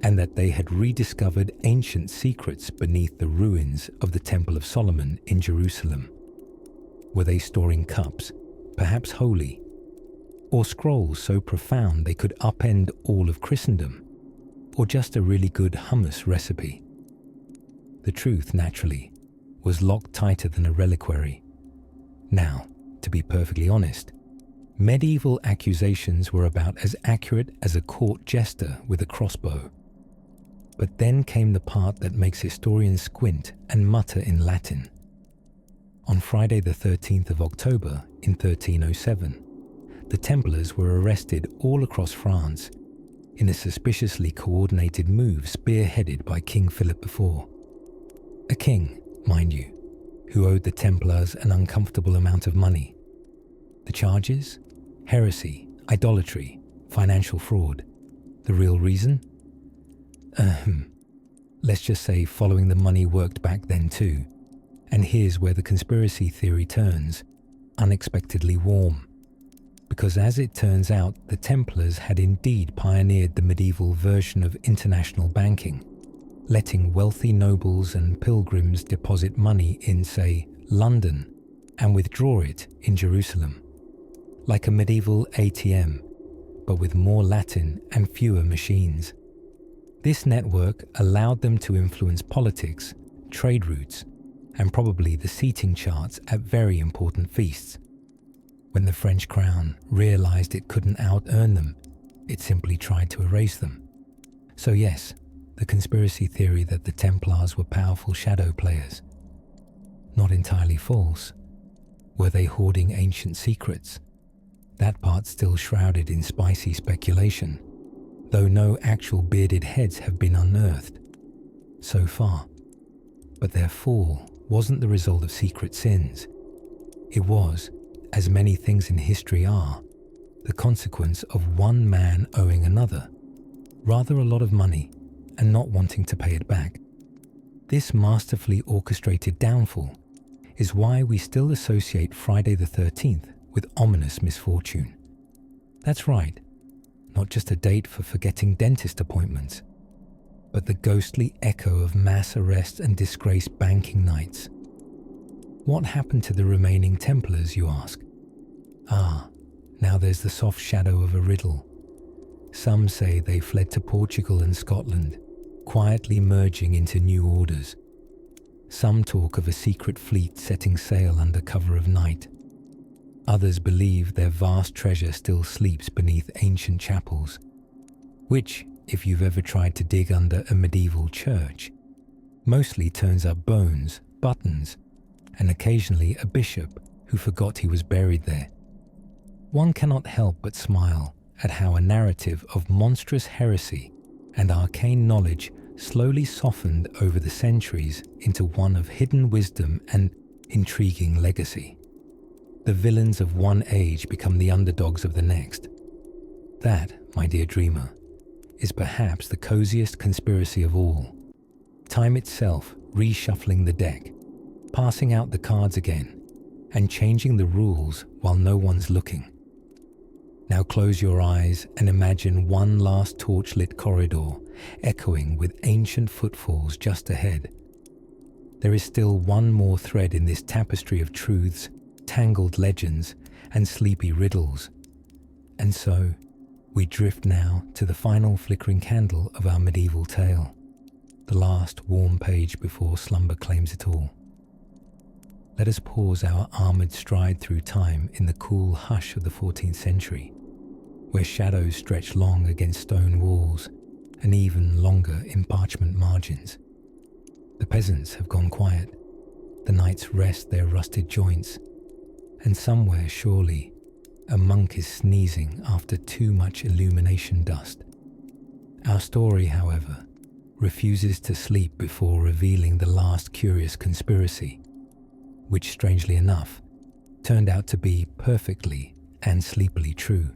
and that they had rediscovered ancient secrets beneath the ruins of the Temple of Solomon in Jerusalem. Were they storing cups, perhaps holy, or scrolls so profound they could upend all of Christendom, or just a really good hummus recipe? The truth, naturally, was locked tighter than a reliquary. Now, to be perfectly honest, medieval accusations were about as accurate as a court jester with a crossbow. But then came the part that makes historians squint and mutter in Latin. On Friday the 13th of October in 1307, the Templars were arrested all across France in a suspiciously coordinated move spearheaded by King Philip IV. A king, mind you, who owed the Templars an uncomfortable amount of money. The charges? Heresy, idolatry, financial fraud. The real reason? Let's just say following the money worked back then too. And here's where the conspiracy theory turns unexpectedly warm. Because as it turns out, the Templars had indeed pioneered the medieval version of international banking, letting wealthy nobles and pilgrims deposit money in, say, London and withdraw it in Jerusalem. Like a medieval ATM, but with more Latin and fewer machines. This network allowed them to influence politics, trade routes, and probably the seating charts at very important feasts. When the French crown realized it couldn't out-earn them, it simply tried to erase them. So yes, the conspiracy theory that the Templars were powerful shadow players. Not entirely false. Were they hoarding ancient secrets? That part still shrouded in spicy speculation, though no actual bearded heads have been unearthed so far. But their fall wasn't the result of secret sins. It was, as many things in history are, the consequence of one man owing another rather a lot of money and not wanting to pay it back. This masterfully orchestrated downfall is why we still associate Friday the 13th with ominous misfortune. That's right, not just a date for forgetting dentist appointments, but the ghostly echo of mass arrests and disgraced banking nights. What happened to the remaining Templars, you ask? Now there's the soft shadow of a riddle. Some say they fled to Portugal and Scotland, quietly merging into new orders. Some talk of a secret fleet setting sail under cover of night. Others believe their vast treasure still sleeps beneath ancient chapels, which, if you've ever tried to dig under a medieval church, mostly turns up bones, buttons, and occasionally a bishop who forgot he was buried there. One cannot help but smile at how a narrative of monstrous heresy and arcane knowledge slowly softened over the centuries into one of hidden wisdom and intriguing legacy. The villains of one age become the underdogs of the next. That, my dear dreamer, is perhaps the coziest conspiracy of all. Time itself reshuffling the deck, passing out the cards again, and changing the rules while no one's looking. Now close your eyes and imagine one last torch-lit corridor echoing with ancient footfalls just ahead. There is still one more thread in this tapestry of truths, tangled legends, and sleepy riddles. And so, we drift now to the final flickering candle of our medieval tale, the last warm page before slumber claims it all. Let us pause our armoured stride through time in the cool hush of the 14th century, where shadows stretch long against stone walls and even longer in parchment margins. The peasants have gone quiet, the knights rest their rusted joints, and somewhere surely a monk is sneezing after too much illumination dust. Our story, however, refuses to sleep before revealing the last curious conspiracy, which strangely enough turned out to be perfectly and sleepily true.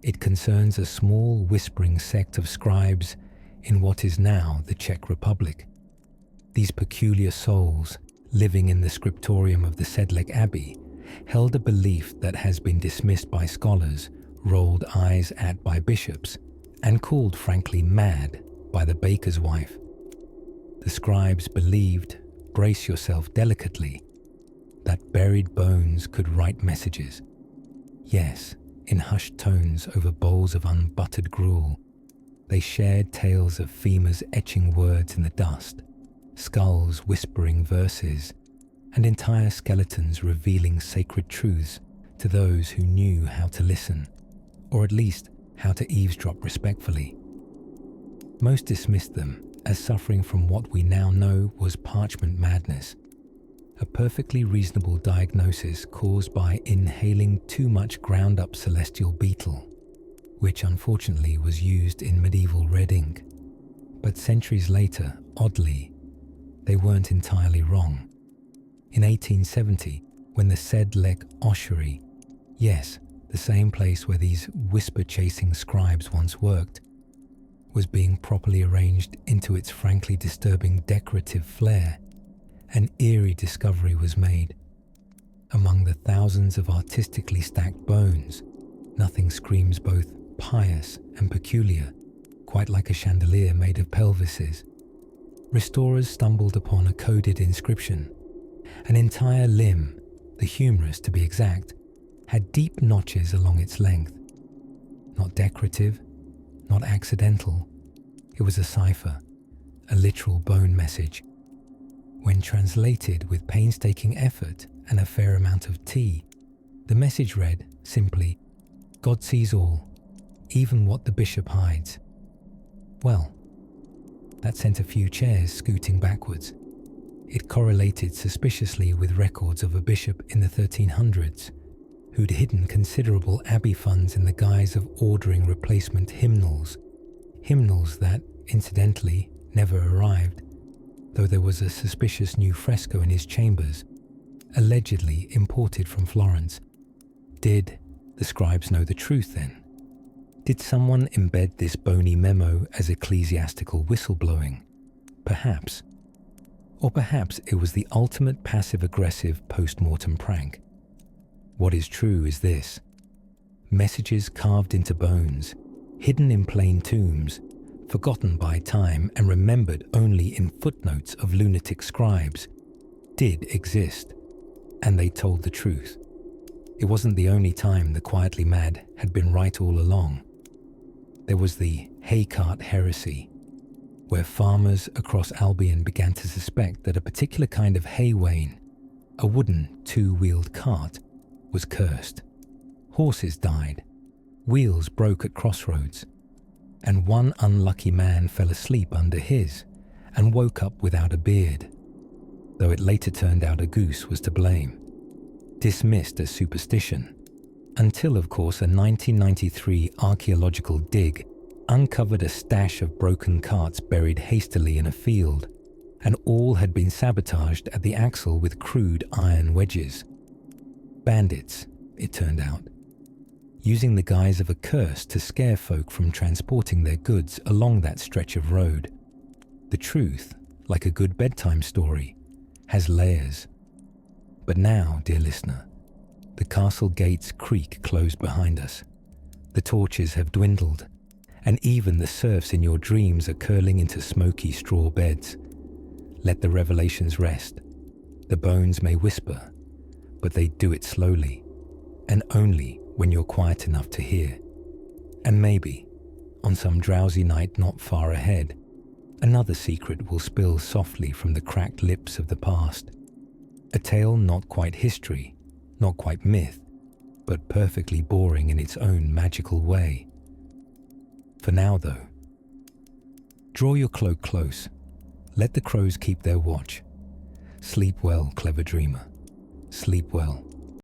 It concerns a small whispering sect of scribes in what is now the Czech Republic. These peculiar souls, living in the scriptorium of the Sedlec Abbey, held a belief that has been dismissed by scholars, rolled eyes at by bishops, and called frankly mad by the baker's wife. The scribes believed, brace yourself delicately, that buried bones could write messages. Yes, in hushed tones over bowls of unbuttered gruel, they shared tales of femurs etching words in the dust, skulls whispering verses, and entire skeletons revealing sacred truths to those who knew how to listen, or at least how to eavesdrop respectfully. Most dismissed them as suffering from what we now know was parchment madness, a perfectly reasonable diagnosis caused by inhaling too much ground-up celestial beetle, which unfortunately was used in medieval red ink. But centuries later, oddly, they weren't entirely wrong. In 1870, when the Sedlec ossuary, yes, the same place where these whisper-chasing scribes once worked, was being properly arranged into its frankly disturbing decorative flair, an eerie discovery was made. Among the thousands of artistically stacked bones, nothing screams both pious and peculiar, quite like a chandelier made of pelvises. Restorers stumbled upon a coded inscription. An entire limb, the humerus to be exact, had deep notches along its length. Not decorative, not accidental. It was a cipher, a literal bone message. When translated with painstaking effort and a fair amount of tea, the message read simply, "God sees all, even what the bishop hides." Well, that sent a few chairs scooting backwards. It correlated suspiciously with records of a bishop in the 1300s who'd hidden considerable abbey funds in the guise of ordering replacement hymnals that, incidentally, never arrived, though there was a suspicious new fresco in his chambers, allegedly imported from Florence. Did the scribes know the truth then? Did someone embed this bony memo as ecclesiastical whistleblowing? Perhaps. Or perhaps it was the ultimate passive-aggressive post-mortem prank. What is true is this: messages carved into bones, hidden in plain tombs, forgotten by time and remembered only in footnotes of lunatic scribes, did exist, and they told the truth. It wasn't the only time the quietly mad had been right all along. There was the hay cart heresy, where farmers across Albion began to suspect that a particular kind of hay wain, a wooden two-wheeled cart, was cursed. Horses died, wheels broke at crossroads, and one unlucky man fell asleep under his and woke up without a beard, though it later turned out a goose was to blame. Dismissed as superstition, until of course a 1993 archaeological dig uncovered a stash of broken carts buried hastily in a field, and all had been sabotaged at the axle with crude iron wedges. Bandits, it turned out, using the guise of a curse to scare folk from transporting their goods along that stretch of road. The truth, like a good bedtime story, has layers. But now, dear listener, the castle gates creak closed behind us. The torches have dwindled, and even the serfs in your dreams are curling into smoky straw beds. Let the revelations rest. The bones may whisper, but they do it slowly, and only when you're quiet enough to hear. And maybe, on some drowsy night not far ahead, another secret will spill softly from the cracked lips of the past. A tale not quite history, not quite myth, but perfectly boring in its own magical way. For now, though, draw your cloak close. Let the crows keep their watch. Sleep well, clever dreamer. Sleep well.